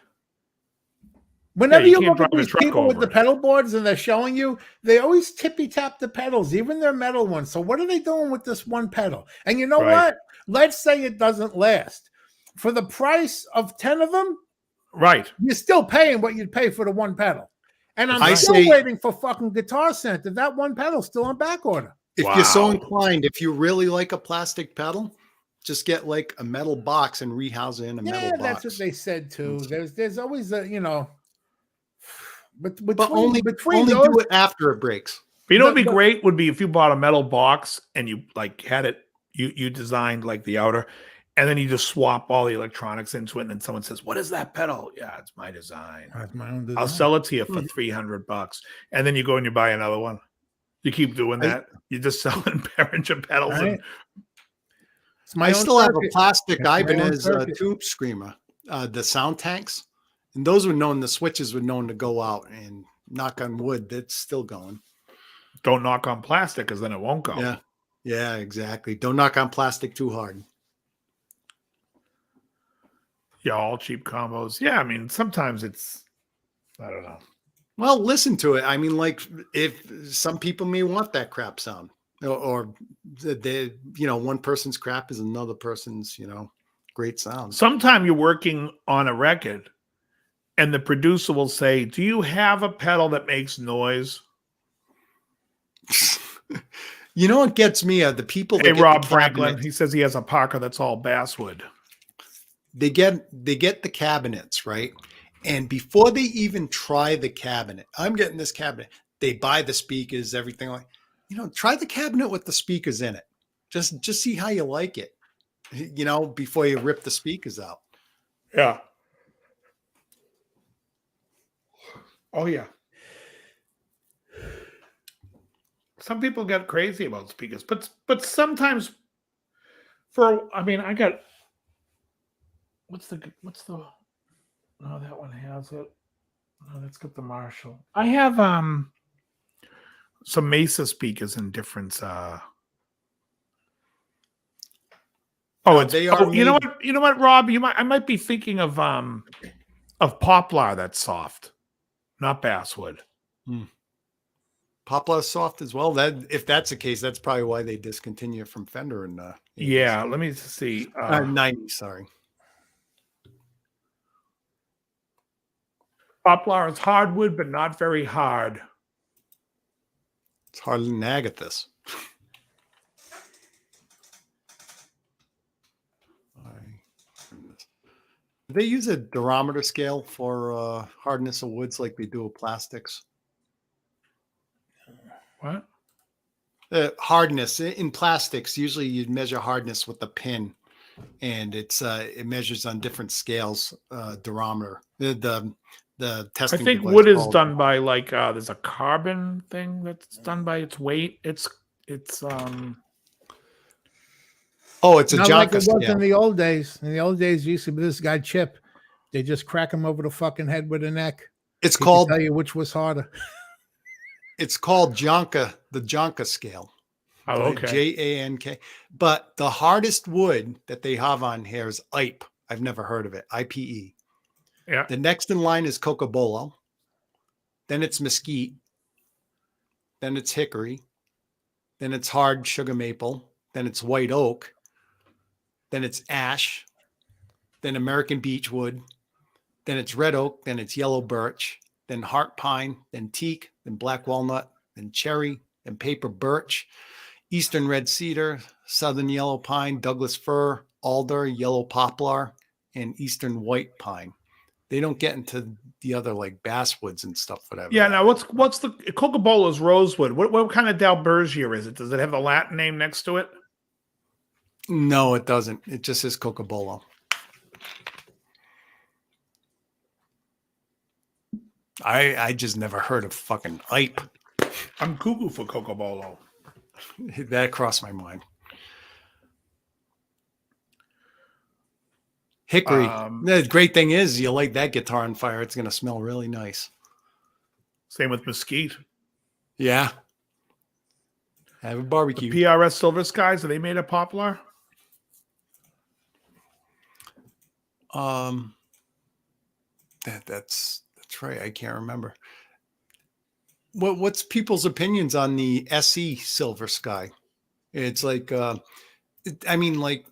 Whenever you you can't look at drive a these truck people with over the it. pedal boards and they're showing you, they always tippy tap the pedals, even their metal ones. So what are they doing with this one pedal? And you know Right. what? Let's say it doesn't last. For the price of 10 of them, Right. you're still paying what you'd pay for the one pedal. And I'm That's still right. waiting for fucking Guitar Center. That one pedal's still on back order. If you're so Wow. inclined, if you really like a plastic pedal, just get like a metal box and rehouse it in a metal box. That's what they said too. There's always a, but But only those, do it after it breaks. But you know what'd be great would be if you bought a metal box and you like had it, you designed like the outer, and then you just swap all the electronics into it, and then someone says, "What is that pedal?" Yeah, it's my design. That's my own design. I'll sell it to you for $300, and then you go and you buy another one. You keep doing that. You're just selling Behringer pedals. Right. And I still have a plastic It's my own Ibanez circuit. tube screamer, the sound tanks, and those were known. The switches were known to go out, and knock on wood, that's still going. don't knock on plastic because then it won't go. Yeah, exactly. Don't knock on plastic too hard. Yeah, all cheap combos. Yeah, I mean, sometimes it's, I don't know. Well, listen to it. I mean, like if some people may want that crap sound, or they, one person's crap is another person's, great sound. Sometime you're working on a record and the producer will say, "Do you have a pedal that makes noise?" You know what gets me? The people. Hey, that get Rob the Franklin, cabinets, he says he has a Parker that's all basswood. they get the cabinets, right? And before they even try the cabinet, I'm getting this cabinet. They buy the speakers, everything like, try the cabinet with the speakers in it. Just see how you like it, before you rip the speakers out. Yeah. Oh, yeah. Some people get crazy about speakers, but sometimes I got, what's the, no, that one has it. No, that's got the Marshall. I have some Mesa speakers in different They are you know what, Rob? I might be thinking of Poplar that's soft, not basswood. Poplar soft as well. That if that's the case, that's probably why they discontinue it from Fender and yeah, let me see. 90, sorry. Poplar is hardwood, but not very hard. It's harder than Agathis. Do they use a durometer scale for hardness of woods like they do with plastics? What? Hardness in plastics, usually you measure hardness with the pin, and it measures on different scales. Durometer, the testing. I think device wood is called- done by like there's a carbon thing that's done by its weight. It's Oh, it's a Not like Jonka it was scale. in the old days. In the old days, you used to be this guy Chip. They just crack him over the fucking head with a neck. It's He could called tell you which was harder. It's called Jonka, the Jonka scale. oh, okay. Jank. But the hardest wood that they have on here is IPE. I've never heard of it. IPE. Yeah. The next in line is Cocobolo. Then it's mesquite. Then it's hickory. Then it's hard sugar maple. Then it's white oak. Then it's ash. Then American beechwood. Then it's red oak. Then it's yellow birch. Then heart pine. Then teak. Then black walnut. Then cherry. Then paper birch. Eastern red cedar. Southern yellow pine. Douglas fir. Alder. Yellow poplar. And eastern white pine. They don't get into the other like basswoods and stuff, whatever. Yeah. Now, what's the Cocobolo's rosewood? What kind of Dalbergia is it? Does it have a Latin name next to it? No, it doesn't. It just says Cocobolo. I just never heard of fucking IPE. I'm cuckoo for Cocobolo. That crossed my mind. Hickory. The great thing is, you light that guitar on fire, it's going to smell really nice. Same with mesquite. Yeah. Have a barbecue. The PRS Silver Skies, are they made of poplar? That's right. I can't remember. What's people's opinions on the SE Silver Sky? It's like, like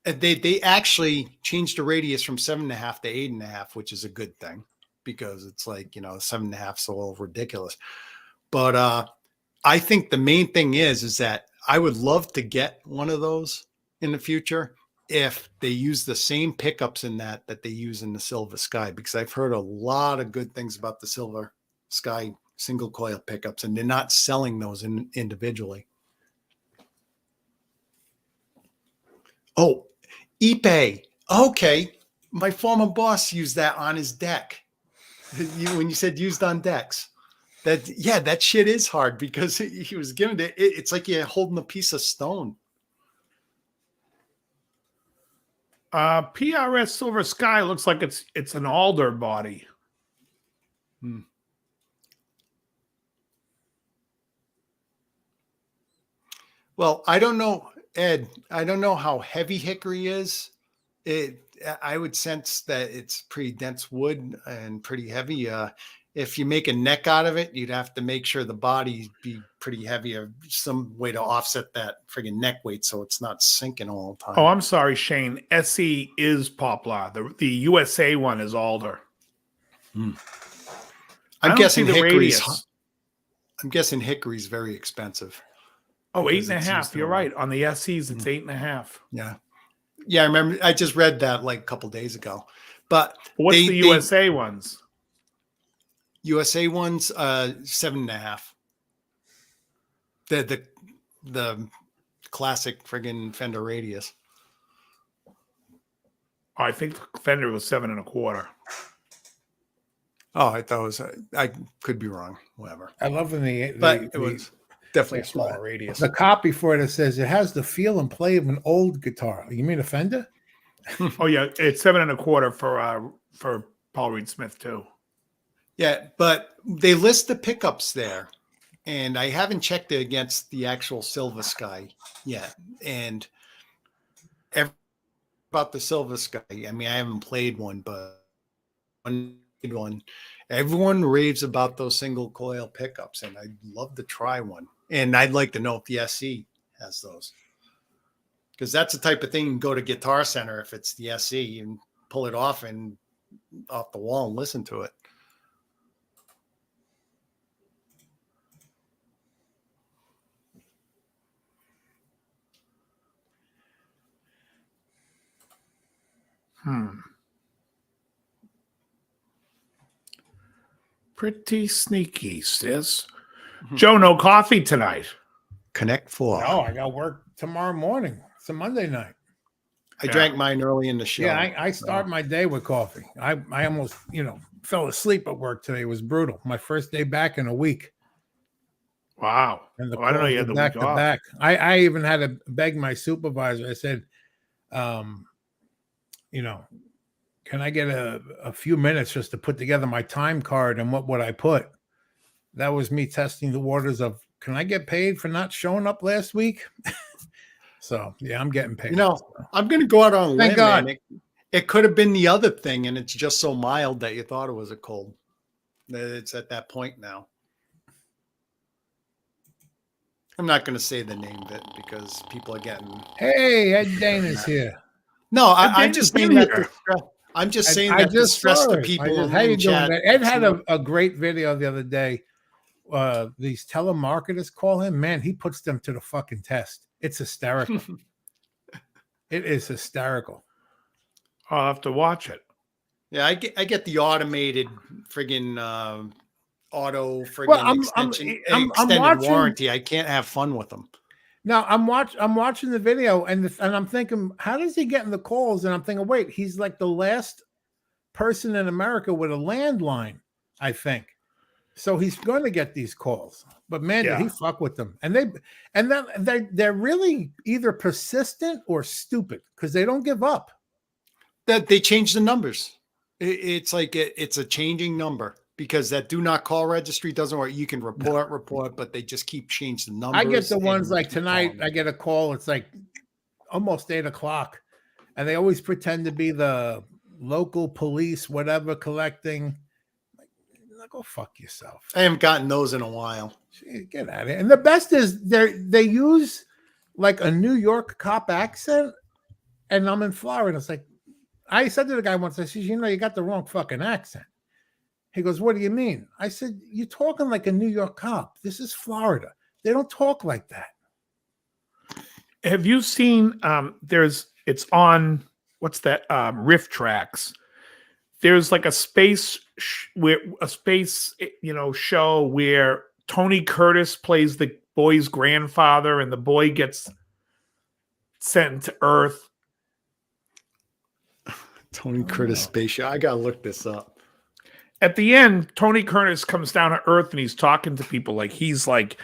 they actually changed the radius from 7.5 to 8.5, which is a good thing because it's like, 7.5 is a little ridiculous. But I think the main thing is that I would love to get one of those in the future if they use the same pickups in that they use in the Silver Sky, because I've heard a lot of good things about the Silver Sky single coil pickups, and they're not selling those individually. Oh, Ipe. Okay. My former boss used that on his deck. When you said used on decks, that shit is hard because he was giving it. It's like you're holding a piece of stone. PRS Silver Sky looks like it's an alder body. Well, I don't know, Ed. I don't know how heavy hickory is. I would sense that it's pretty dense wood and pretty heavy. If you make a neck out of it, you'd have to make sure the body be pretty heavy, or some way to offset that friggin' neck weight so it's not sinking all the time. Oh, I'm sorry, Shane. SE is poplar. The USA one is alder. I'm guessing hickory's very expensive. Oh, 8.5. You're right. On the SEs, it's 8.5. Yeah. Yeah, I remember. I just read that like a couple days ago. But what's the USA ones? USA ones, 7.5. The classic friggin' Fender Radius. I think Fender was 7.25. Oh, I thought it was. I could be wrong. Whatever. I love when it was definitely a smaller radius. The copy for it says it has the feel and play of an old guitar. You mean a Fender? Oh yeah, it's 7.25 for Paul Reed Smith too. Yeah, but they list the pickups there, and I haven't checked it against the actual Silver Sky yet. And about the Silver Sky, I mean, I haven't played one, but one. Everyone raves about those single coil pickups, and I'd love to try one. And I'd like to know if the SE has those, because that's the type of thing you can go to Guitar Center if it's the SE and pull it off the wall and listen to it. Pretty sneaky, sis. Joe, no coffee tonight. Connect 4. No, I got work tomorrow morning. It's a Monday night. I drank mine early in the show. Yeah, I start my day with coffee. I almost, fell asleep at work today. It was brutal. My first day back in a week. Wow. And I don't know you had the back week to off. back. I even had to beg my supervisor. I said, can I get a few minutes just to put together my time card and what would I put? That was me testing the waters of, can I get paid for not showing up last week? So, yeah, I'm getting paid. I'm going to go out on a limb. God. Man. It could have been the other thing, and it's just so mild that you thought it was a cold. It's at that point now. I'm not going to say the name of it because people are getting... Hey, Ed Dana's here. No, I'm just saying that... I'm just saying that to stress the people. How you doing? Ed had a great video the other day. These telemarketers call him. Man, he puts them to the fucking test. It's hysterical. It is hysterical. I'll have to watch it. Yeah, I get the automated friggin' auto friggin' extended warranty. I can't have fun with them. Now I'm watching the video and I'm thinking, how does he get in the calls? And I'm thinking, wait, he's like the last person in America with a landline, I think. So he's going to get these calls. But man, did he fuck with them? And they're really either persistent or stupid because they don't give up. That they changed the numbers. It's like it's a changing number because that do not call registry doesn't work. You can report, but they just keep changing the numbers. I get the ones like keep tonight. calling. I get a call. It's like almost 8:00, and they always pretend to be the local police, whatever, collecting. Like, go fuck yourself. I haven't gotten those in a while. Get out of here. And the best is they use like a New York cop accent, and I'm in Florida. It's like I said to the guy once, I said, you got the wrong fucking accent. He goes, what do you mean? I said, you're talking like a New York cop. This is Florida. They don't talk like that. Have you seen it's on what's that riff tracks? There's like a space show where Tony Curtis plays the boy's grandfather and the boy gets sent to Earth. Tony Curtis spaceship. I gotta look this up. At the end, Tony Curtis comes down to Earth and he's talking to people like he's like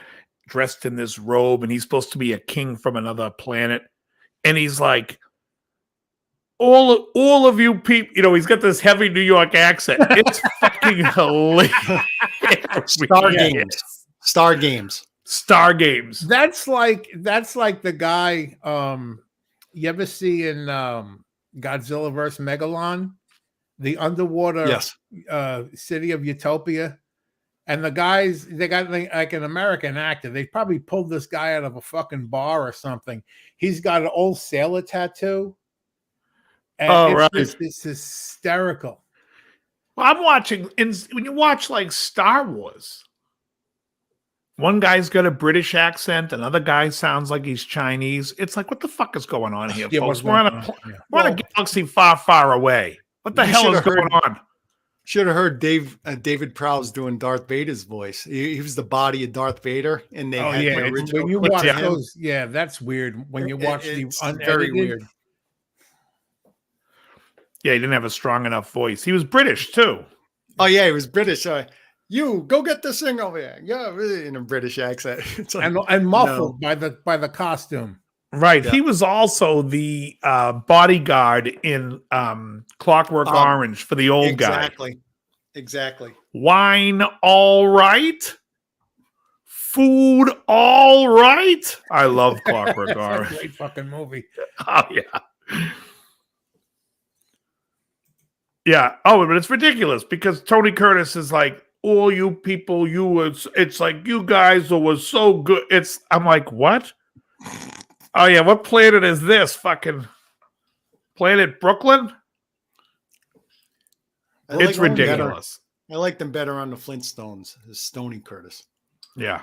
dressed in this robe and he's supposed to be a king from another planet. And he's like, all of you people, he's got this heavy New York accent. It's fucking hilarious. Star Games. That's like the guy you ever see in Godzilla vs. Megalon, the underwater city of Utopia. And the guys, they got like an American actor. They probably pulled this guy out of a fucking bar or something. He's got an old sailor tattoo. And it's hysterical. Well, I'm watching, when you watch like Star Wars, one guy's got a British accent, another guy sounds like he's Chinese. It's like, what the fuck is going on here, folks? We're on a galaxy far, far away. What the hell is going on? Should have heard David Prowse doing Darth Vader's voice. He was the body of Darth Vader, and they had the original. When you watch those, that's weird. When you watch the unedited, very weird. Yeah, he didn't have a strong enough voice. He was British too. Oh yeah, he was British. You go get this thing over here. Yeah, really in a British accent. It's like, and muffled by the costume. Right. Yeah. He was also the bodyguard in Clockwork Orange for the old guy. Exactly. Wine all right? Food all right? I love Clockwork Orange. A great fucking movie. Oh, yeah. Yeah. Oh, but it's ridiculous because Tony Curtis is like, all you people, it's like you guys was so good. I'm like, what? Oh, yeah. What planet is this? Fucking Planet Brooklyn? It's ridiculous. I like them better on the Flintstones. Stony Curtis. Yeah.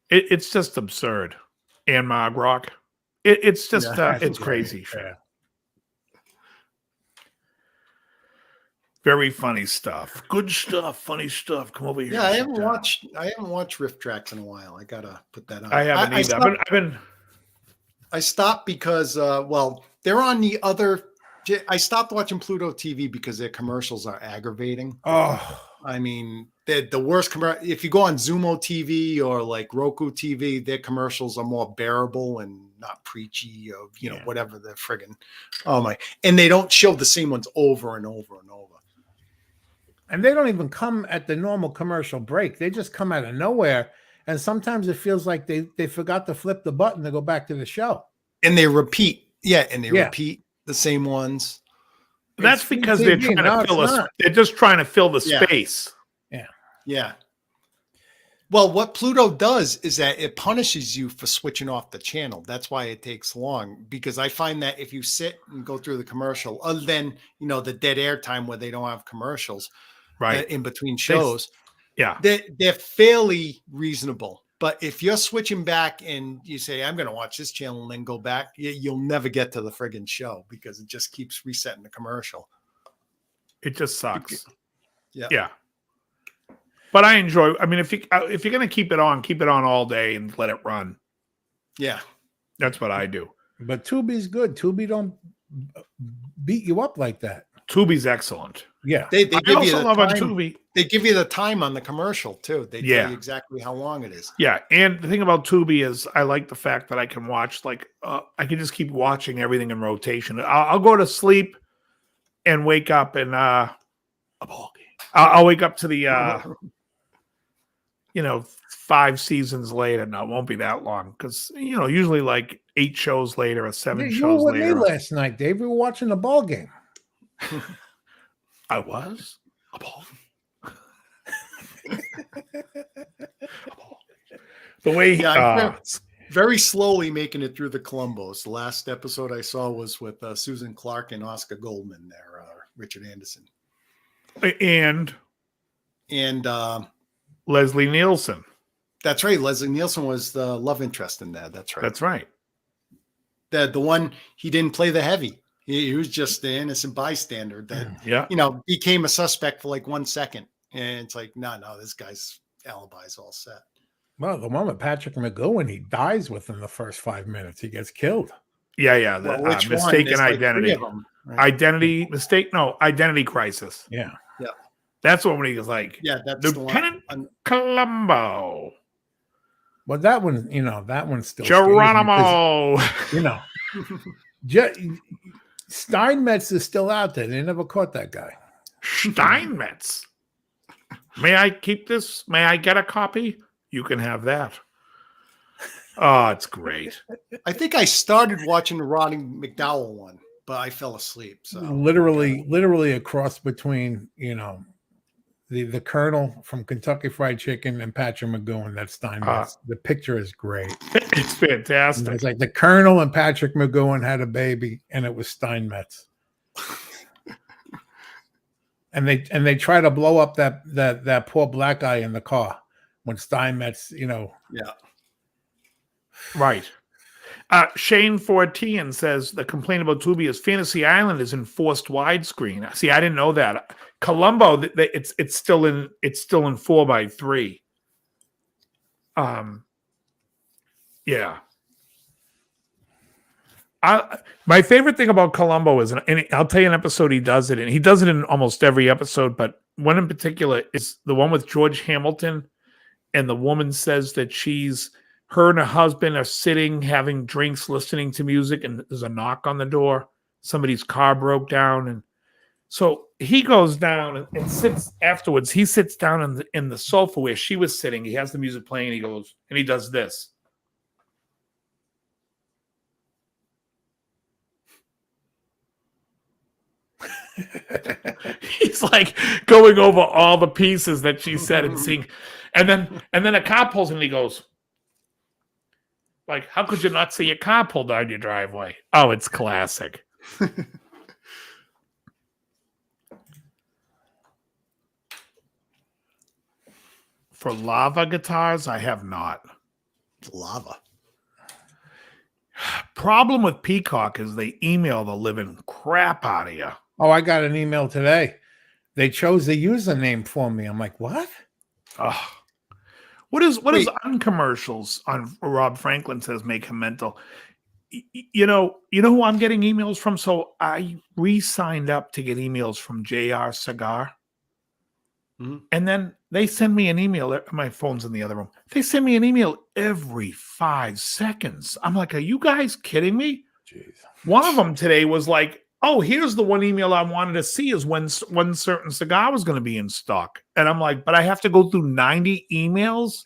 It's just absurd. And Margrock. It's just, it's crazy. Yeah. Very funny stuff. Good stuff. Funny stuff. Come over here. Yeah, I haven't watched Rift Tracks in a while. I gotta put that on. I haven't either. I stopped because they're on the other. I stopped watching Pluto TV because their commercials are aggravating. Oh, I mean, they're the worst. If you go on Zumo TV or like Roku TV, their commercials are more bearable and not preachy or whatever they're friggin'. Oh my! And they don't show the same ones over and over and over. And they don't even come at the normal commercial break. They just come out of nowhere. And sometimes it feels like they forgot to flip the button to go back to the show. And they repeat. Yeah, and they repeat the same ones. That's because they're trying to fill they're just trying to fill the space. Yeah. Yeah. Well, what Pluto does is that it punishes you for switching off the channel. That's why it takes long, because I find that if you sit and go through the commercial, other than, the dead air time where they don't have commercials in between shows, they're fairly reasonable. But if you're switching back and you say, I'm going to watch this channel and then go back, you'll never get to the friggin' show because it just keeps resetting the commercial. It just sucks. Yeah. Yeah. But I enjoy. I mean, if you're going to keep it on all day and let it run. Yeah, that's what I do. But Tubi's good. Tubi don't beat you up like that. Tubi's excellent. Yeah. They I give you also the love on time. Tubi. They give you the time on the commercial too. They Yeah. tell you exactly how long it is. Yeah, and the thing about Tubi is I like the fact that I can watch I can just keep watching everything in rotation. I'll go to sleep and wake up and a ball game. I'll wake up to the 5 seasons later. No, it won't be that long because usually like 8 shows later or 7 You shows were with me later. last night, Dave. We were watching the ball game. I was a ball. The way Very slowly making it through the Columbos. The last episode I saw was with Susan Clark and Oscar Goldman there, Richard Anderson. And Leslie Nielsen. That's right. Leslie Nielsen was the love interest in that. That's right. That's right. The one, he didn't play the heavy. He was just the innocent bystander that, became a suspect for like 1 second. And it's like, no, this guy's alibi's all set. Well, the one with Patrick McGowan, he dies within the first 5 minutes. He gets killed. Yeah. The mistaken identity. Like them, right? Identity crisis. Yeah. That's when he was like, that's Lieutenant Columbo. Well, that one, that one's still Geronimo. Steinmetz is still out there. They never caught that guy. Steinmetz. May I keep this? May I get a copy? You can have that. Oh, it's great. I think I started watching the Roddy McDowell one, but I fell asleep. So literally a cross between, the Colonel from Kentucky Fried Chicken and Patrick McGowan. That's Steinmetz. The picture is great. It's fantastic. It's like the Colonel and Patrick McGowan had a baby, and it was Steinmetz. and they try to blow up that poor black guy in the car when Steinmetz, Yeah. Right. Shane 14 says the complaint about Tubi is Fantasy Island is in forced widescreen. See, I didn't know that. Columbo, it's still in 4:3. Yeah. My favorite thing about Columbo is, and I'll tell you an episode he does it in. He does it in almost every episode, but one in particular is the one with George Hamilton, and the woman says that her and her husband are sitting, having drinks, listening to music, and there's a knock on the door. Somebody's car broke down, and so he goes down and sits afterwards. He sits down in the sofa where she was sitting. He has the music playing, and he goes, and he does this. He's like going over all the pieces that she said and seeing, and then a car pulls in and he goes, like, how could you not see a car pull down your driveway? Oh, it's classic. For lava guitars, I have not. Lava. Problem with Peacock is they email the living crap out of you. Oh, I got an email today. They chose the username for me. I'm like, what? Oh. What is uncommercials on Rob Franklin says make him mental. You know who I'm getting emails from? So I re-signed up to get emails from JR Cigar. Mm-hmm. And then they send me an email. My phone's in the other room. They send me an email every 5 seconds. I'm like, are you guys kidding me? Jeez. One of them today was like, oh, here's the one email I wanted to see is when certain cigar was going to be in stock. And I'm like, but I have to go through 90 emails?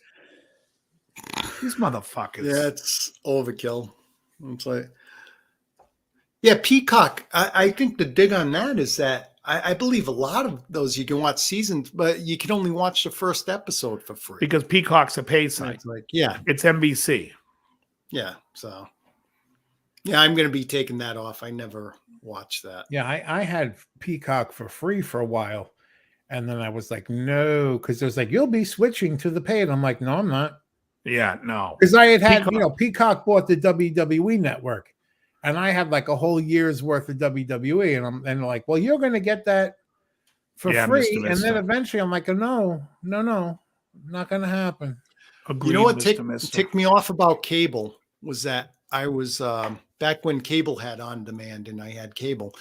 These motherfuckers. Yeah, it's overkill. It's like, yeah, Peacock. I think the dig on that is that I believe a lot of those you can watch seasons, but you can only watch the first episode for free. Because Peacock's a pay site. It's like, yeah. It's NBC. Yeah, so. Yeah, I'm going to be taking that off. I never watched that. Yeah, I had Peacock for free for a while. And then I was like, no, because it was like, you'll be switching to the paid. I'm like, no, I'm not. Yeah, no. Because I had Peacock bought the WWE network. And I had like a whole year's worth of WWE. And they're like, well, you're going to get that for free. And then eventually I'm like, no, not going to happen. Agreed, you know what ticked me off about cable was that I was back when cable had on demand and I had cable.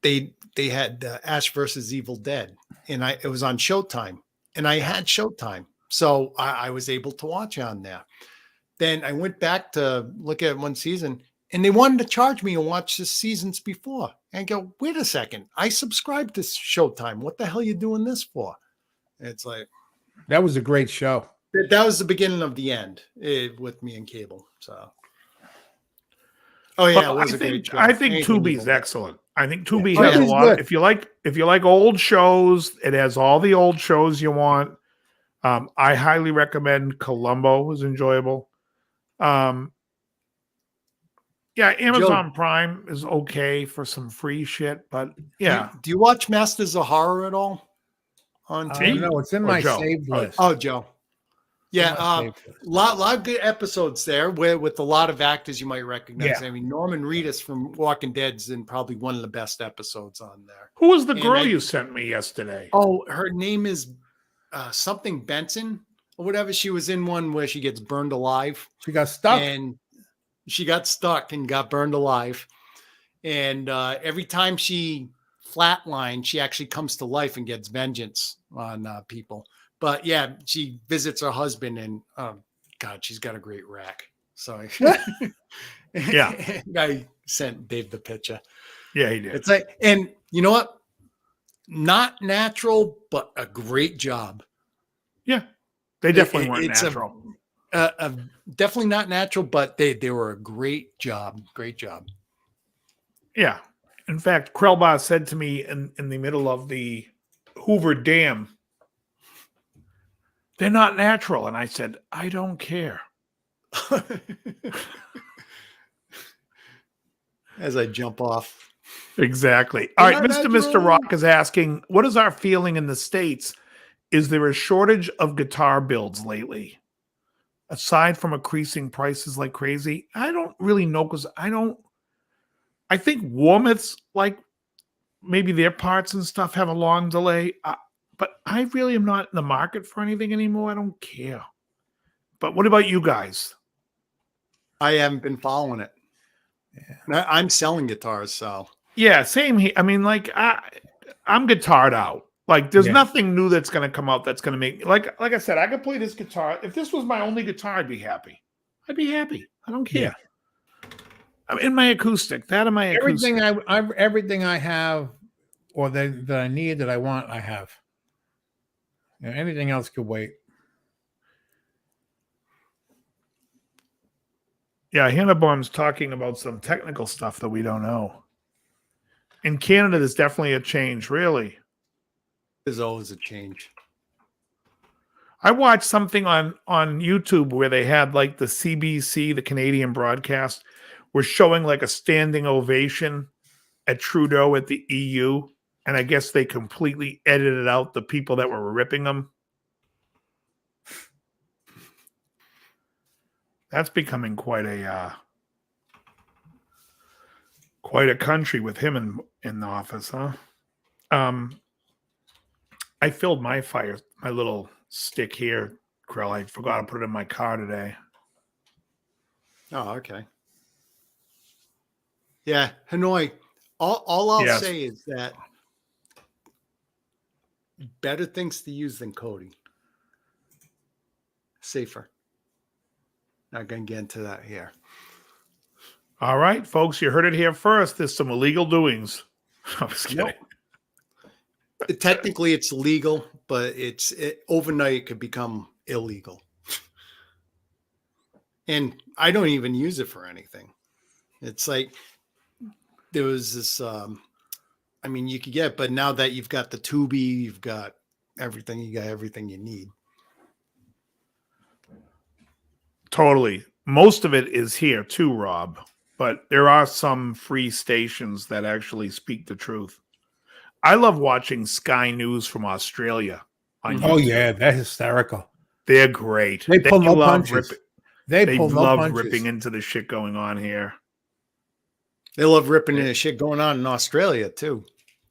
they had Ash versus Evil Dead, and it was on Showtime, and I had Showtime, so I was able to watch on there. Then I went back to look at one season, and they wanted to charge me and watch the seasons before. And I go, wait a second, I subscribed to Showtime. What the hell are you doing this for? And it's like, That was a great show. that was the beginning of the end with me and cable. So, oh yeah, Well, it was a great show. I think Anything Tubi's evil. excellent. I think Tubi Yeah. has a Tubi's lot. good. If you like old shows, it has all the old shows you want. I highly recommend Columbo. Was enjoyable. Yeah, Amazon Prime is okay for some free shit, but yeah. Do you watch Masters of Horror at all on TV? No, it's in Or my Joe? saved list. Oh, Joe. Yeah, My saved list. lot of good episodes there with a lot of actors you might recognize. Yeah. I mean, Norman Reedus from Walking Dead's in probably one of the best episodes on there. Who was the And girl you sent me yesterday? Oh, her name is something Benson or whatever. She was in one where she gets burned alive. She got stuck. And she got stuck and got burned alive. And every time she flatlined, she actually comes to life and gets vengeance on people. But yeah, she visits her husband, and God, she's got a great rack. So Yeah. I sent Dave the picture. Yeah, he did. It's like, and you know what? Not natural, but a great job. Yeah, they definitely weren't It's natural. Definitely not natural, but they were a great job. Great job. Yeah. In fact, Krellbach said to me in the middle of the Hoover Dam, they're not natural. And I said, I don't care. As I jump off. Exactly. All right, They're not Mr. natural. Rock is asking, what is our feeling in the States? Is there a shortage of guitar builds lately? Aside from increasing prices like crazy, I don't really know because I think Warmouth's like maybe their parts and stuff have a long delay, but I really am not in the market for anything anymore. I don't care. But what about you guys? I haven't been following it. Yeah. I'm selling guitars, so Yeah, same here. I mean, like I'm guitared out. Like there's Yeah. nothing new that's going to come out that's going to make like I said, I could play this guitar. If this was my only guitar, I'd be happy. I'd be happy. I don't care. I'm in my acoustic. That and my acoustic. Everything I have, or that I need, that I want, I have. You know, anything else could wait. Yeah, Hannahbaum's talking about some technical stuff that we don't know. In Canada, there's definitely a change, really. there's always a change. I watched something on YouTube where they had like the CBC, the Canadian broadcast, was showing like a standing ovation at Trudeau at the EU. And I guess they completely edited out the people that were ripping them. That's becoming quite a country with him in the office, huh? I filled my little stick here, Krell. I forgot to put it in my car today. Oh, okay. Yeah, Hanoi. All I'll Yes. say is that better things to use than Cody. Safer. Not going to get into that here. All right, folks, you heard it here first. There's some illegal doings. I was kidding. Nope. Technically, it's legal, but overnight it could become illegal. And I don't even use it for anything. It's like there was this. I mean, you could get, but now that you've got the Tubi, you've got everything. You got everything you need. Totally. Most of it is here too, Rob. But there are some free stations that actually speak the truth. I love watching Sky News from Australia. On Oh YouTube. yeah, they're hysterical. They're great. They pull no love punches. They pull no love punches. ripping into the shit going on here. They love ripping into shit going on in Australia too.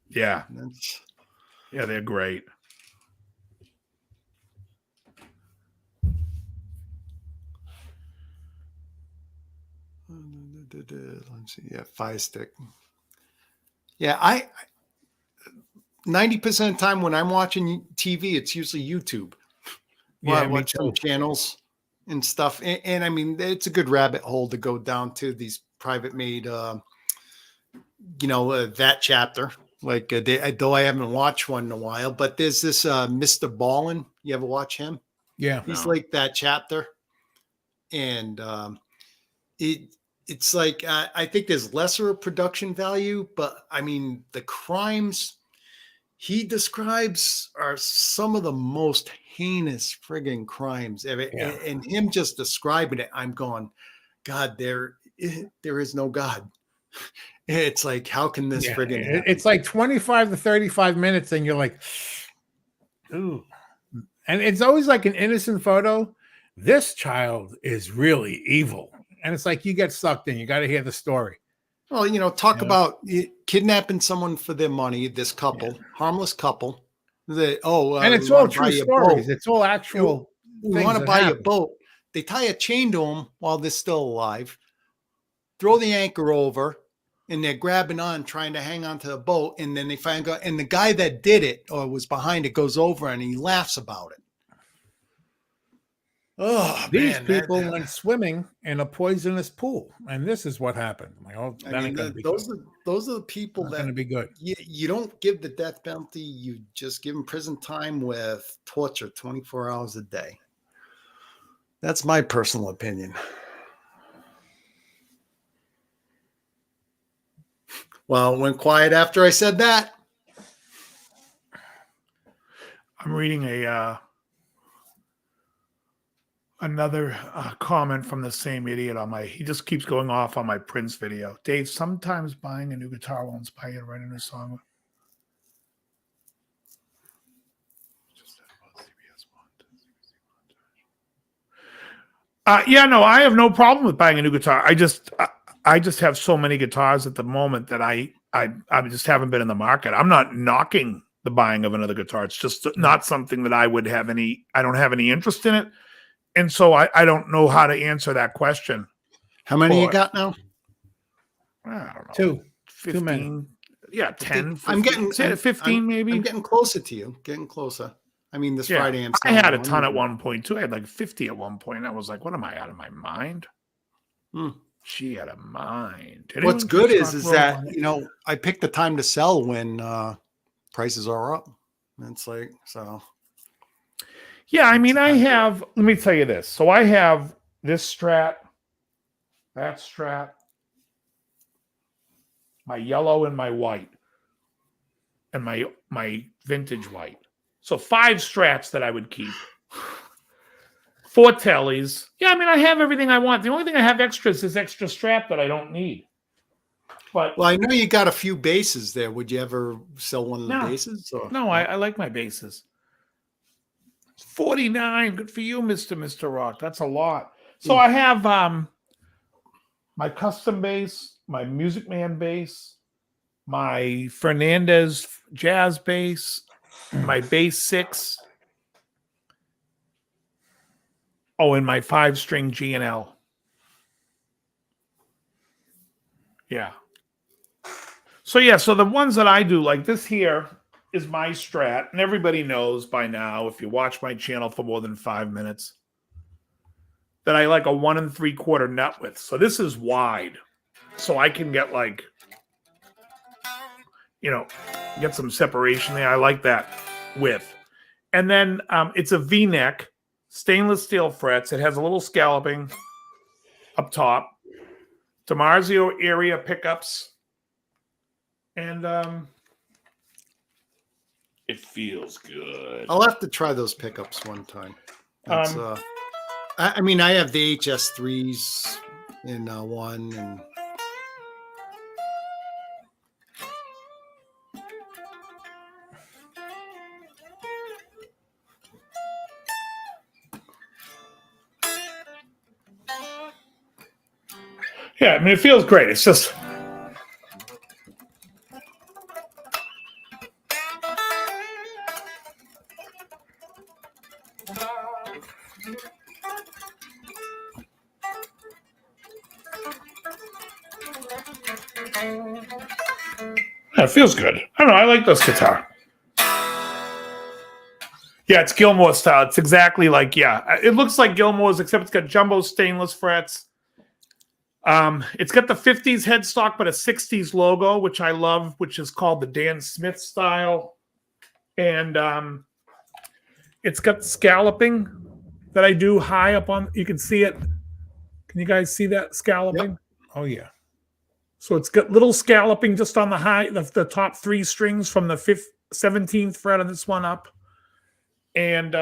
Yeah. That's, Yeah, they're great. let's see. Yeah, Fire Stick. Yeah, I 90% of the time when I'm watching TV, it's usually YouTube. Well, I Yeah, me watch some too. channels and stuff, and I mean, it's a good rabbit hole to go down to these private made, that chapter. Like, though I haven't watched one in a while, but there's this Mr. Ballin. You ever watch him? Yeah. He's No. like that chapter, and it's like I think there's lesser of production value, but I mean the crimes he describes are some of the most heinous friggin' crimes ever. Yeah. And him just describing it, I'm going, God, there is no God. It's like, how can this Yeah, friggin' happen? it's like 25 to 35 minutes, and you're like, ooh. And it's always like an innocent photo. This child is really evil. And it's like you get sucked in. You got to hear the story. Well, talk about kidnapping someone for their money. This couple, harmless couple. And it's we all wanna buy true you a stories. boat. It's all actual. We things want to that buy you a happen. boat. They tie a chain to them while they're still alive, throw the anchor over, and they're grabbing on, trying to hang onto the boat. And then they find out, and the guy that did it or was behind it goes over and he laughs about it. Oh, These man, people went swimming in a poisonous pool, and this is what happened. Like, oh, I that mean, ain't gonna be those good. are the people Not that gonna be good. you don't give the death penalty. You just give them prison time with torture 24 hours a day. That's my personal opinion. Well, it went quiet after I said that. I'm reading another comment from the same idiot on he just keeps going off on my Prince video. Dave, sometimes buying a new guitar will inspire you to write a new song. Yeah, no, I have no problem with buying a new guitar. I just have so many guitars at the moment that I just haven't been in the market. I'm not knocking the buying of another guitar. It's just not something that I would have I don't have any interest in it. And so I don't know how to answer that question. How many you got now? I don't know. Two. 15. Too many. Yeah, 10. 15, I'm getting 15 maybe. I'm getting closer to you. Getting closer. I mean, this Friday I had a ton at one point too. I had like 50 at one point. I was like, what am I out of my mind? She had a mind. What's good is that, I picked the time to sell when prices are up. And it's like, so. Yeah, I mean, let me tell you this. So I have this Strat, that Strat, my yellow and my white, and my vintage white. So 5 Strats that I would keep. 4 Tellys. Yeah, I mean, I have everything I want. The only thing I have extras is extra Strat that I don't need. But well, I know you got a few bases there. Would you ever sell one of the bases? Or? No, I like my bases. 49. Good for you, Mr. Rock. That's a lot. So I have my custom bass, my Music Man bass, my Fernandez jazz bass, my bass 6. Oh, and my 5-string G&L. Yeah. So the ones that I do, like this here is my Strat, and everybody knows by now, if you watch my channel for more than 5 minutes, that I like a 1 3/4 nut width. So this is wide. So I can get get some separation there. I like that width. And then it's a V-neck, stainless steel frets. It has a little scalloping up top. DiMarzio area pickups. And it feels good. I'll have to try those pickups one time. That's, I mean, I have the HS3s in one, and yeah, I mean, it feels great. It's just Yeah, it feels good. I don't know. I like this guitar. Yeah, it's Gilmore style. It's exactly like, it looks like Gilmore's, except it's got jumbo stainless frets. It's got the 50s headstock, but a 60s logo, which I love, which is called the Dan Smith style. And it's got scalloping that I do high up on. You can see it. Can you guys see that scalloping? Yep. Oh, yeah. So it's got little scalloping just on the high, the top 3 strings from the 17th fret of this one up. And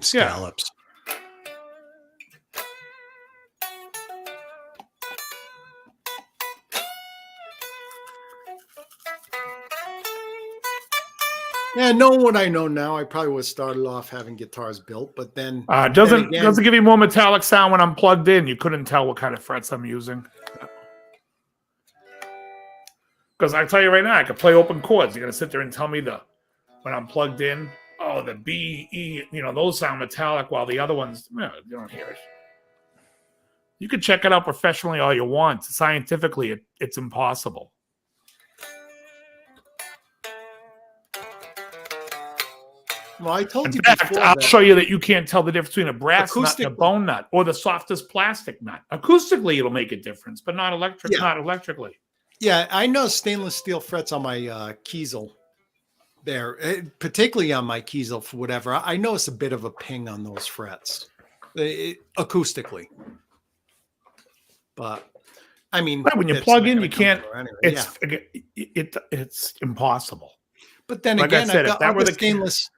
scallops. Yeah, knowing what I know now, I probably would have started off having guitars built, but then doesn't give you more metallic sound when I'm plugged in. You couldn't tell what kind of frets I'm using. Because I tell you right now, I could play open chords. You're gonna sit there and tell me when I'm plugged in, oh, the B, E, those sound metallic, while the other ones, you don't hear it. You can check it out professionally all you want. Scientifically, it's impossible. Well, I told you In fact, before I'll show you that you can't tell the difference between a brass nut and a Acoustically. bone nut, or the softest plastic nut. Acoustically, it'll make a difference, but not not electrically. Yeah, I know stainless steel frets on my Kiesel there, particularly on my Kiesel for whatever. I notice a bit of a ping on those frets acoustically. But I mean, Right, when you it's plug not in, gonna you come can't. through anyway. It's impossible. But then Like I again, said, I've if got that were other the- stainless.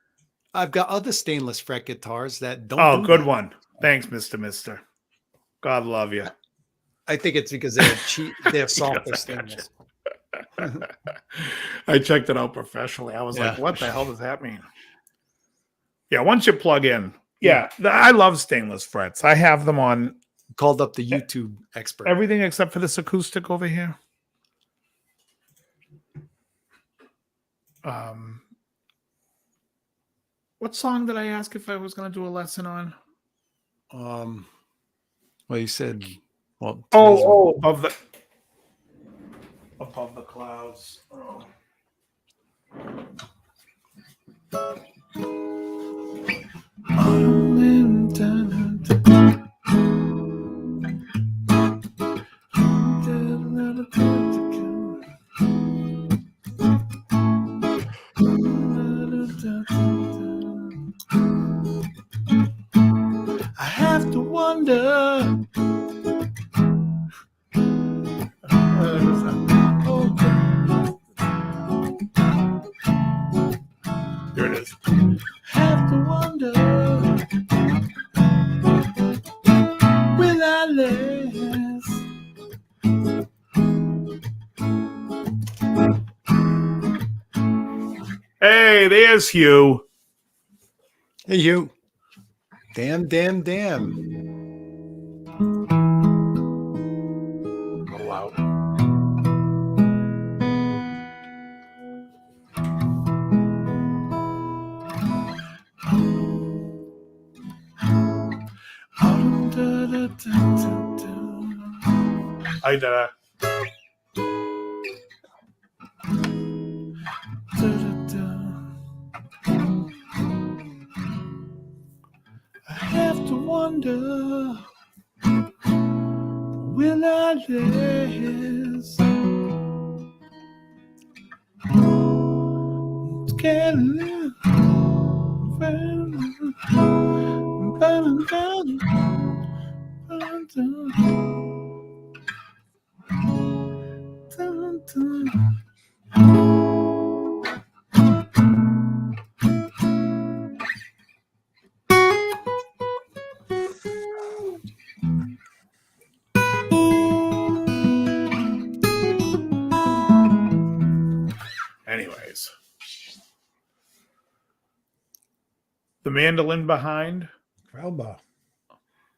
I've got other stainless fret guitars that don't. Oh, do good that. one. Thanks, Mister. God love you. I think it's because they're cheap. They're softer Yes, I stainless. I checked it out professionally. I was like, Yeah. what the hell does that mean? Yeah, once you plug in. Yeah, I love stainless frets. I have them on Called up the YouTube expert. everything except for this acoustic over here. What song did I ask if I was going to do a lesson on? Well, you said, well, Above the clouds. Oh. I have to wonder. Here it is. Have to wonder, will I last? Hey, there's Hugh. Hey, you. Damn. A little loud. I have to wonder, will I last? Can live. Anyways, the mandolin behind. Grauba.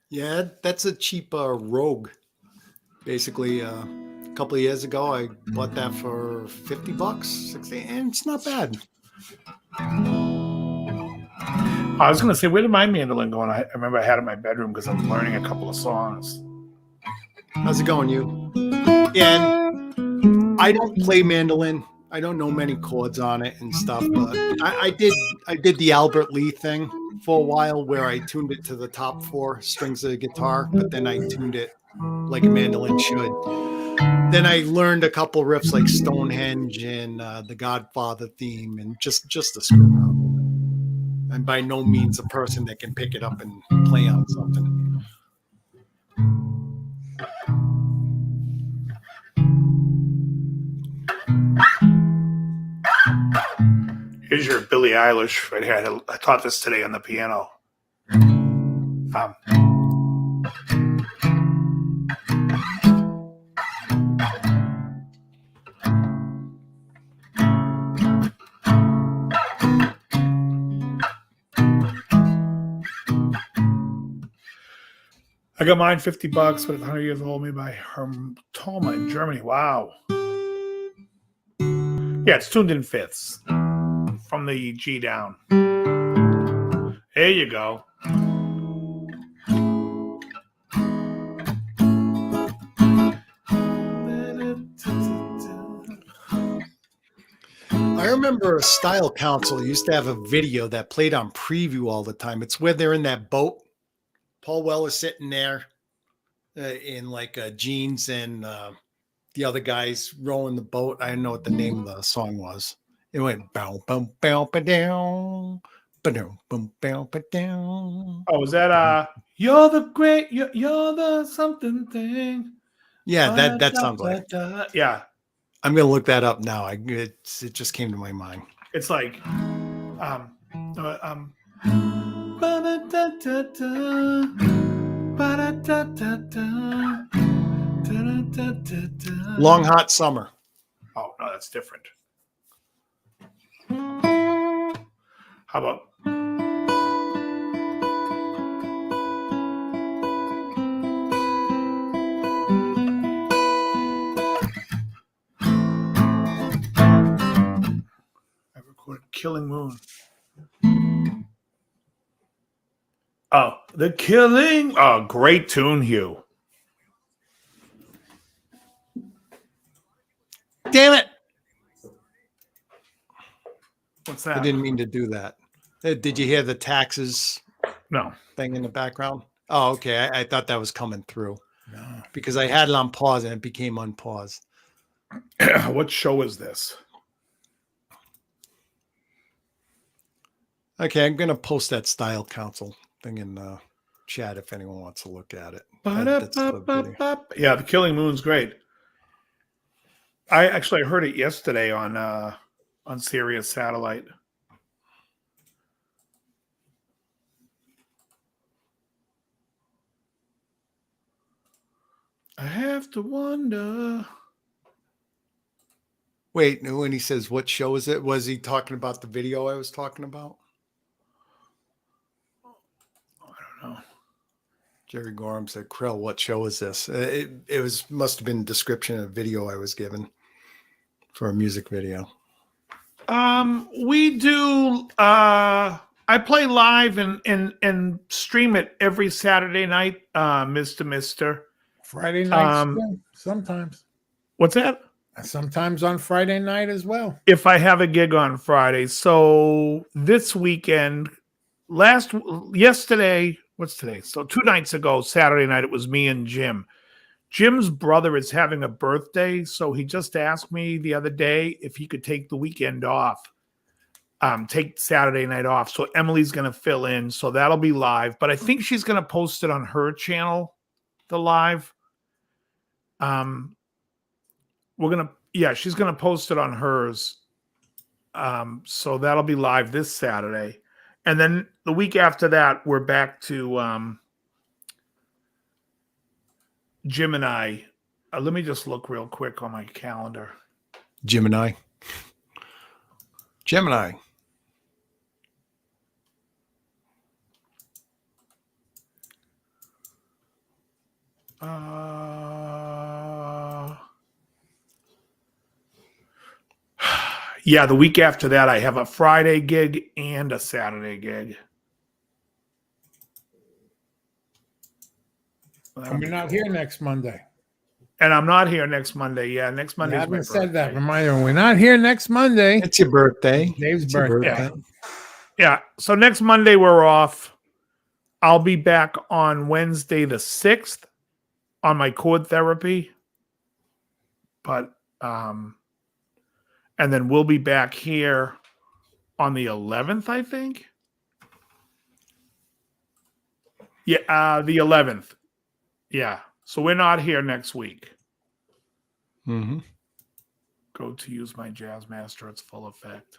Yeah, that's a cheap Rogue. Basically, a couple of years ago, I bought that for $50, 60, and it's not bad. I was going to say, where did my mandolin go? And I remember I had it in my bedroom because I was learning a couple of songs. How's it going, you? Yeah, and I don't play mandolin. I don't know many chords on it and stuff, but I did the Albert Lee thing for a while where I tuned it to the top 4 strings of the guitar, but then I tuned it like a mandolin should. Then I learned a couple riffs like Stonehenge and the Godfather theme, and just to screw around. I'm by no means a person that can pick it up and play on something. Here's your Billie Eilish right here. I taught this today on the piano. I got mine $50, but it's 100 years old, made by Hermtoma in Germany. Wow. Yeah, it's tuned in fifths from the G down. There you go. I remember a Style Council used to have a video that played on preview all the time. It's where they're in that boat. Paul Weller's sitting there in like jeans, and the other guys rowing the boat. I don't know what the name of the song was. It went bow bow bow ba down, ba boom bow ba down. Oh, is that you're the great, you're the something thing. Yeah, that sounds like. Yeah, I'm gonna look that up now. It just came to my mind. it's like Long Hot Summer. Oh no, that's different. How about I recorded Killing Moon. Oh, The Killing. Oh, great tune, Hugh. Damn it. What's I that? didn't mean to do that. Did you hear the taxes No. thing in the background? Oh, okay. I thought that was coming through. No. Because I had it on pause and it became unpaused. What show is this? Okay, I'm gonna post that Style Council thing in the chat if anyone wants to look at it. That's the video. Yeah, The Killing Moon's great. I actually heard it yesterday on Sirius Satellite. I have to wonder. Wait, when he says what show is it? Was he talking about the video I was talking about? I don't know. Jerry Gorham said, Krill, what show is this? It must have been a description of video I was given for a music video. We do I play live and stream it every Saturday night, Mr. Mister. Friday nights too, sometimes. What's that? Sometimes on Friday night as well. If I have a gig on Friday. So this weekend, yesterday, what's today? So 2 nights ago, Saturday night, it was me and Jim. Jim's brother is having a birthday, so he just asked me the other day if he could take the weekend off, take Saturday night off. So Emily's going to fill in, so that'll be live. But I think she's going to post it on her channel, the live. She's going to post it on hers. So that'll be live this Saturday. And then the week after that, we're back to Jim and I. Let me just look real quick on my calendar. Gemini. Yeah, the week after that, I have a Friday gig and a Saturday gig. Coming out here next Monday. And I'm not here next Monday. Yeah, next Monday. I haven't said that. Reminder: we're not here next Monday. It's your birthday. Dave's It's your birthday. Yeah. So next Monday we're off. I'll be back on Wednesday the 6th on my cord therapy. But and then we'll be back here on the 11th, I think. Yeah, the 11th. Yeah. So we're not here next week. Mm-hmm. Go to use my Jazz Master. It's full effect.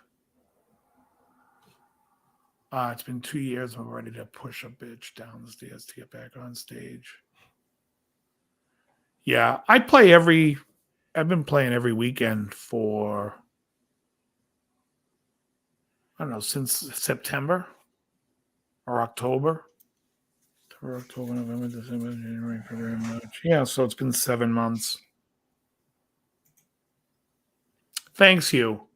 It's been 2 years. I'm ready to push a bitch down the stairs to get back on stage. Yeah, I've been playing every weekend for, I don't know, since September or October. October, November, December, January, February, March. Yeah, so it's been 7 months. Thanks, you.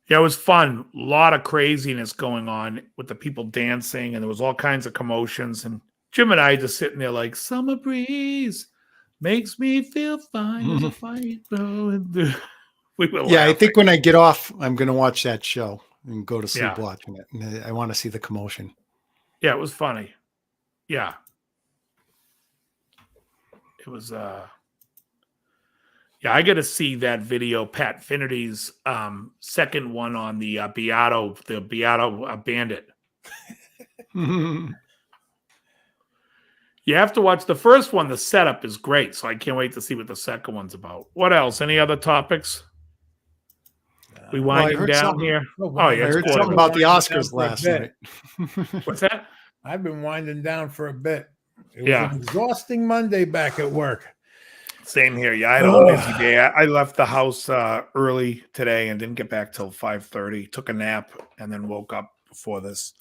Yeah, it was fun. A lot of craziness going on with the people dancing, and there was all kinds of commotions. And Jim and I just sitting there like, summer breeze makes me feel fine as a fight blowing through. We were Yeah, I laughing. think when I get off, I'm going to watch that show and go to sleep Yeah. watching it. And I want to see the commotion. Yeah, it was funny. Yeah. It was yeah, I got to see that video, Pat Finnerty's second one on the Beato Bandit. You have to watch the first one. The setup is great, so I can't wait to see what the second one's about. What else? Any other topics? We winding heard down something. here? Oh, Oh, I yeah. heard it's something quarter. about the Oscars for a last bit. night. What's that? I've been winding down for a bit. It was Yeah. an exhausting Monday back at work. Same here. Yeah, I had a busy day. I left the house early today and didn't get back till 5:30. Took a nap and then woke up before this.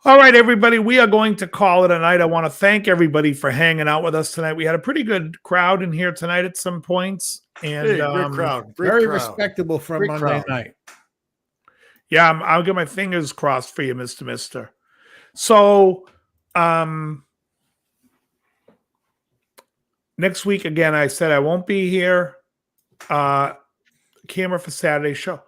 All right, everybody, we are going to call it a night. I want to thank everybody for hanging out with us tonight. We had a pretty good crowd in here tonight at some points. And Hey, great crowd. Great Very crowd. respectable for a Great Monday crowd. night. yeah, I'll get my fingers crossed for you, Mr. Mister. So next week, again, I said I won't be here. Camera for Saturday's show.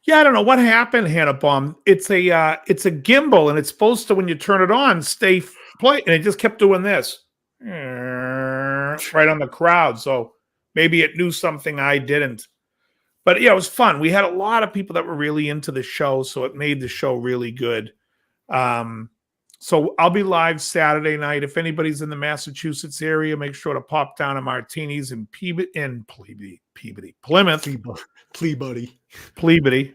Yeah, I don't know what happened, Hannah Baum. It's a gimbal, and it's supposed to, when you turn it on, stay play, and it just kept doing this right on the crowd. So maybe it knew something I didn't. But yeah, it was fun. We had a lot of people that were really into the show, so it made the show really good. So I'll be live Saturday night. If anybody's in the Massachusetts area, make sure to pop down to Martini's in Plymouth. Peabody.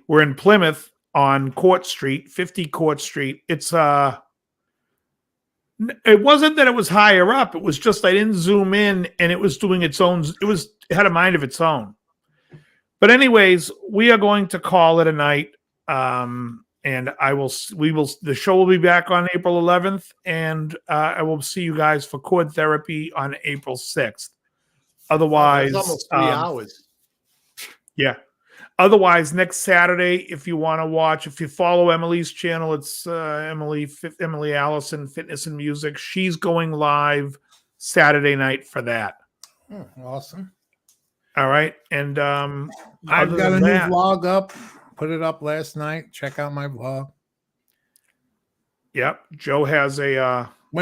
We're in Plymouth on Court Street, 50 Court Street. It's it wasn't that it was higher up. It was just I didn't zoom in, and it was doing its own. It had a mind of its own. But anyways, we are going to call it a night. And the show will be back on April 11th, and I will see you guys for cord therapy on April 6th. Otherwise, It's almost 3 hours. Yeah. Otherwise, next Saturday, if you want to watch, if you follow Emily's channel, it's Emily Allison Fitness and Music. She's going live Saturday night for that. Awesome. All right. And I've got a new vlog up. Put it up last night. Check out my vlog. Yep. Joe has Went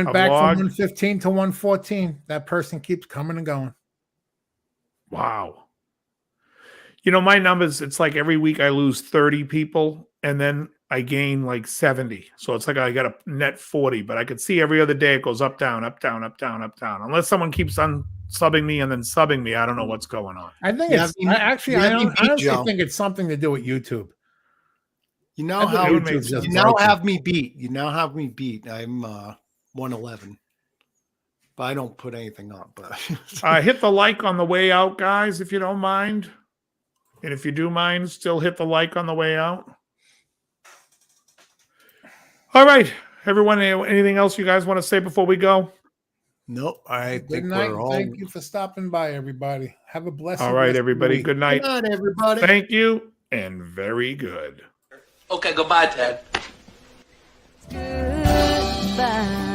a back vlog. from 115 to 114. That person keeps coming and going. Wow. You know, my numbers, it's like every week I lose 30 people and then I gain like 70. So it's like I got a net 40, but I could see every other day it goes up, down, up, down, up, down, up, down. Unless someone keeps unsubbing me and then subbing me, I don't know what's going on. I think Yeah, it's I mean, I you honestly Joe. think it's something to do with YouTube. You know I think how YouTube's just you now broken. have me beat. You now have me beat. I'm 111, but I don't put anything up. But Hit the like on the way out, guys, if you don't mind. And if you do mind, still hit the like on the way out. All right, everyone. Anything else you guys want to say before we go? nope. I Good think night. we're all. Thank you for stopping by, everybody. Have a blessed. All right, rest of the everybody. week. Good night. Good night, everybody. Thank you, and very good. Okay, goodbye, Ted. Goodbye.